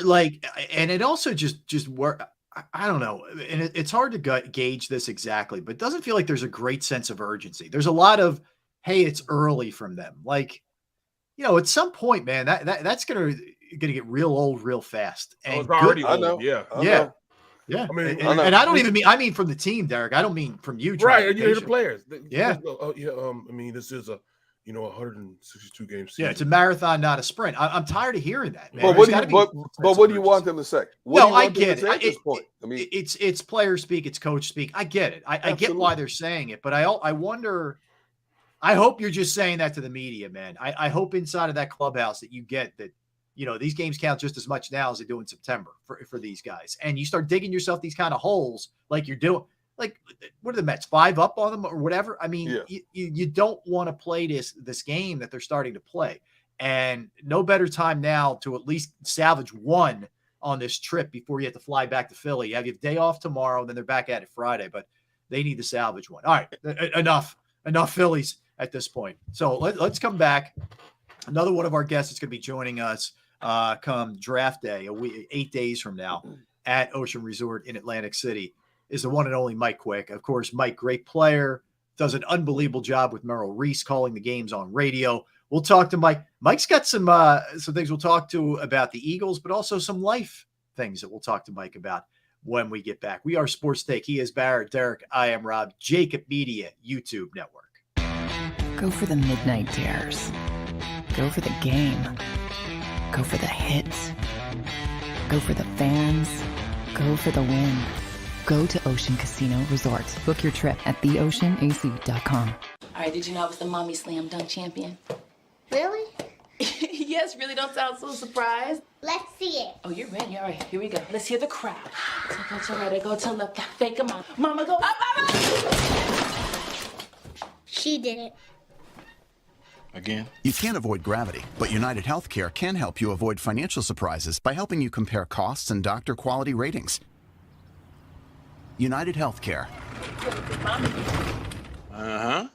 and it also just work. I don't know. And it's hard to gauge this exactly, but it doesn't feel like there's a great sense of urgency. There's a lot of, hey, it's early from them. At some point, man, that's gonna get real old real fast. And it's already old. I know. Yeah. I mean, and I don't even mean, I mean from the team, Derek. I don't mean from you. Right. You hear the players. Yeah. I mean, this is a 162 game season. Yeah, it's a marathon, not a sprint. I'm tired of hearing that, man. But what do you want them to say? I get it. At this point? I mean, it's player speak, it's coach speak. I get it. I get why they're saying it, but I wonder. I hope you're just saying that to the media, man. I hope inside of that clubhouse that you get that, these games count just as much now as they do in September for these guys, and you start digging yourself these kind of holes like you're doing. Like, what are the Mets, 5 up on them or whatever? I mean, you don't want to play this game that they're starting to play. And no better time now to at least salvage one on this trip before you have to fly back to Philly. You have your day off tomorrow, and then they're back at it Friday, but they need to salvage one. All right, enough Phillies at this point. So let's come back. Another one of our guests is going to be joining us come draft day, 8 days from now at Ocean Resort in Atlantic City. Is the one and only Mike Quick. Of course, Mike, great player, does an unbelievable job with Merrill Reese calling the games on radio. We'll talk to Mike. Mike's got some things we'll talk to about the Eagles, but also some life things that we'll talk to Mike about when we get back. We are Sports Take. He is Barrett, Derek. I am Rob. JAKIB Media YouTube Network. Go for the midnight dares. Go for the game. Go for the hits. Go for the fans. Go for the win. Go to Ocean Casino Resort. Book your trip at theoceanac.com. All right, did you know I was the mommy slam dunk champion? Really? Yes, really, don't sound so surprised. Let's see it. Oh, you're ready. All right, here we go. Let's hear the crowd. Go to right, go to left, fake them out. Mama, go up, mama! She did it. Again? You can't avoid gravity, but United Healthcare can help you avoid financial surprises by helping you compare costs and doctor quality ratings. United Healthcare. Uh-huh.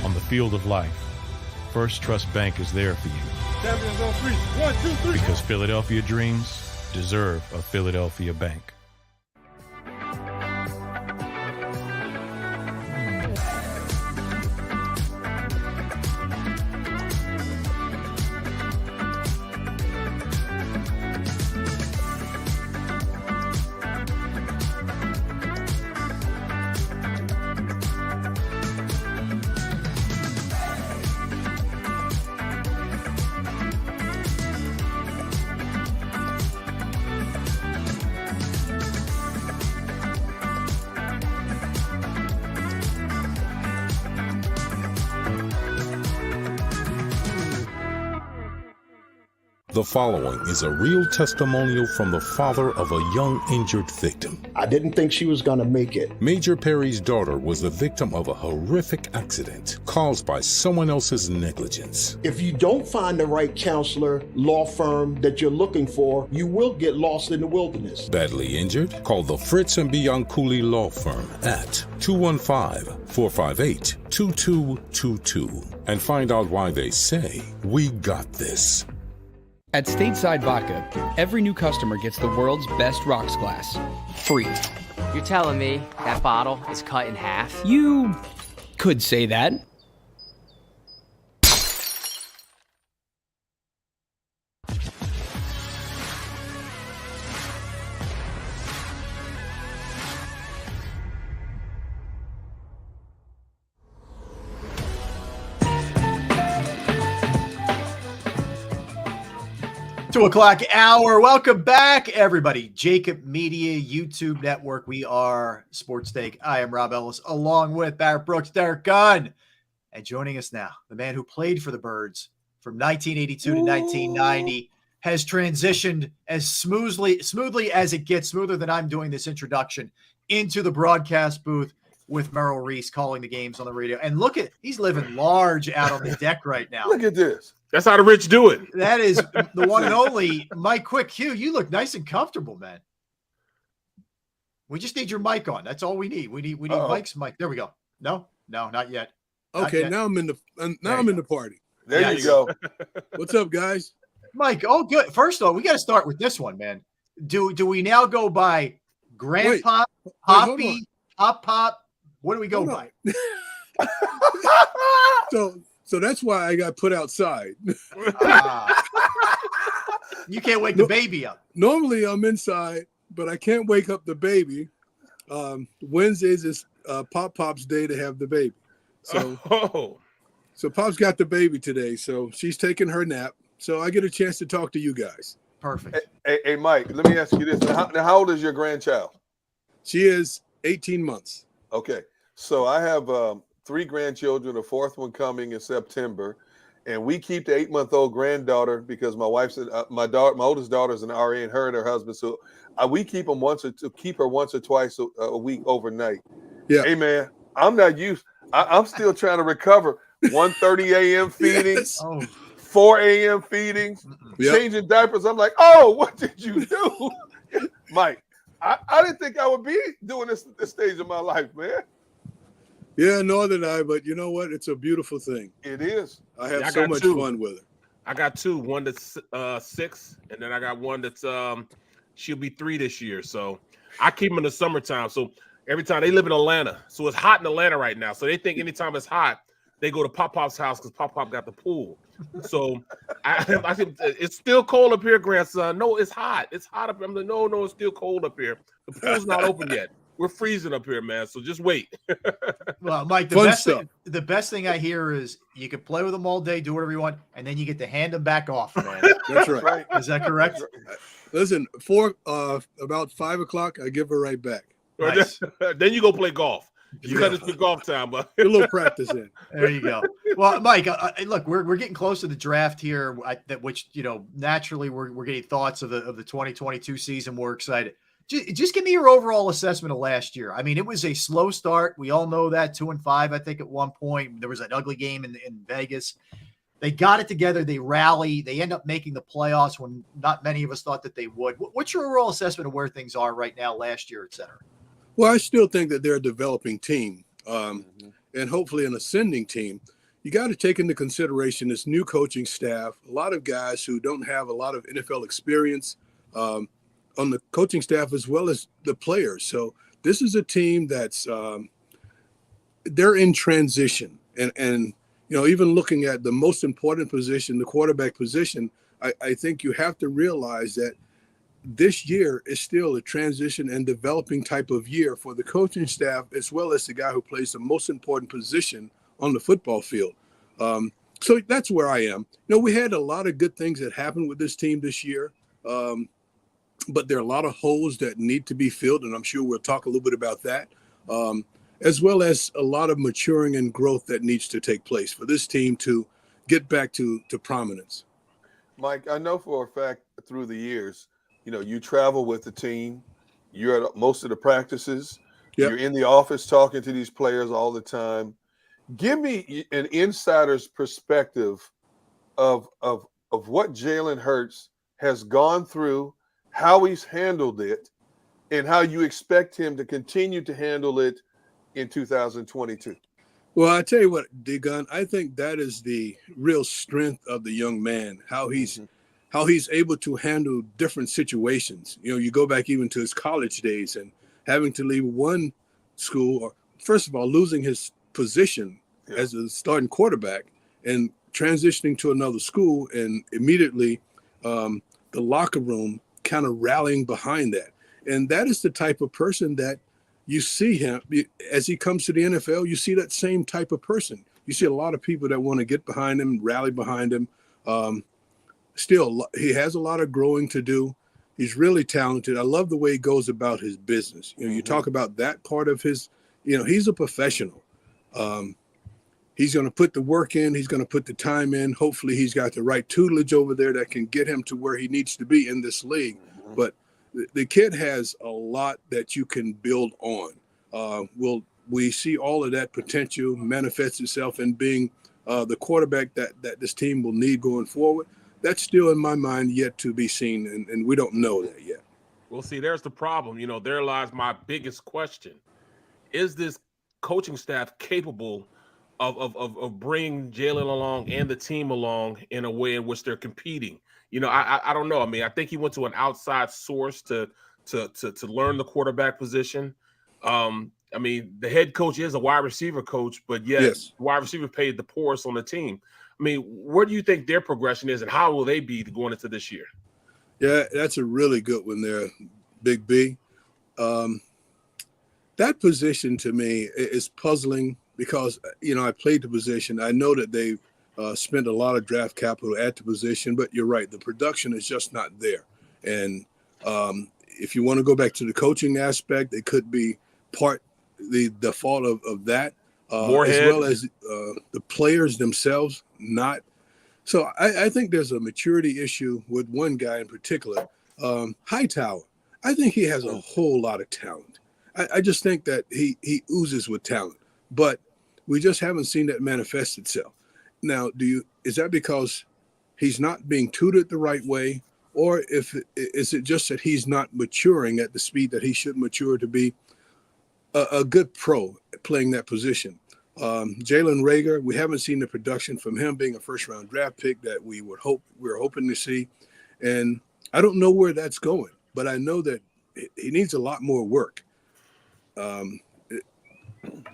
On the field of life, First Trust Bank is there for you. Champions on 3. 1, 2, 3. Because Philadelphia dreams deserve a Philadelphia bank. The following is a real testimonial from the father of a young injured victim. I didn't think she was going to make it. Major Perry's daughter was the victim of a horrific accident caused by someone else's negligence. If you don't find the right counselor, law firm that you're looking for, you will get lost in the wilderness. Badly injured? Call the Fritz and Bianculli Law Firm at 215-458-2222 and find out why they say, "We got this." At Stateside Vodka, every new customer gets the world's best rocks glass, free. You're telling me that bottle is cut in half? You could say that. Two o'clock hour. Welcome back, everybody. JAKIB Media YouTube Network. We are Sports Take. I am Rob Ellis, along with Barrett Brooks, Derek Gunn, and joining us now, the man who played for the Birds from 1982 to 1990, has transitioned as smoothly as it gets, smoother than I'm doing this introduction, into the broadcast booth with Merrill Reese calling the games on the radio. And look at, he's living large out on the deck right now. Look at this. That's how the rich do it. That is the one and only Mike Quick. Hugh, you look nice and comfortable, man. We just need your mic on. That's all we need. We need Mike's mic. There we go. No, not yet. Okay, not yet. now I'm in the party. There you go. What's up, guys? Mike, oh good. First of all, we got to start with this one, man. Do we now go by Grandpa, Poppy, Pop? What do we go by? So that's why I got put outside. You can't wake the baby up. Normally I'm inside, but I can't wake up the baby. Wednesdays is Pop's day to have the baby. So Pop's got the baby today. So she's taking her nap. So I get a chance to talk to you guys. Perfect. Hey Mike, let me ask you this. How old is your grandchild? She is 18 months. Okay. So I have 3 grandchildren, a 4th one coming in September, and we keep the 8-month-old granddaughter because my wife's my oldest daughter's an RA, and her and her husband. So we keep her once or twice a week overnight. Yeah. Hey man, I'm not used. I'm still trying to recover. 1:30 a.m. feedings, 4 a.m. feedings, changing diapers. I'm like, oh, what did you do, Mike? I didn't think I would be doing this at this stage of my life, man. Yeah, nor did I, but you know what? It's a beautiful thing. It is. I have so much fun with her. I got 2. One that's 6, and then I got one that's she'll be 3 this year. So I keep them in the summertime. So every time they live in Atlanta, so it's hot in Atlanta right now. So they think anytime it's hot, they go to Pop's house because Pop got the pool. So I think it's still cold up here, grandson. No, it's hot. It's hot up here. I'm like, no, it's still cold up here. The pool's not open yet. We're freezing up here, man. So just wait. Well, Mike, the best thing I hear is you can play with them all day, do whatever you want, and then you get to hand them back off, man. That's right. Is that correct? Listen, about 5 o'clock, I give her right back. Nice. Then you go play golf. You cut it for golf time, but a little practice in. There you go. Well, Mike, look, we're getting close to the draft here, which naturally we're getting thoughts of the 2022 season. We're excited. Just give me your overall assessment of last year. I mean, it was a slow start. We all know that 2-5, I think, at one point. There was an ugly game in Vegas. They got it together. They rally. They end up making the playoffs when not many of us thought that they would. What's your overall assessment of where things are right now, last year, et cetera? Well, I still think that they're a developing team and hopefully an ascending team. You got to take into consideration this new coaching staff, a lot of guys who don't have a lot of NFL experience on the coaching staff as well as the players. So this is a team that's they're in transition. And even looking at the most important position, the quarterback position, I think you have to realize that this year is still a transition and developing type of year for the coaching staff, as well as the guy who plays the most important position on the football field. So that's where I am. We had a lot of good things that happened with this team this year, but there are a lot of holes that need to be filled, and I'm sure we'll talk a little bit about that, as well as a lot of maturing and growth that needs to take place for this team to get back to prominence. Mike, I know for a fact through the years, you travel with the team. You're at most of the practices. Yep. You're in the office talking to these players all the time. Give me an insider's perspective of what Jalen Hurts has gone through, how he's handled it, and how you expect him to continue to handle it in 2022. Well, I tell you what, D-Gun, I think that is the real strength of the young man, how how he's able to handle different situations. You know, you go back even to his college days and having to leave one school, or first of all, losing his position as a starting quarterback and transitioning to another school, and immediately the locker room kind of rallying behind that. And that is the type of person that you see him as he comes to the NFL. You see that same type of person. You see a lot of people that want to get behind him, rally behind him. Still, he has a lot of growing to do. He's really talented. I love the way he goes about his business. You know, you talk about that part of his, you know, he's a professional. He's going to put the work in. He's going to put the time in. Hopefully he's got the right tutelage over there that can get him to where he needs to be in this league. But the kid has a lot that you can build on. We see all of that potential manifest itself in being the quarterback that this team will need going forward. That's still in my mind yet to be seen, and we don't know that yet. Well, see, there's the problem. You know, there lies my biggest question. Is this coaching staff capable of bringing Jalen along and the team along in a way in which they're competing? You know, I don't know. I mean, I think he went to an outside source to learn the quarterback position. I mean, the head coach is a wide receiver coach, but yet wide receiver paid the poorest on the team. I mean, where do you think their progression is, and how will they be going into this year? Yeah, that's a really good one there, Big B. That position to me is puzzling because, you know, I played the position. I know that they've spent a lot of draft capital at the position, but you're right. The production is just not there. And if you want to go back to the coaching aspect, it could be the fault of that, as well as the players themselves not. So I think there's a maturity issue with one guy in particular, Hightower. I think he has a whole lot of talent. I just think that he oozes with talent, but we just haven't seen that manifest itself. Now, is that because he's not being tutored the right way, or is it just that he's not maturing at the speed that he should mature to be a good pro playing that position? Jalen Reagor, we haven't seen the production from him being a first-round draft pick that we were hoping to see, and I don't know where that's going, but I know that he needs a lot more work.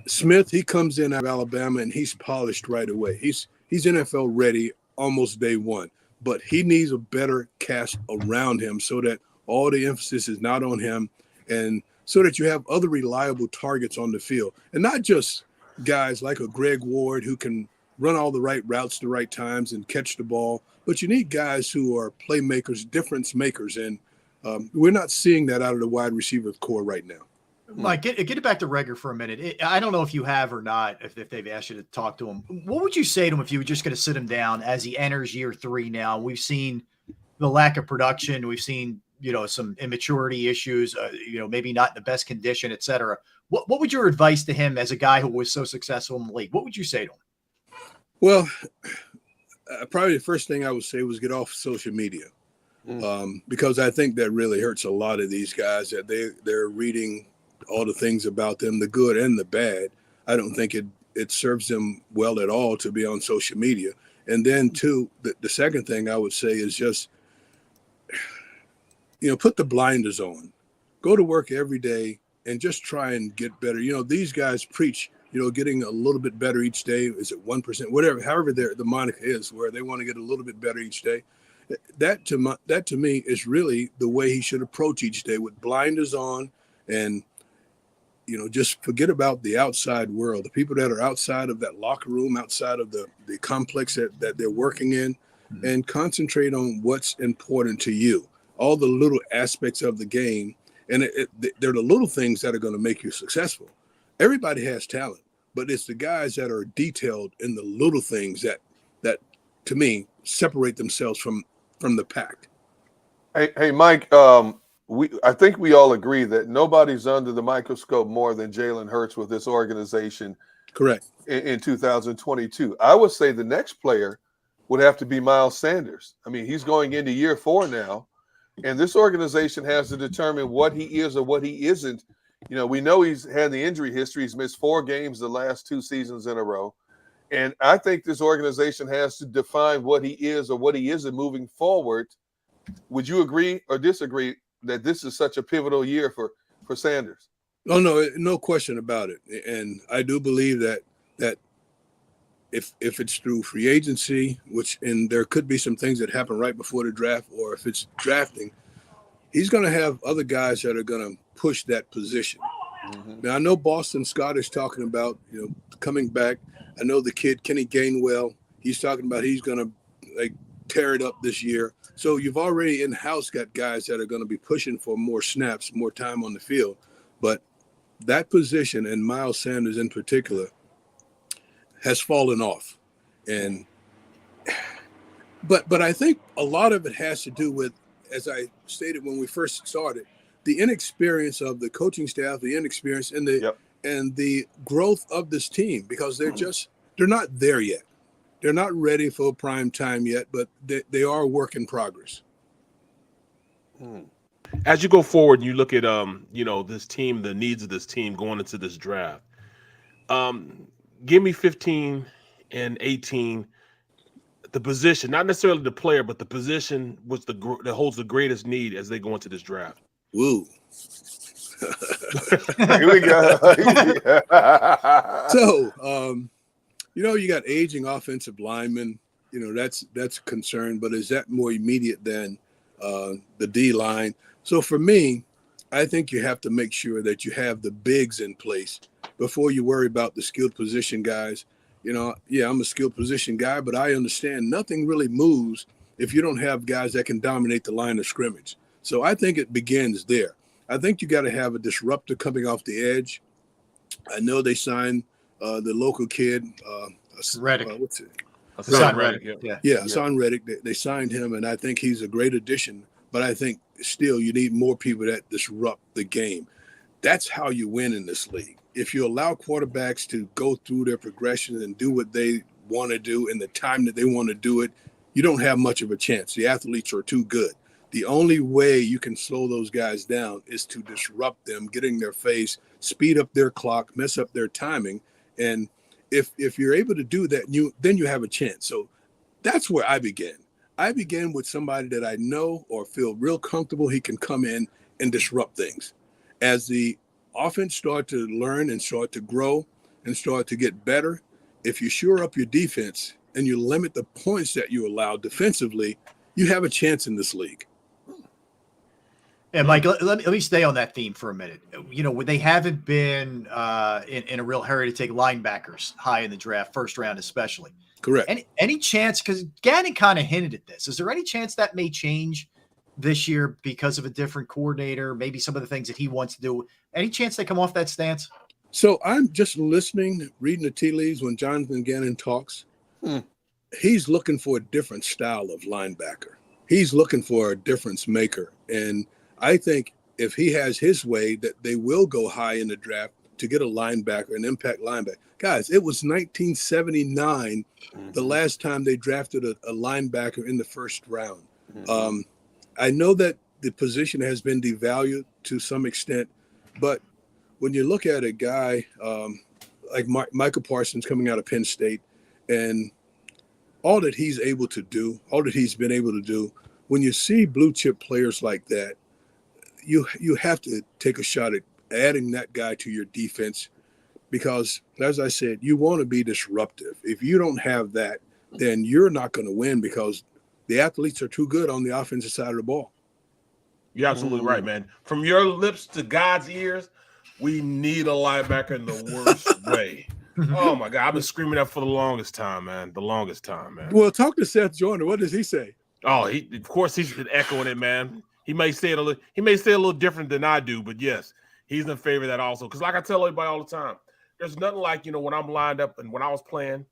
Smith, he comes in out of Alabama and he's polished right away. He's NFL ready almost day one, but he needs a better cast around him so that all the emphasis is not on him, and so that you have other reliable targets on the field, and not just guys like a Greg Ward who can run all the right routes the right times and catch the ball, but you need guys who are playmakers, difference makers, and we're not seeing that out of the wide receiver core right now. Mike, get it back to Reagor for a minute. I don't know if you have or not, if they've asked you to talk to him. What would you say to him if you were just going to sit him down as he enters year 3 now? We've seen the lack of production. We've seen, you know, some immaturity issues, you know, maybe not in the best condition, et cetera. What would your advice to him as a guy who was so successful in the league? What would you say to him? Well, probably the first thing I would say was get off social media, because I think that really hurts a lot of these guys, that they're reading all the things about them, the good and the bad. I don't think it serves them well at all to be on social media. And then too, the second thing I would say is just, you know, put the blinders on, go to work every day and just try and get better. You know, these guys preach, you know, getting a little bit better each day. Is it 1%, whatever, however the moniker is, where they want to get a little bit better each day. That to me is really the way he should approach each day, with blinders on, and, you know, just forget about the outside world, the people that are outside of that locker room, outside of the complex that they're working in, and concentrate on what's important to you. All the little aspects of the game, and they're the little things that are going to make you successful. Everybody has talent, but it's the guys that are detailed in the little things that to me separate themselves from the pack. Hey, Mike. I think we all agree that nobody's under the microscope more than Jalen Hurts with this organization. Correct. In 2022, I would say the next player would have to be Miles Sanders. I mean, he's going into year 4 now, and this organization has to determine what he is or what he isn't. You know, we know he's had the injury history. He's missed 4 games the last 2 seasons in a row. And I think this organization has to define what he is or what he isn't moving forward would you agree or disagree that this is such a pivotal year for Sanders? Oh, no, no question about it. And I do believe that if it's through free agency, and there could be some things that happen right before the draft, or if it's drafting, he's going to have other guys that are going to push that position. Mm-hmm. Now, I know Boston Scott is talking about, coming back. I know the kid, Kenny Gainwell, he's talking about he's going to tear it up this year. So you've already in-house got guys that are going to be pushing for more snaps, more time on the field. But that position, and Miles Sanders in particular, has fallen off. But I think a lot of it has to do with, as I stated when we first started, the inexperience of the coaching staff, the inexperience and the growth of this team, because they're not there yet. They're not ready for prime time yet, but they are a work in progress. As you go forward and you look at this team, the needs of this team going into this draft, give me 15 and 18, the position, not necessarily the player, but the position that holds the greatest need as they go into this draft. Woo. Here we go. So, you got aging offensive linemen. That's a concern, but is that more immediate than the D line? So for me, I think you have to make sure that you have the bigs in place before you worry about the skilled position guys. I'm a skilled position guy, but I understand nothing really moves if you don't have guys that can dominate the line of scrimmage. So I think it begins there. I think you got to have a disruptor coming off the edge. I know they signed the local kid, Reddick. What's it? Hassan Reddick. Hassan Reddick. They signed him, and I think he's a great addition. But I think still you need more people that disrupt the game. That's how you win in this league. If you allow quarterbacks to go through their progression and do what they want to do in the time that they want to do it, you don't have much of a chance. The athletes are too good. The only way you can slow those guys down is to disrupt them, get in their face, speed up their clock, mess up their timing. And if you're able to do that, then you have a chance. So that's where I begin. I begin with somebody that I know or feel real comfortable he can come in and disrupt things. As the offense start to learn and start to grow and start to get better, if you shore up your defense and you limit the points that you allow defensively, you have a chance in this league. And Mike, let me stay on that theme for a minute. They haven't been in a real hurry to take linebackers high in the draft, first round especially. Correct. Any chance, because Gannon kind of hinted at this, is there any chance that may change this year because of a different coordinator, maybe some of the things that he wants to do? Any chance they come off that stance? So I'm just listening, reading the tea leaves when Jonathan Gannon talks. He's looking for a different style of linebacker. He's looking for a difference maker. And I think if he has his way, that they will go high in the draft to get a linebacker, an impact linebacker. Guys, it was 1979, the last time they drafted a linebacker in the first round. I know that the position has been devalued to some extent, but when you look at a guy like Michael Parsons coming out of Penn State and all that he's able to do, all that he's been able to do, when you see blue chip players like that, you have to take a shot at adding that guy to your defense because, as I said, you want to be disruptive. If you don't have that, then you're not going to win because the athletes are too good on the offensive side of the ball. You're absolutely right, man. From your lips to God's ears, we need a linebacker in the worst way. Oh, my God. I've been screaming that for the longest time, man. Well, talk to Seth Joyner. What does he say? Oh, of course he's been echoing it, man. He may say it a little different than I do, but yes, he's in favor of that also. Because like I tell everybody all the time, there's nothing like, when I'm lined up and when I was playing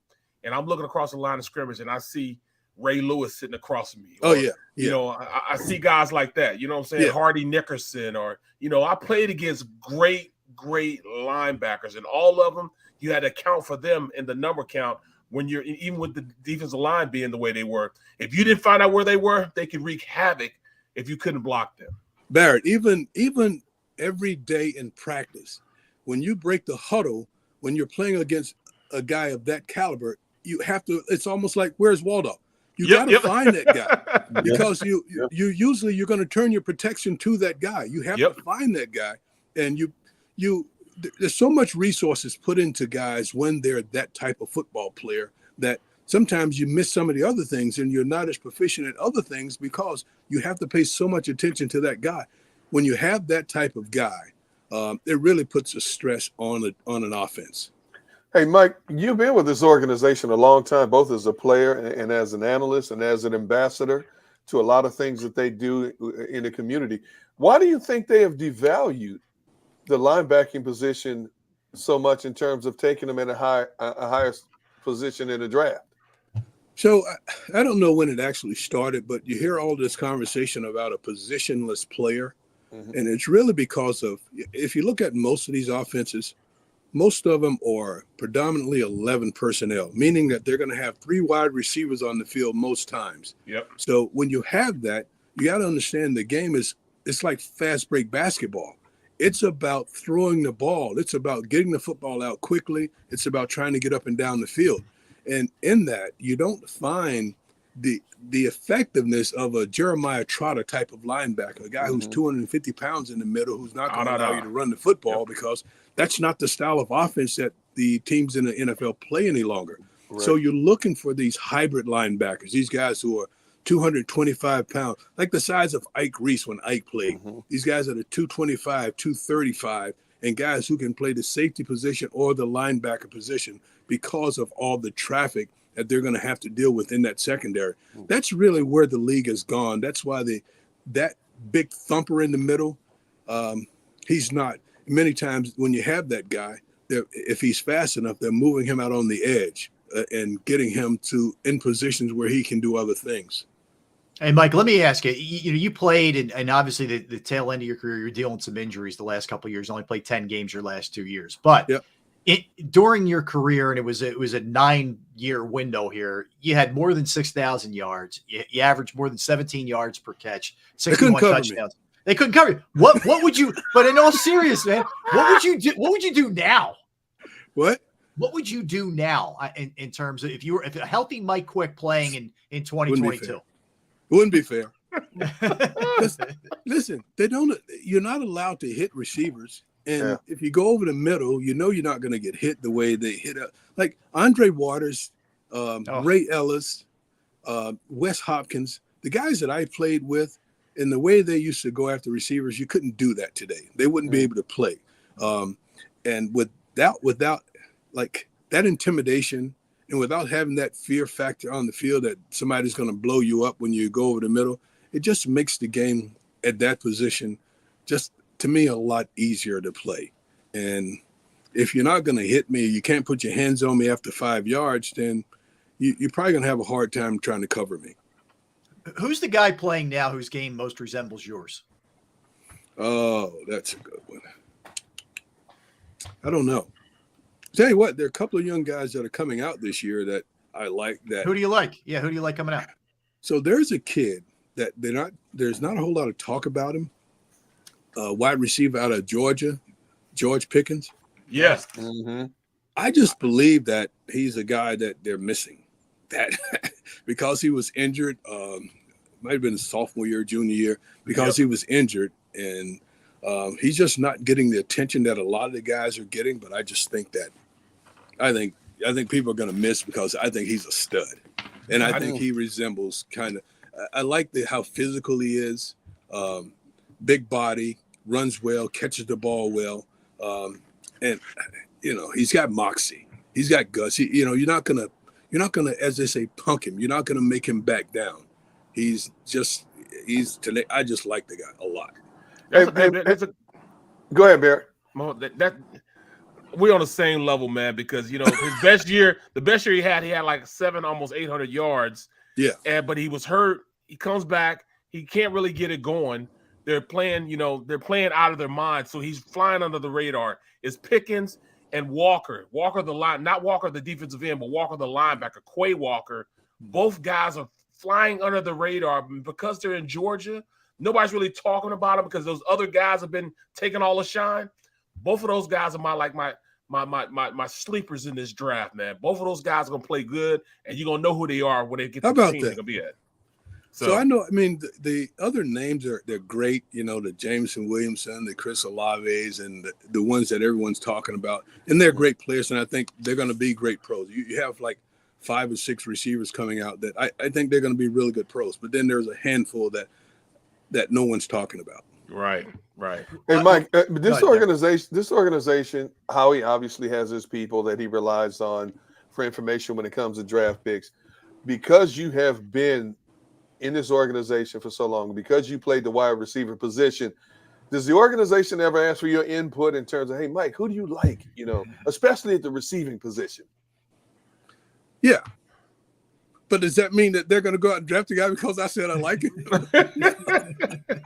and I'm looking across the line of scrimmage and I see Ray Lewis sitting across from me. Or, I see guys like that, you know what I'm saying? Yeah. Hardy Nickerson or, I played against great linebackers and all of them, you had to account for them in the number count when you're, even with the defensive line being the way they were. If you didn't find out where they were, they could wreak havoc if you couldn't block them. Barrett, even every day in practice, when you break the huddle, when you're playing against a guy of that caliber, you have to, it's almost like, where's Waldo? You got to find that guy because you're going to turn your protection to that guy. You have to find that guy, and there's so much resources put into guys when they're that type of football player that sometimes you miss some of the other things and you're not as proficient at other things because you have to pay so much attention to that guy. When you have that type of guy, it really puts a stress on an offense. Hey, Mike, you've been with this organization a long time, both as a player and as an analyst and as an ambassador to a lot of things that they do in the community. Why do you think they have devalued the linebacking position so much in terms of taking them in a higher position in the draft? So I don't know when it actually started, but you hear all this conversation about a positionless player. And it's really because of, if you look at most of these offenses, most of them are predominantly 11 personnel, meaning that they're going to have 3 wide receivers on the field most times. Yep. So when you have that, you got to understand the game it's like fast break basketball. It's about throwing the ball. It's about getting the football out quickly. It's about trying to get up and down the field. And in that, you don't find the effectiveness of a Jeremiah Trotter type of linebacker, a guy who's 250 pounds in the middle, who's not going to allow you to run the football because that's not the style of offense that the teams in the NFL play any longer. Right. So you're looking for these hybrid linebackers, these guys who are 225 pounds, like the size of Ike Reese when Ike played. These guys are the 225, 235, and guys who can play the safety position or the linebacker position because of all the traffic that they're going to have to deal with in that secondary. That's really where the league has gone. That's why that big thumper in the middle, he's not. Many times when you have that guy, if he's fast enough, they're moving him out on the edge and getting him in positions where he can do other things. Hey, Mike, let me ask you, you played and obviously the tail end of your career, you're dealing with some injuries the last couple of years, only played 10 games your last 2 years. But during your career, and it was a 9-year window here, you had more than 6,000 yards. You averaged more than 17 yards per catch, 61 touchdowns. They couldn't cover you. What would you, but in all seriousness, man, what would you do? What would you do now? What would you do now in terms of if a healthy Mike Quick playing in 2022? It wouldn't be fair. Listen, you're not allowed to hit receivers. And if you go over the middle, you're not going to get hit the way they hit up. Like Andre Waters, Ray Ellis, Wes Hopkins, the guys that I played with, and the way they used to go after receivers, you couldn't do that today. They wouldn't be able to play. And without like that intimidation and without having that fear factor on the field that somebody's going to blow you up when you go over the middle, it just makes the game at that position just, to me, a lot easier to play. And if you're not going to hit me, you can't put your hands on me after 5 yards, then you're probably going to have a hard time trying to cover me. Who's the guy playing now whose game most resembles yours? Oh, that's a good one. I don't know. Tell you what, there are a couple of young guys that are coming out this year that I like. Who do you like? Yeah, who do you like coming out? So there's a kid that there's not a whole lot of talk about him. Wide receiver out of Georgia, George Pickens. Yes. I just believe that he's a guy that they're missing. That because he was injured, might have been his sophomore year, junior year, because he was injured, and he's just not getting the attention that a lot of the guys are getting. But I just think that I think people are going to miss because I think he's a stud, and I think he resembles kind of. I like how physical he is, big body, runs well, catches the ball well, and he's got moxie, he's got guts. You're not gonna, as they say, punk him. You're not gonna make him back down. I just like the guy a lot. Go ahead, Barrett. We're on the same level, man, because his best year, the best year he had like 7, almost 800 yards. Yeah. But he was hurt. He comes back. He can't really get it going. They're playing, they're playing out of their mind. So he's flying under the radar. It's Pickens and Walker. Walker the line, not Walker the defensive end, but Walker the linebacker, Quay Walker. Both guys are flying under the radar because they're in Georgia. Nobody's really talking about them because those other guys have been taking all the shine. Both of those guys are my my sleepers in this draft, man. Both of those guys are gonna play good, and you're gonna know who they are when they get to the team they're gonna be at. So I know. I mean, the other names they're great. You know, the Jameson Williamson, the Chris Olaves, and the ones that everyone's talking about, and they're great players, and I think they're going to be great pros. You have like 5 or 6 receivers coming out that I think they're going to be really good pros. But then there's a handful that no one's talking about. Right. And Mike, this organization, Howie obviously has his people that he relies on for information when it comes to draft picks. Because you have been in this organization for so long, because you played the wide receiver position, does the organization ever ask for your input in terms of, hey, Mike, who do you like? You know, especially at the receiving position. Yeah. But does that mean that they're going to go out and draft a guy because I said I like him?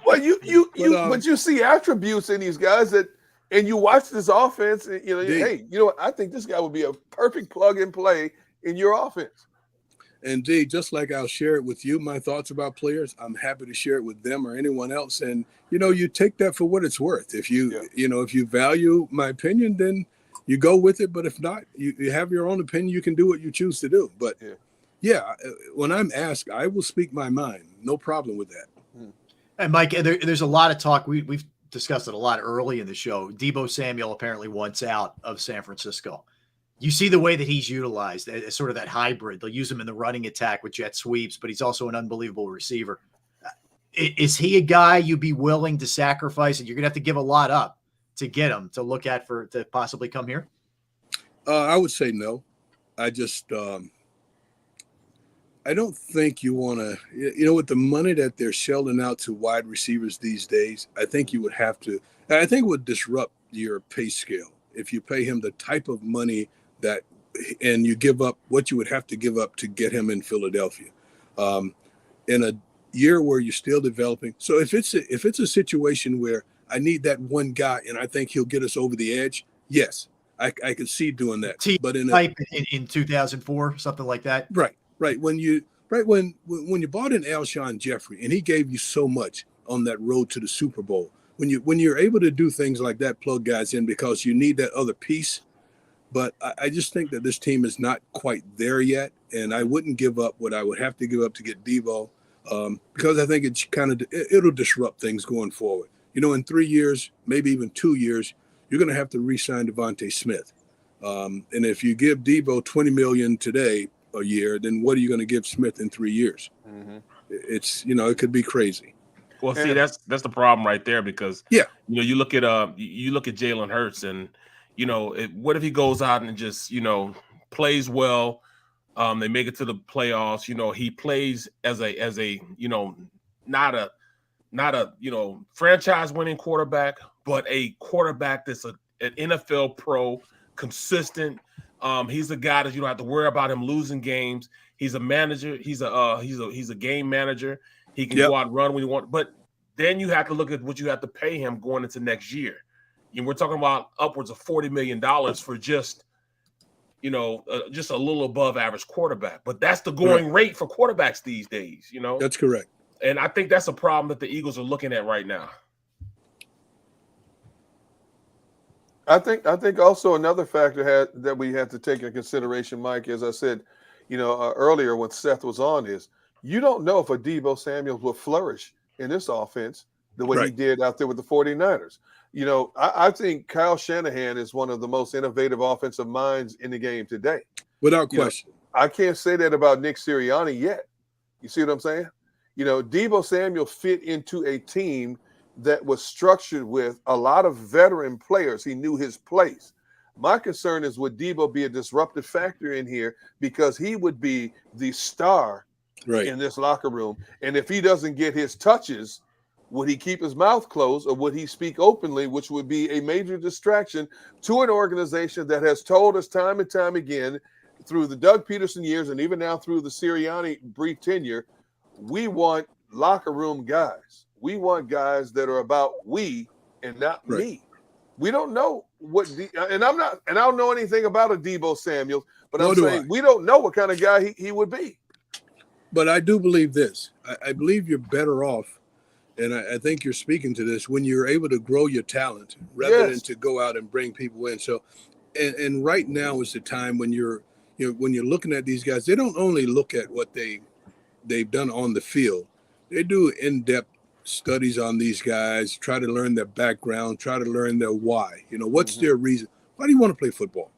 Well, but you see attributes in these guys and you watch this offense, and hey, you know what? I think this guy would be a perfect plug and play in your offense. Indeed, just like I'll share it with you, my thoughts about players, I'm happy to share it with them or anyone else. And, you take that for what it's worth. If if you value my opinion, then you go with it. But if not, you have your own opinion. You can do what you choose to do. But when I'm asked, I will speak my mind. No problem with that. And Mike, there's a lot of talk. We've discussed it a lot early in the show. Debo Samuel apparently wants out of San Francisco. You see the way that he's utilized as sort of that hybrid. They'll use him in the running attack with jet sweeps, but he's also an unbelievable receiver. Is he a guy you'd be willing to sacrifice, and you're going to have to give a lot up to get him to look at to possibly come here? I would say no. I just I don't think you want to, with the money that they're shelling out to wide receivers these days, I think you would have to, I think it would disrupt your pay scale if you pay him the type of money and you give up what you would have to give up to get him in Philadelphia in a year where you're still developing. So if it's a situation where I need that one guy and I think he'll get us over the edge, yes, I could see doing that. But in 2004, something like that. Right. When you bought in Alshon Jeffrey and he gave you so much on that road to the Super Bowl, when you're able to do things like that, plug guys in because you need that other piece. But I just think that this team is not quite there yet, and I wouldn't give up what I would have to give up to get Debo because I think it'll disrupt things going forward. In 3 years, maybe even 2 years, you're going to have to re-sign Devontae Smith. And if you give Debo $20 million today a year, then what are you going to give Smith in 3 years? Mm-hmm. It's it could be crazy. Well, see, that's the problem right there because you look at Jalen Hurts and what if he goes out and just plays well, they make it to the playoffs, he plays as a not a franchise winning quarterback, but a quarterback that's an NFL pro, consistent. He's a guy that you don't have to worry about him losing games. He's a manager. He's a game manager. He can go out and run when you want. But then you have to look at what you have to pay him going into next year. We're talking about upwards of $40 million for just a little above average quarterback. But that's the going rate for quarterbacks these days. That's correct. And I think that's a problem that the Eagles are looking at right now. I think also another factor that we have to take into consideration, Mike, as I said, earlier when Seth was on, is you don't know if a Debo Samuel will flourish in this offense the way he did out there with the 49ers. I think Kyle Shanahan is one of the most innovative offensive minds in the game today. Without question. I can't say that about Nick Sirianni yet. You see what I'm saying? Debo Samuel fit into a team that was structured with a lot of veteran players. He knew his place. My concern is, would Debo be a disruptive factor in here because he would be the star in this locker room? And if he doesn't get his touches, would he keep his mouth closed or would he speak openly, which would be a major distraction to an organization that has told us time and time again through the Doug Peterson years and even now through the Sirianni brief tenure, we want locker room guys. We want guys that are about we and not me. We don't know I don't know anything about a Debo Samuel, but I'm saying we don't know what kind of guy he would be. But I do believe this. I believe you're better off, and I think you're speaking to this, when you're able to grow your talent rather than to go out and bring people in. So And right now is the time when you're looking at these guys. They don't only look at what they've done on the field. They do in-depth studies on these guys, try to learn their background, try to learn their why. What's their reason? Why do you want to play football?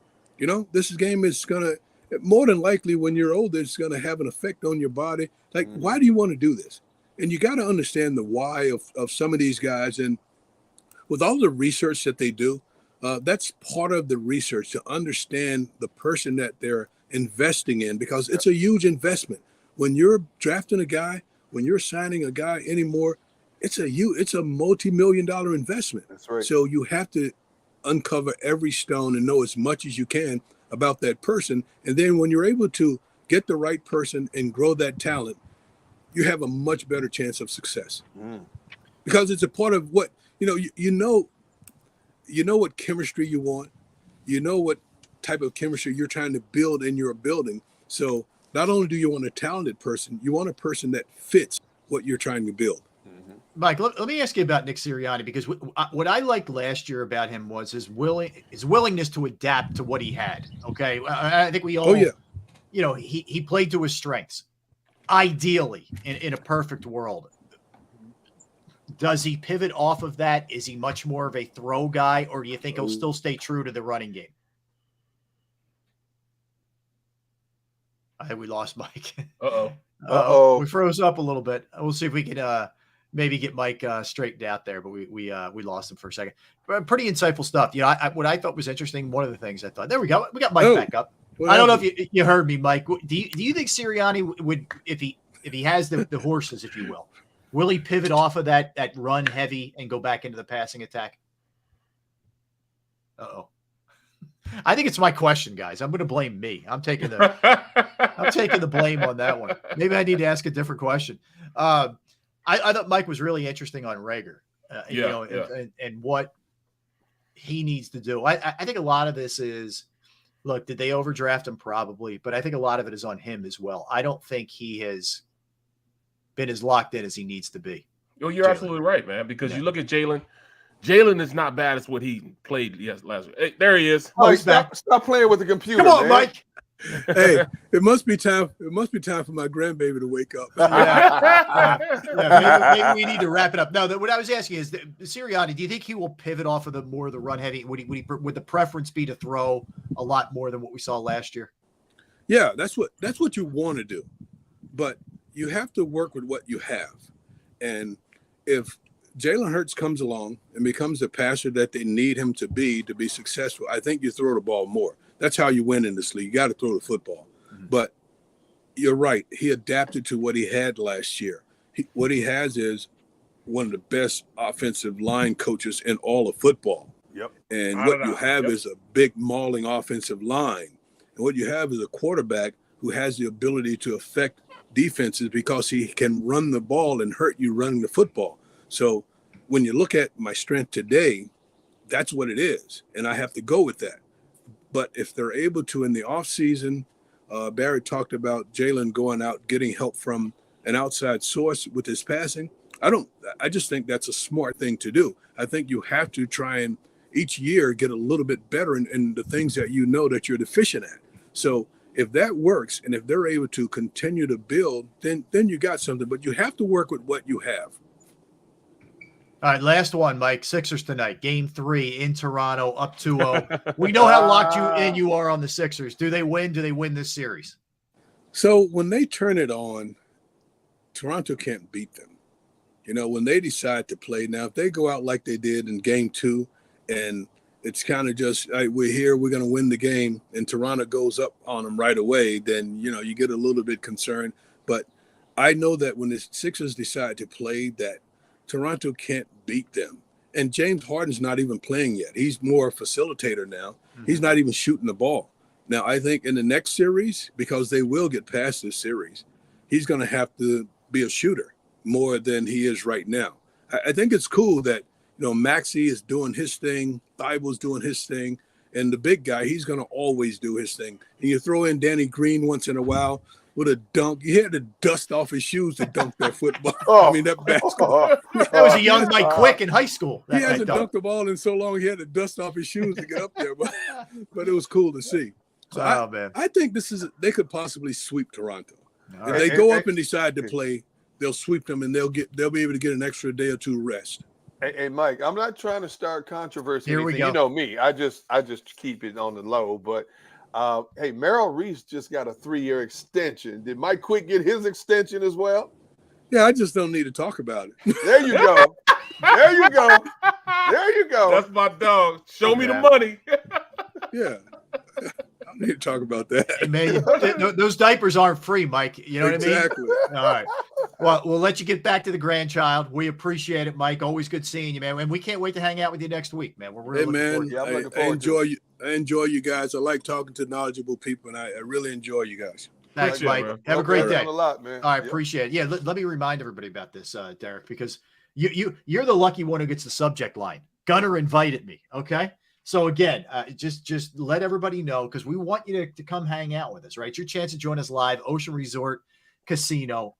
This game is going to, more than likely when you're older, it's going to have an effect on your body. Like, why do you want to do this? And you got to understand the why of some of these guys. And with all the research that they do, that's part of the research, to understand the person that they're investing in, because it's a huge investment. When you're drafting a guy, when you're signing a guy anymore, it's a multi-million-dollar investment. That's right. So you have to uncover every stone and know as much as you can about that person. And then when you're able to get the right person and grow that talent, you have a much better chance of success. Because it's a part of what, you know what chemistry you want. You know what type of chemistry you're trying to build in your building. So not only do you want a talented person, you want a person that fits what you're trying to build. Mike, let me ask you about Nick Sirianni, because what I liked last year about him was his willingness to adapt to what he had. Okay, I think we all, he played to his strengths. Ideally, in a perfect world, does he pivot off of that? Is he much more of a throw guy, or do you think he'll still stay true to the running game? I think we lost Mike. Uh-oh. We froze up a little bit. We'll see if we can maybe get Mike straightened out there, but we lost him for a second. But pretty insightful stuff. What I thought was interesting, one of the things I thought, there we go. We got Mike back up. I don't know if you heard me, Mike. Do you think Sirianni would, if he has the horses, if you will he pivot off of that run heavy and go back into the passing attack? Uh-oh. I think it's my question, guys. I'm going to blame me. I'm taking the blame on that one. Maybe I need to ask a different question. I thought Mike was really interesting on Rager, and what he needs to do. I think a lot of this is, look, did they overdraft him? Probably, but I think a lot of it is on him as well. I don't think he has been as locked in as he needs to be. Oh, you're absolutely right, man, because you look at Jalen. Jalen is not bad as what he played last week. Hey, there he is. Mike, stop playing with the computer. Come on, man. Mike. Hey, it must be time for my grandbaby to wake up. Maybe we need to wrap it up. No, what I was asking is, Sirianni, do you think he will pivot off of the run heavy? Would the preference be to throw a lot more than what we saw last year? Yeah, that's what you want to do, but you have to work with what you have. And if Jalen Hurts comes along and becomes the passer that they need him to be successful, I think you throw the ball more. That's how you win in this league. You got to throw the football. But you're right. He adapted to what he had last year. What he has is one of the best offensive line coaches in all of football. Yep. And what you have is a big mauling offensive line. And what you have is a quarterback who has the ability to affect defenses because he can run the ball and hurt you running the football. So when you look at my strength today, that's what it is. And I have to go with that. But if they're able to, in the offseason, Barry talked about Jalen going out, getting help from an outside source with his passing. I just think that's a smart thing to do. I think you have to try and each year get a little bit better in the things that you know that you're deficient at. So if that works, and if they're able to continue to build, then you got something. But you have to work with what you have. All right, last one, Mike. Sixers tonight, Game 3 in Toronto, up 2-0. We know how locked you are on the Sixers. Do they win? Do they win this series? So when they turn it on, Toronto can't beat them. When they decide to play. Now, if they go out like they did in Game 2, and it's kind of just, we're here, we're going to win the game, and Toronto goes up on them right away, then, you get a little bit concerned. But I know that when the Sixers decide to play, that Toronto can't beat them. And James Harden's not even playing yet. He's more a facilitator now. He's not even shooting the ball. Now, I think in the next series, because they will get past this series, he's going to have to be a shooter more than he is right now. I think it's cool that, Maxey is doing his thing, Thibault's doing his thing, and the big guy, he's going to always do his thing. And you throw in Danny Green once in a while, with a dunk. He had to dust off his shoes to dunk that football. That basketball. That was a young Mike Quick in high school. He hasn't dunked the ball in so long. He had to dust off his shoes to get up there, but it was cool to see. So I think they could possibly sweep Toronto. If they go up and decide to play, they'll sweep them and they'll be able to get an extra day or two rest. Hey, Mike, I'm not trying to start controversy. Here we go. You know me. I just keep it on the low. But hey, Merrill Reese just got a 3-year extension. Did Mike Quick get his extension as well? Yeah, I just don't need to talk about it. There you go. There you go. There you go. That's my dog. Show me the money. Yeah. I don't need to talk about that. Hey, man, those diapers aren't free, Mike. You know what I mean? Exactly. All right. Well, we'll let you get back to the grandchild. We appreciate it, Mike. Always good seeing you, man. And we can't wait to hang out with you next week, man. We're really looking forward to it. I enjoy you guys. I like talking to knowledgeable people, and I really enjoy you guys. Thanks, Mike. Have a great day. A lot, man. All right, appreciate it. Yeah, let me remind everybody about this, Derek, because you're the lucky one who gets the subject line. Gunner invited me, okay? So again, just let everybody know, because we want you to come hang out with us, right? It's your chance to join us live, Ocean Resort Casino.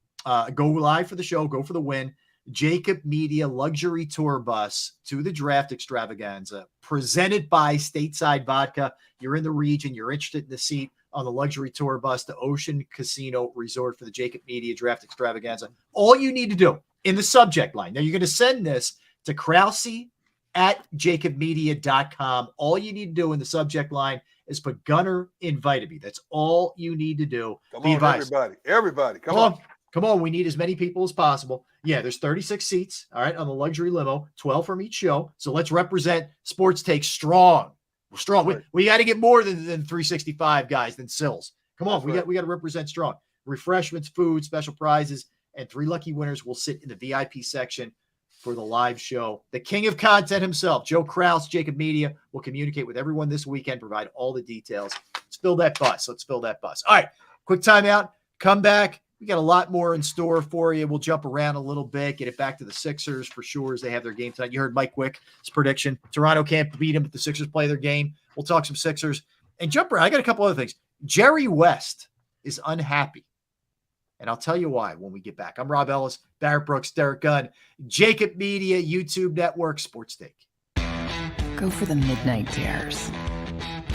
Go live for the show, go for the win. JAKIB Media luxury tour bus to the draft extravaganza, presented by Stateside Vodka. You're in the region, you're interested in the seat on the luxury tour bus to Ocean Casino Resort for the JAKIB Media draft extravaganza. All you need to do in the subject line, now you're going to send this to Krause@jakibmedia.com. All you need to do in the subject line is put Gunner invited me. That's all you need to do. Come on, everybody. Come on. Come on. We need as many people as possible. Yeah, there's 36 seats, all right, on the luxury limo, 12 from each show. So let's represent Sports Take strong. We're strong. Right. We got to get more than 365 guys than Sills. Come on, we got to represent strong. Refreshments, food, special prizes, and 3 lucky winners will sit in the VIP section for the live show. The king of content himself, Joe Krause, JAKIB Media, will communicate with everyone this weekend, provide all the details. Let's fill that bus. All right, quick timeout. Come back. We got a lot more in store for you. We'll jump around a little bit, get it back to the Sixers for sure as they have their game tonight. You heard Mike Quick's prediction. Toronto can't beat them if the Sixers play their game. We'll talk some Sixers and jump around. I got a couple other things. Jerry West is unhappy, and I'll tell you why when we get back. I'm Rob Ellis, Barrett Brooks, Derek Gunn, JAKIB Media, YouTube Network, Sports Take. Go for the midnight dares.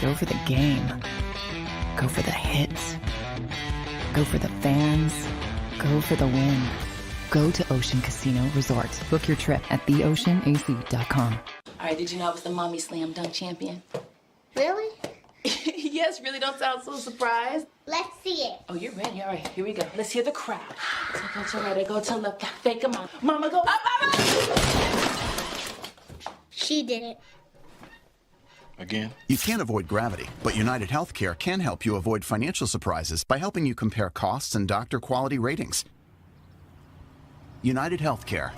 Go for the game. Go for the hits. Go for the fans. Go for the win. Go to Ocean Casino Resort. Book your trip at theoceanac.com. All right, did you know I was the mommy slam dunk champion? Really? Yes, really don't sound so surprised. Let's see it. Oh, you're ready. All right, here we go. Let's hear the crowd. So go to right, go to left, fake a mom. Mama go up, mama! She did it. Again? You can't avoid gravity, but United Healthcare can help you avoid financial surprises by helping you compare costs and doctor quality ratings. United Healthcare.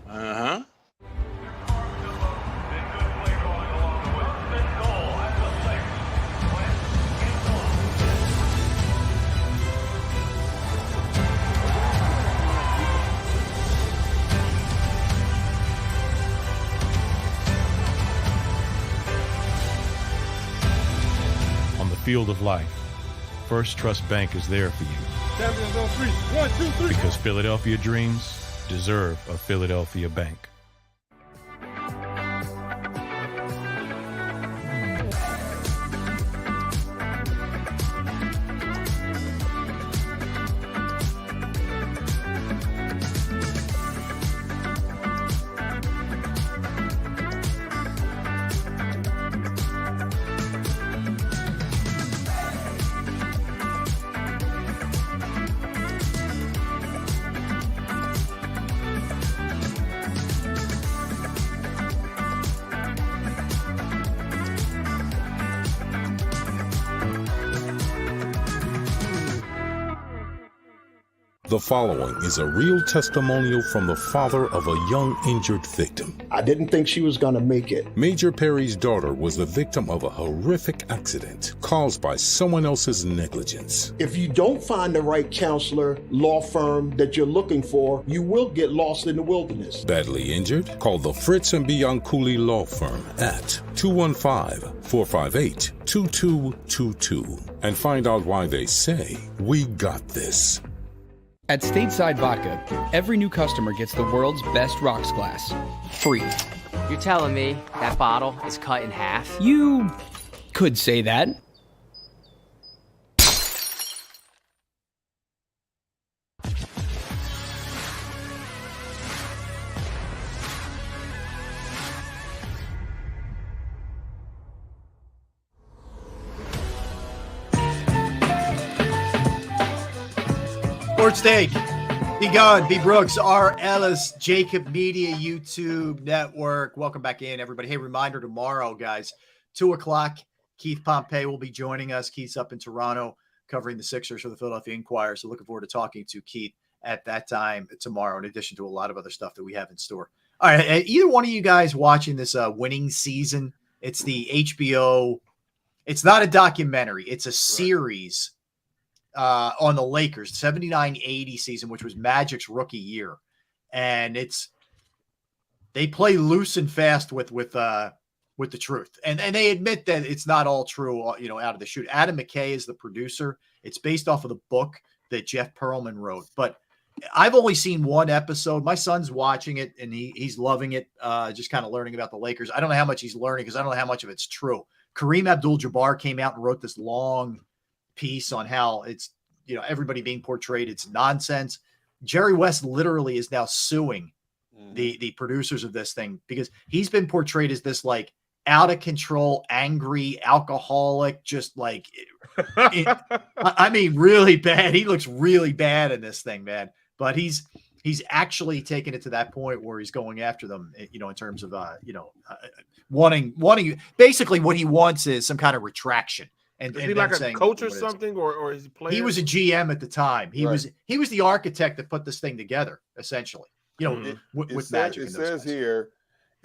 Uh-huh. Field of life, First Trust Bank is there for you. Champions on 3. 1, 2, 3. Because Philadelphia dreams deserve a Philadelphia bank. The following is a real testimonial from the father of a young injured victim. I didn't think she was going to make it. Major Perry's daughter was the victim of a horrific accident caused by someone else's negligence. If you don't find the right counselor, law firm that you're looking for, you will get lost in the wilderness. Badly injured? Call the Fritz and Bianculli Law Firm at 215-458-2222 and find out why they say, "We got this." At Stateside Vodka, every new customer gets the world's best rocks glass, free. You're telling me that bottle is cut in half? You could say that. Sports Take, B. Gunn, B. Brooks, R. Ellis, JAKIB Media YouTube Network. Welcome back in, everybody. Hey, reminder tomorrow, guys, 2 o'clock, Keith Pompey will be joining us. Keith's up in Toronto covering the Sixers for the Philadelphia Inquirer. So looking forward to talking to Keith at that time tomorrow, in addition to a lot of other stuff that we have in store. All right, either one of you guys watching this winning season, it's the HBO. It's not a documentary. It's a series on the Lakers, 79-80 season, which was Magic's rookie year. And they play loose and fast with the truth. And they admit that it's not all true, out of the chute. Adam McKay is the producer. It's based off of the book that Jeff Pearlman wrote. But I've only seen one episode. My son's watching it, and he's loving it, just kind of learning about the Lakers. I don't know how much he's learning because I don't know how much of it's true. Kareem Abdul-Jabbar came out and wrote this long piece on how it's, everybody being portrayed, it's nonsense. Jerry West literally is now suing the producers of this thing because he's been portrayed as this like out of control, angry alcoholic, just like I mean really bad. He looks really bad in this thing, man. But he's actually taken it to that point where he's going after them, in terms of wanting basically what he wants is some kind of retraction. And is he like a coach or something, or is he playing? He was a GM at the time. He was the architect that put this thing together, essentially. With Magic. It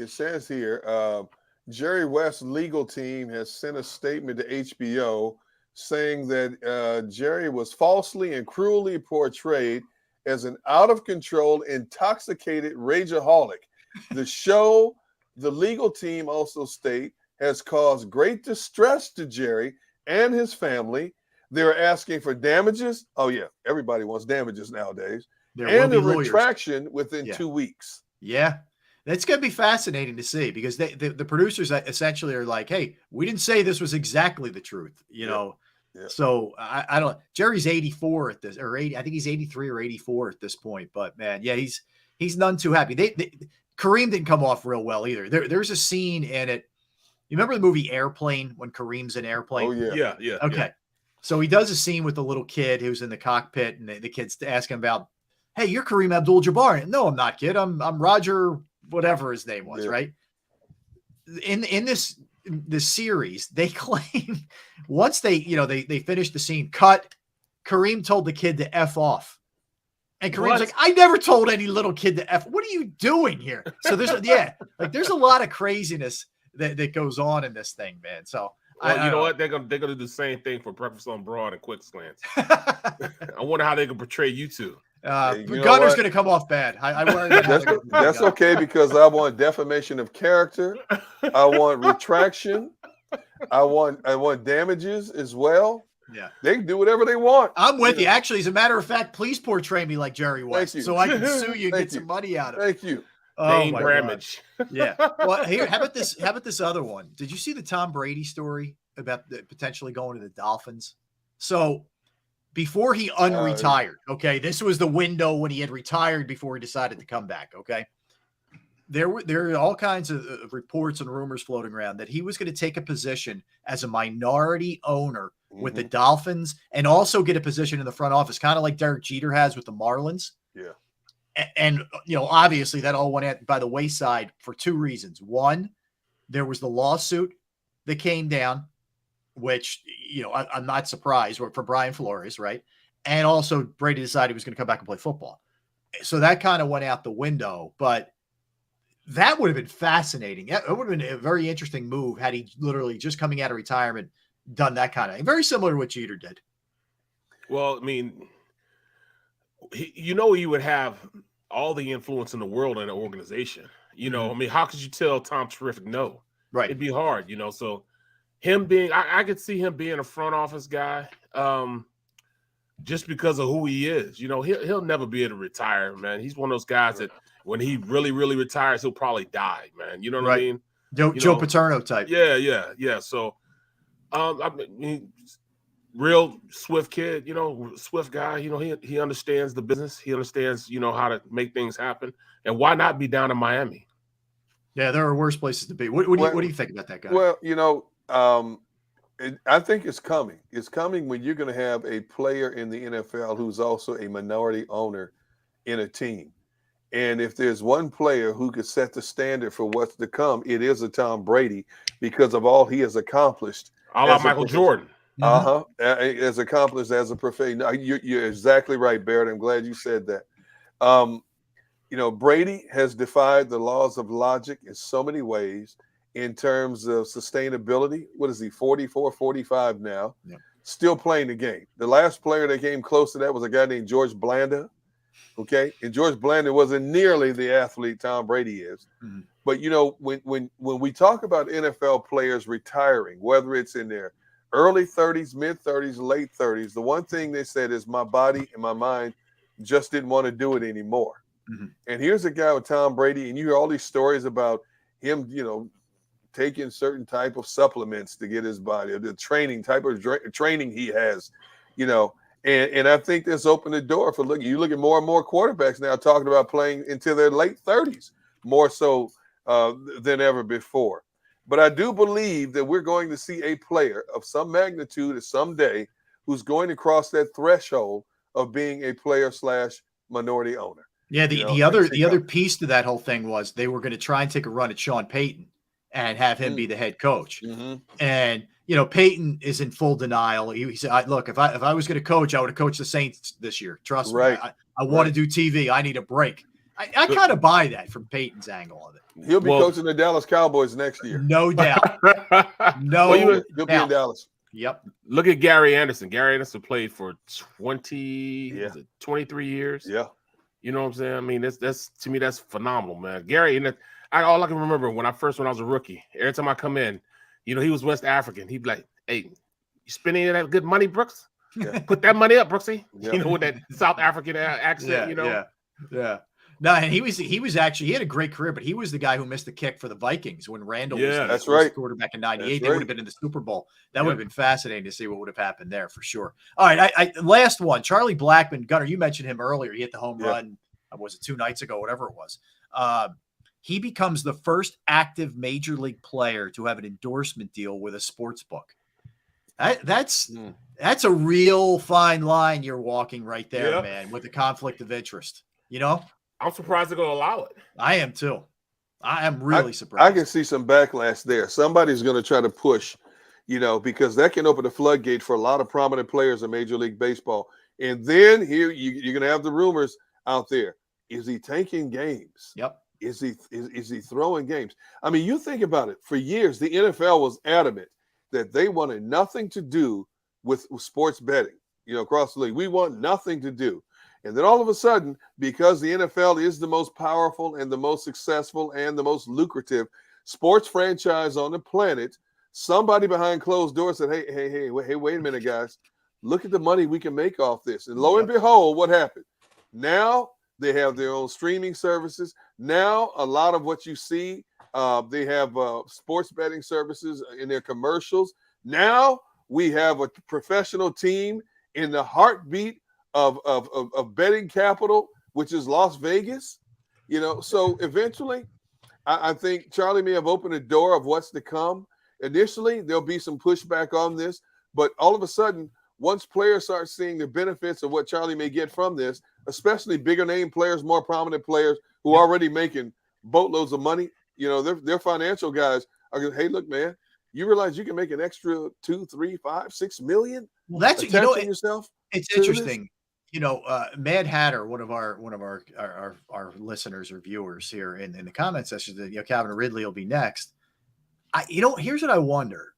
says here, Jerry West's legal team has sent a statement to HBO saying that Jerry was falsely and cruelly portrayed as an out of control, intoxicated rageaholic. The legal team also state has caused great distress to Jerry and his family. They're asking for damages. Oh yeah, everybody wants damages nowadays. And a retraction within 2 weeks. Yeah, that's going to be fascinating to see because the producers essentially are like, "Hey, we didn't say this was exactly the truth," know. Yeah. So I don't. Jerry's 84 at this, or 80. I think he's 83 or 84 at this point. But man, yeah, he's none too happy. Kareem didn't come off real well either. There's a scene in it. You remember the movie Airplane when Kareem's in Airplane? Oh, yeah. Yeah. Okay. Yeah. So he does a scene with the little kid who's in the cockpit, and the kid's asking about, "Hey, you're Kareem Abdul-Jabbar." "No, I'm not, kid. I'm Roger, whatever his name was," right? In this series, they claim once they finished the scene, cut, Kareem told the kid to F off. And Kareem's like, "I never told any little kid to F. What are you doing here?" So there's there's a lot of craziness that goes on in this thing, man. So you know what? They're gonna do the same thing for Breakfast on Broad and Quick Slants. I wonder how they can portray you two. Gunner's going to come off bad. I worry that's okay because I want defamation of character. I want retraction. I want damages as well. Yeah, they can do whatever they want. I'm with you. Actually, as a matter of fact, please portray me like Jerry West so I can sue you and get some money out of it. Thank you. Oh, my damage. Yeah. Well, here, how about this other one? Did you see the Tom Brady story about potentially going to the Dolphins? So before he unretired, okay, this was the window when he had retired before he decided to come back, okay? There are all kinds of reports and rumors floating around that he was going to take a position as a minority owner with the Dolphins and also get a position in the front office, kind of like Derek Jeter has with the Marlins. Yeah. And obviously that all went by the wayside for two reasons. One, there was the lawsuit that came down, which, I'm not surprised for Brian Flores, right? And also Brady decided he was going to come back and play football. So that kind of went out the window, but that would have been fascinating. It would have been a very interesting move had he literally just coming out of retirement done that kind of thing. Very similar to what Jeter did. Well, I mean, he would have all the influence in the world in an organization. I mean, how could you tell Tom Terrific no? Right. It'd be hard, So him being, I could see him being a front office guy, just because of who he is. He'll never be able to retire, man. He's one of those guys that when he really, really retires, he'll probably die, man. You know what I mean? Joe Paterno type. Yeah. So, I mean, real swift kid, swift guy. He understands the business. He understands, how to make things happen. And why not be down in Miami? Yeah, there are worse places to be. What do you think about that guy? Well, I think it's coming. It's coming when you're going to have a player in the NFL who's also a minority owner in a team. And if there's one player who could set the standard for what's to come, it is a Tom Brady because of all he has accomplished. I like Michael Jordan. As accomplished as a professional. You're exactly right, Barrett. I'm glad you said that. Brady has defied the laws of logic in so many ways in terms of sustainability. What is he, 44, 45 now? Yeah. Still playing the game. The last player that came close to that was a guy named George Blanda. Okay. And George Blanda wasn't nearly the athlete Tom Brady is. Mm-hmm. But, when we talk about NFL players retiring, whether it's in their early 30s, mid 30s, late 30s, the one thing they said is my body and my mind just didn't want to do it anymore. Mm-hmm. And here's a guy with Tom Brady, and you hear all these stories about him, taking certain type of supplements to get his body, the training type of training he has, and I think this opened the door for you look at more and more quarterbacks now talking about playing into their late 30s, more so than ever before. But I do believe that we're going to see a player of some magnitude someday who's going to cross that threshold of being a player / minority owner. Yeah, the other piece to that whole thing was they were going to try and take a run at Sean Payton and have him be the head coach. Mm-hmm. And, Payton is in full denial. He said, look, if I was going to coach, I would have coached the Saints this year. Trust me. I want to do TV. I need a break. I kind of buy that from Peyton's angle of it. He'll be coaching the Dallas Cowboys next year. No doubt. He'll be in Dallas. Yep. Look at Gary Anderson. Gary Anderson played for 23 years. Yeah. You know what I'm saying? I mean, that's to me, that's phenomenal, man. Gary, and all I can remember when I was a rookie, every time I come in, he was West African. He'd be like, "Hey, you spending any of that good money, Brooks? Yeah. Put that money up, Brooksy." Yeah. With that South African accent, Yeah. No, and he was actually, he had a great career, but he was the guy who missed the kick for the Vikings when Randall was the quarterback in '98. They would have been in the Super Bowl. That would have been fascinating to see what would have happened there for sure. All right, last one, Charlie Blackmon. Gunnar, you mentioned him earlier. He hit the home run. Was it 2 nights ago? Whatever it was. He becomes the first active major league player to have an endorsement deal with a sports book. That's a real fine line you're walking right there, man, with the conflict of interest. I'm surprised they're going to allow it. I am too. I am really surprised. I can see some backlash there. Somebody's going to try to push, because that can open the floodgate for a lot of prominent players in Major League Baseball. And then here you're going to have the rumors out there. Is he tanking games? Yep. Is he throwing games? I mean, you think about it. For years, the NFL was adamant that they wanted nothing to do with sports betting, across the league. We want nothing to do. And then all of a sudden, because the NFL is the most powerful and the most successful and the most lucrative sports franchise on the planet, somebody behind closed doors said, hey, wait a minute, guys. Look at the money we can make off this. And lo and behold, what happened? Now they have their own streaming services. Now a lot of what you see, they have sports betting services in their commercials. Now we have a professional team in the heartbeat of betting capital, which is Las Vegas. So eventually I think Charlie may have opened a door of what's to come. Initially, there'll be some pushback on this, but all of a sudden, once players start seeing the benefits of what Charlie may get from this, especially bigger name players, more prominent players who are already making boatloads of money, their financial guys are going, hey, look, man, you realize you can make an extra 2, 3, 5, 6 million? Well, that's yourself. It's interesting. Mad Hatter, one of our listeners or viewers here in the comment section, that Calvin Ridley will be next. Here's what I wonder.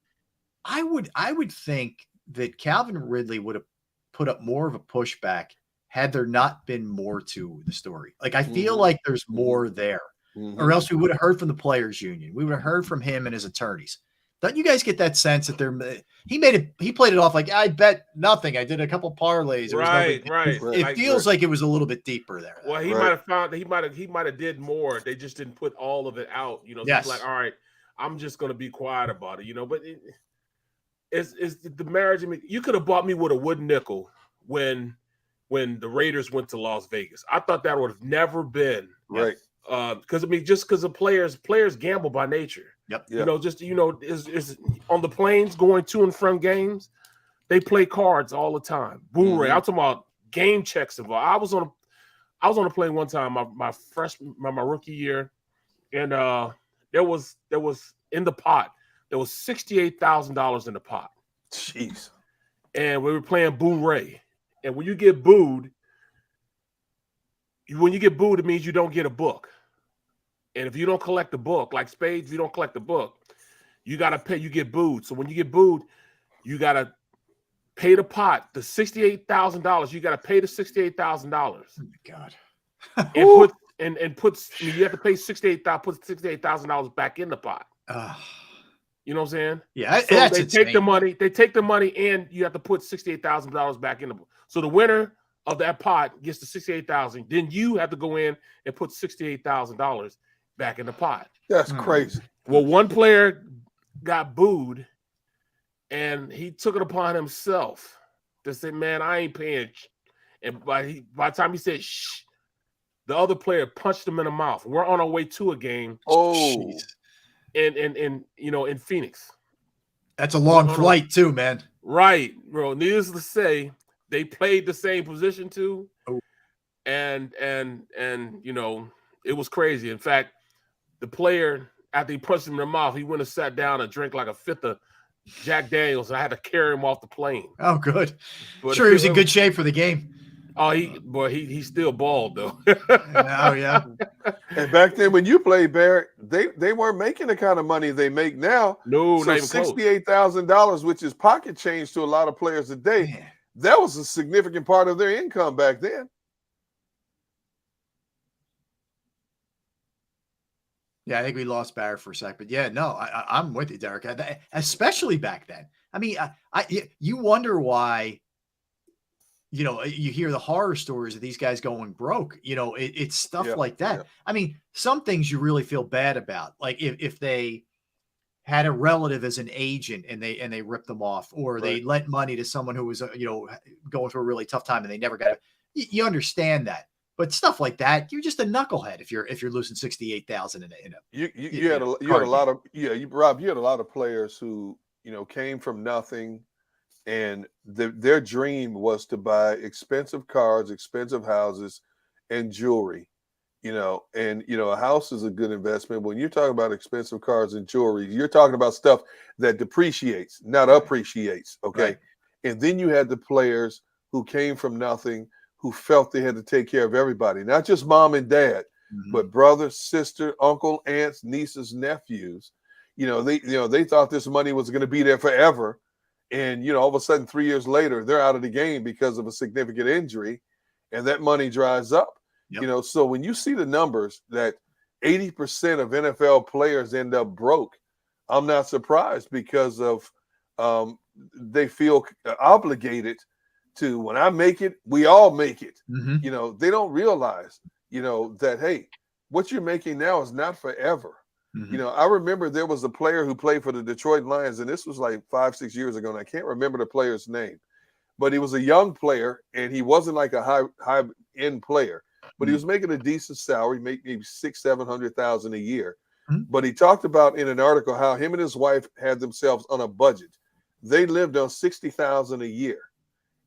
I would think that Calvin Ridley would have put up more of a pushback had there not been more to the story. Like, I feel like there's more there, or else we would have heard from the players union. We would have heard from him and his attorneys. Don't you guys get that sense that he played it off like, I bet nothing. I did a couple parlays. Right. It feels like it was a little bit deeper there. Well, he might have found that he might have did more. They just didn't put all of it out. So it's like, all right, I'm just going to be quiet about it. But it's the marriage. I mean, you could have bought me with a wooden nickel when the Raiders went to Las Vegas. I thought that would have never been right. Because the players gamble by nature. Yep. Is on the planes going to and from games, they play cards all the time. Blu-ray. I'm talking about game checks involved. I was on a plane one time, my rookie year, and there was in the pot. There was $68,000 in the pot. Jeez. And we were playing Blu-ray. And when you get booed, it means you don't get a book. And if you don't collect the book, like spades, if you don't collect the book, you got to pay. You get booed. So when you get booed, you got to pay the pot, the $68,000. You got to pay the $68,000. Oh my God. You have to pay $68,000. Put $68,000 back in the pot. You know what I'm saying? Yeah, so that's they take the money. They take the money, and you have to put $68,000 back in the. So the winner of that pot gets the $68,000. Then you have to go in and put $68,000 back in the pot. That's crazy. Well, one player got booed, and he took it upon himself to say, "Man, I ain't paying." And by the time he said "shh," the other player punched him in the mouth. We're on our way to a game. Oh, in Phoenix. That's a long flight too, man. Right, bro. Needless to say, they played the same position too, and it was crazy. In fact, the player, after he punched him in the mouth, he went and sat down and drank like a fifth of Jack Daniels, and I had to carry him off the plane. Oh, good. Sure, he was in good shape for the game. Oh, he's still bald though. Oh yeah. And back then, when you played, Barrett, they weren't making the kind of money they make now. No, so not even close. $68,000, which is pocket change to a lot of players today. Man. That was a significant part of their income back then. Yeah, I think we lost Barrett for a sec, but yeah, no, I'm with you, Derek. Especially back then. I mean, you wonder why. You hear the horror stories of these guys going broke. It's stuff like that. Yeah. I mean, some things you really feel bad about, like if they had a relative as an agent and they ripped them off, or they lent money to someone who was going through a really tough time and they never got it. You understand that. But stuff like that, you're just a knucklehead if you're losing $68,000 in a. You had a lot of players who came from nothing, and their dream was to buy expensive cars, expensive houses, and jewelry. A house is a good investment. When you're talking about expensive cars and jewelry, you're talking about stuff that depreciates, not appreciates. Okay, right. And then you had the players who came from nothing, who felt they had to take care of everybody, not just mom and dad, but brother, sister, uncle, aunts, nieces, nephews. They thought this money was going to be there forever, and all of a sudden 3 years later they're out of the game because of a significant injury, and that money dries up. Yep. So when you see the numbers that 80% of NFL players end up broke, I'm not surprised, because of they feel obligated to, when I make it, we all make it. They don't realize, that, hey, what you're making now is not forever. I remember there was a player who played for the Detroit Lions, and this was like 5-6 years ago, and I can't remember the player's name, but he was a young player, and he wasn't like a high end player, but he was making a decent salary, maybe $600,000-$700,000 a year. But he talked about in an article how him and his wife had themselves on a budget. They lived on $60,000 a year,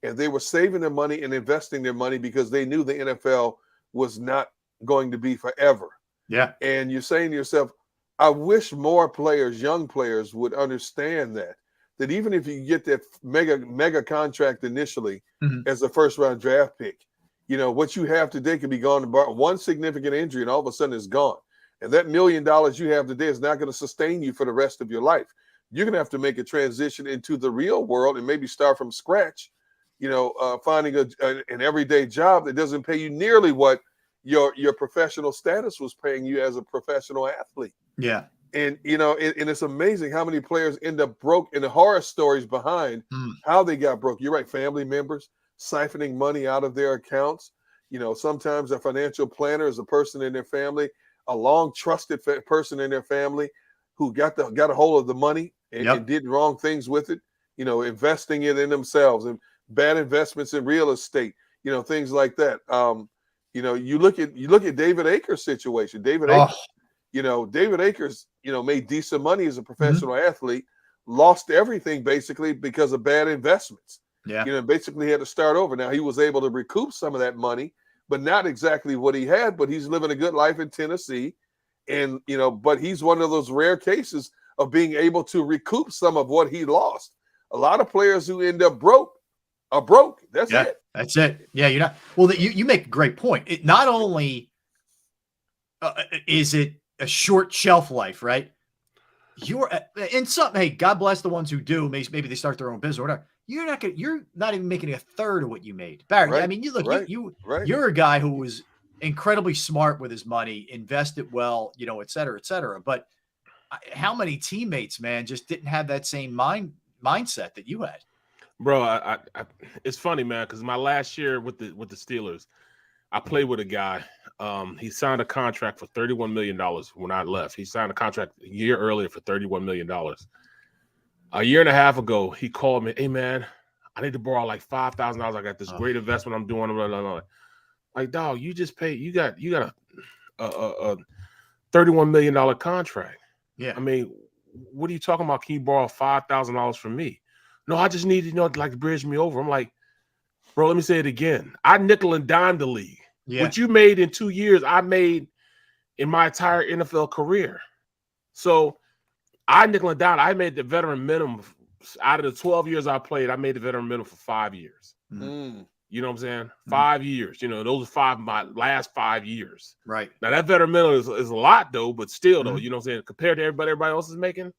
and they were saving their money and investing their money because they knew the NFL was not going to be forever. Yeah. And you're saying to yourself, I wish more players, young players, would understand that that even if you get that mega contract initially as a first round draft pick, you know, what you have today could be gone to one significant injury and all of a sudden it's gone. And that $1 million you have today is not going to sustain you for the rest of your life. You're going to have to make a transition into the real world and maybe start from scratch, you know, finding an everyday job that doesn't pay you nearly what your professional status was paying you as a professional athlete. Yeah. And, you know, and it's amazing how many players end up broke, and the horror stories behind how they got broke. You're right. Family members siphoning money out of their accounts. You know, sometimes a financial planner is a person in their family, a long trusted person in their family who got a hold of the money and did wrong things with it, you know, investing it in themselves and bad investments in real estate, you know, things like that. You know, you look at David Akers' situation. David Akers, you know, made decent money as a professional athlete, lost everything basically because of bad investments. Yeah. You know, basically had to start over. Now he was able to recoup some of that money, but not exactly what he had, but he's living a good life in Tennessee. And, you know, but he's one of those rare cases of being able to recoup some of what he lost. A lot of players who end up broke are broke. That's it. That's it. Yeah, you're not. Well, you make a great point. It not only is it a short shelf life, right? You're in some. Hey, God bless the ones who do. Maybe they start their own business or whatever. You're not even making a third of what you made, Barry. Right. I mean, you look. Right. You're a guy who was incredibly smart with his money, invested well, you know, et cetera, et cetera. But how many teammates, man, just didn't have that same mindset that you had? Bro, I it's funny, man, because my last year with the Steelers, I played with a guy. He signed a contract for $31 million when I left. He signed a contract a year earlier for $31 million. A year and a half ago, he called me, hey, man, I need to borrow like $5,000. I got this great investment I'm doing. Blah, blah, blah. Like, dog, you just paid. You got a $31 million contract. Yeah. I mean, what are you talking about? Can you borrow $5,000 from me? No, I just need, you know, like to bridge me over. I'm like, bro, let me say it again. I nickel and dime the league. Yeah. What you made in 2 years, I made in my entire NFL career. So I nickel and dime. I made the veteran minimum out of the 12 years I played. I made the veteran minimum for 5 years. You know what I'm saying? 5 years. You know, those are my last 5 years. Right. Now that veteran minimum is a lot though, but still though, you know what I'm saying? Compared to everybody else is making,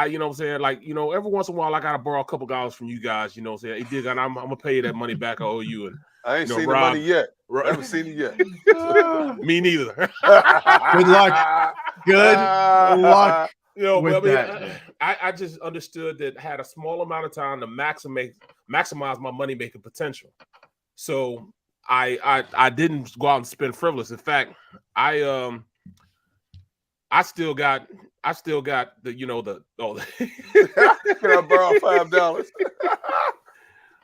you know what I'm saying? Like, you know, every once in a while I gotta borrow a couple dollars from you guys, you know what I'm saying? Hey, Dig, I'm gonna pay you that money back I owe you. And I ain't you know, seen Rob, the money yet. Right. I haven't seen it yet. Me neither. Good luck. Good luck. You know, with but that. I just understood that I had a small amount of time to maximize my money making potential. So I didn't go out and spend frivolous. In fact, I still got the, you know, the Can I borrow $5?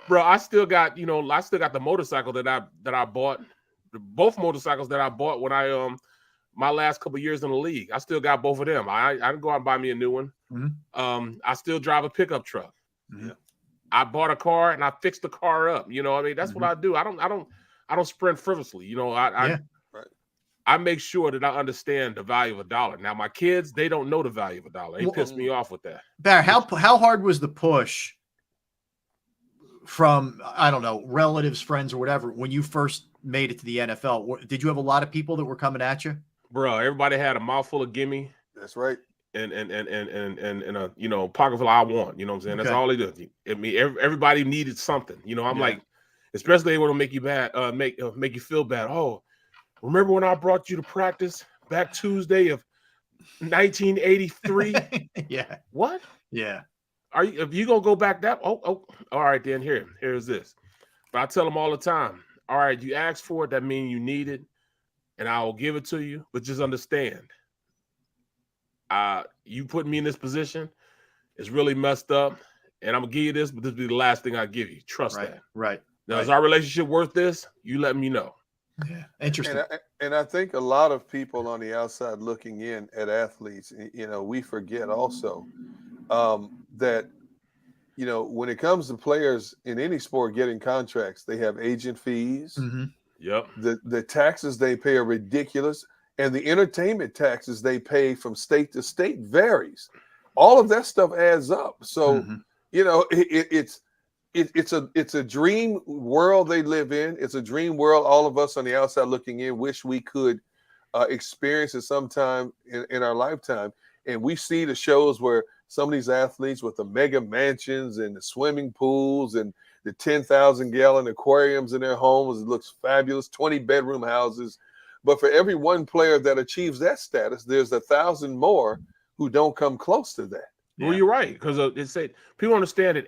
Bro, I still got the motorcycle that I bought, both motorcycles that I bought when I my last couple years in the league. I still got both of them. I didn't go out and buy me a new one. I still drive a pickup truck. I bought a car and I fixed the car up. You know what I mean? That's what I do. I don't sprint frivolously. You know, I make sure that I understand the value of a dollar. Now, my kids, they don't know the value of a dollar. They piss me off with that. Barry, how hard was the push from, I don't know, relatives, friends, or whatever, when you first made it to the NFL? Did you have a lot of people that were coming at you? Bro, everybody had a mouthful of gimme. That's right. And a, you know, pocket full of I want. You know what I'm saying? That's all they do. I mean, everybody needed something. You know, I'm like, especially they want to make you bad, make you feel bad. Oh, remember when I brought you to practice back Tuesday of 1983? Yeah. What? Yeah. If you gonna go back that? Oh, all right, then here's this. But I tell them all the time, all right, you asked for it, that means you need it, and I will give it to you. But just understand, you put me in this position, it's really messed up, and I'm gonna give you this, but this will be the last thing I give you. Trust that. Right. Now, is our relationship worth this? You let me know. Yeah. Interesting. And I think a lot of people on the outside looking in at athletes, you know, we forget also that, you know, when it comes to players in any sport getting contracts, they have agent fees. Yep. The taxes they pay are ridiculous. And the entertainment taxes they pay from state to state varies. all of that stuff adds up. So, you know, it's a dream world they live in. It's a dream world all of us on the outside looking in wish we could experience it sometime in our lifetime. And we see the shows where some of these athletes with the mega mansions and the swimming pools and the 10,000-gallon aquariums in their homes, it looks fabulous, 20-bedroom houses. But for every one player that achieves that status, there's 1,000 more who don't come close to that. Well, you're right, because it said people understand that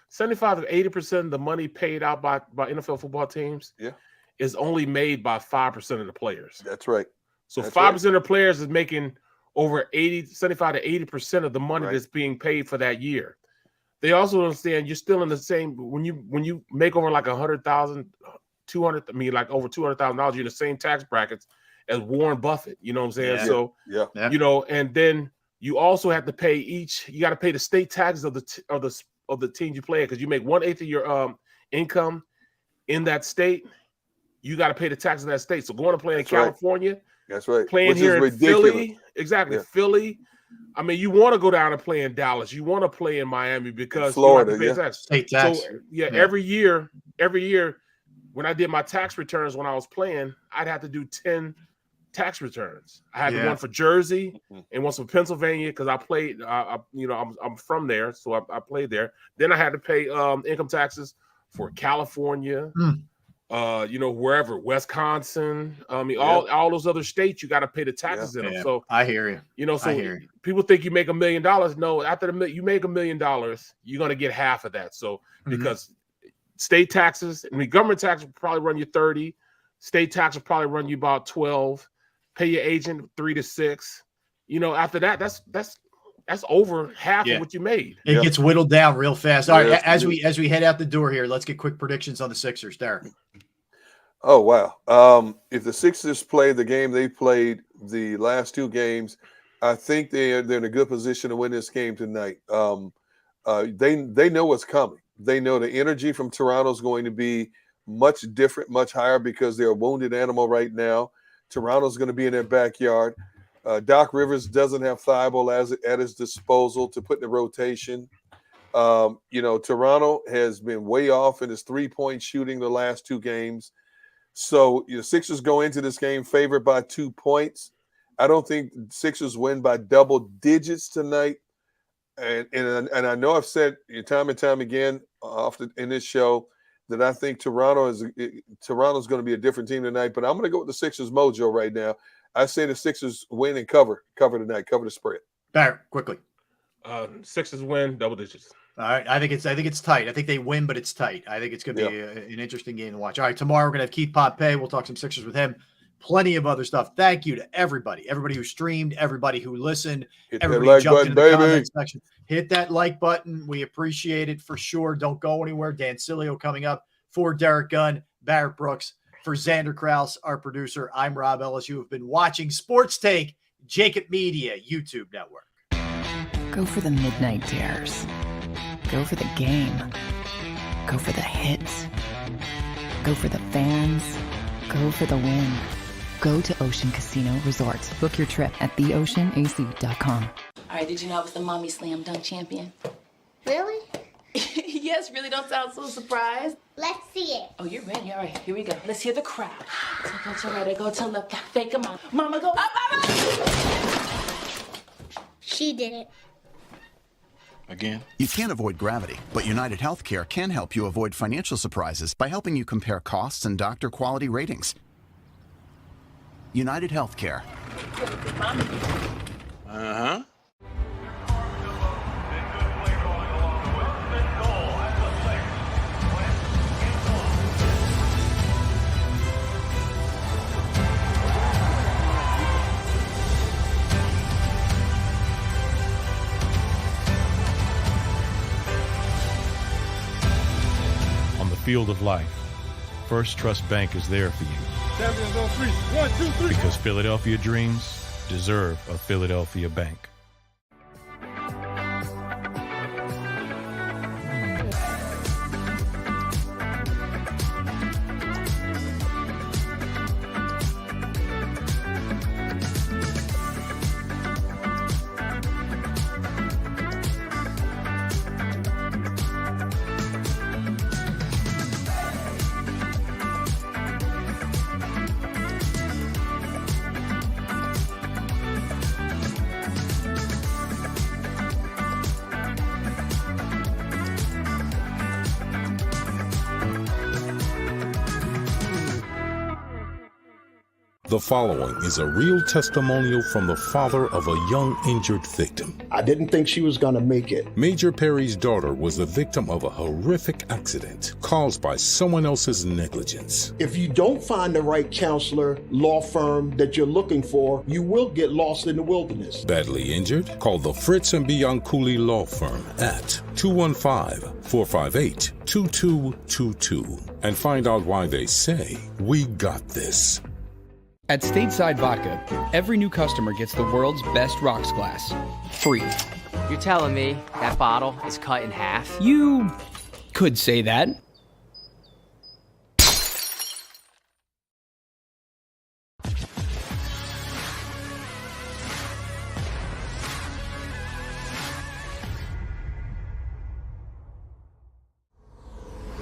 75 to 80% of the money paid out by NFL football teams is only made by 5% of the players. That's right. So 5% of the players is making over 75 to 80% of the money that's being paid for that year. They also understand you're still in the same when you make over like 100,000, 200. I mean, like over $200,000, you're in the same tax brackets as Warren Buffett. You know what I'm saying? Yeah. So you know, and then you also have to pay you got to pay the state taxes of the teams you play because you make 1/8 of your income in that state. You got to pay the taxes of that state. So going to play in California, that's right. Playing Which here is in ridiculous. Philly, exactly, Philly. I mean, you want to go down and play in Dallas. You want to play in Miami because Florida, you have to pay tax. State tax. So, every year, when I did my tax returns when I was playing, I'd have to do 10 tax returns. I had one for Jersey and one for Pennsylvania because I played. I'm from there, so I played there. Then I had to pay income taxes for California. Wherever, Wisconsin, I mean, all those other states, you got to pay the taxes in them. So I hear you. You know, so people think you make $1 million. No, after you make $1 million, you're going to get half of that. So because state taxes, I mean, government tax will probably run you 30, state tax will probably run you about 12, pay your agent 3 to 6. You know, after that, that's over half of what you made. It gets whittled down real fast. All right, as we head out the door here, let's get quick predictions on the Sixers, Derek. Oh, wow. If the Sixers play the game they played the last 2 games, I think they're in a good position to win this game tonight. They know what's coming. They know the energy from Toronto is going to be much different, much higher because they're a wounded animal right now. Toronto's going to be in their backyard. Doc Rivers doesn't have Thibault at his disposal to put in the rotation. Toronto has been way off in his 3-point shooting the last 2 games. So the Sixers go into this game favored by 2 points. I don't think Sixers win by double digits tonight. And I know I've said time and time again often in this show that I think Toronto's going to be a different team tonight. But I'm going to go with the Sixers mojo right now. I say the Sixers win and cover tonight, cover the spread. Barrett, quickly. Sixers win, double digits. All right, I think it's tight. I think they win, but it's tight. I think it's going to be an interesting game to watch. All right, tomorrow we're going to have Keith Pompey. We'll talk some Sixers with him. Plenty of other stuff. Thank you to everybody who streamed, everybody who listened, everybody who jumped into the comment section. Hit that like button. We appreciate it for sure. Don't go anywhere. Dan Cilio coming up for Derek Gunn, Barrett Brooks, for Xander Krause, our producer. I'm Rob Ellis. You have been watching Sports Take, JAKIB Media YouTube Network. Go for the midnight dares. Go for the game. Go for the hits. Go for the fans. Go for the win. Go to Ocean Casino Resort. Book your trip at theoceanac.com. All right, did you know I was the mommy slam dunk champion? Really? Yes, really don't sound so surprised. Let's see it. Oh, you're ready. All right, here we go. Let's hear the crowd. Go to right, go to left, fake 'em out. Mama, go up, She did it. Again? You can't avoid gravity, but United Healthcare can help you avoid financial surprises by helping you compare costs and doctor quality ratings. United Healthcare. Uh-huh. Field of life, First Trust Bank is there for you. Champions on 3. 1, 2, 3. Because Philadelphia dreams deserve a Philadelphia bank. The following is a real testimonial from the father of a young injured victim. I didn't think she was going to make it. Major Perry's daughter was the victim of a horrific accident caused by someone else's negligence. If you don't find the right counselor, law firm that you're looking for, you will get lost in the wilderness. Badly injured? Call the Fritz and Bianculli Law Firm at 215-458-2222 and find out why they say, "We got this." At Stateside Vodka, every new customer gets the world's best rocks glass, free. You're telling me that bottle is cut in half? You could say that.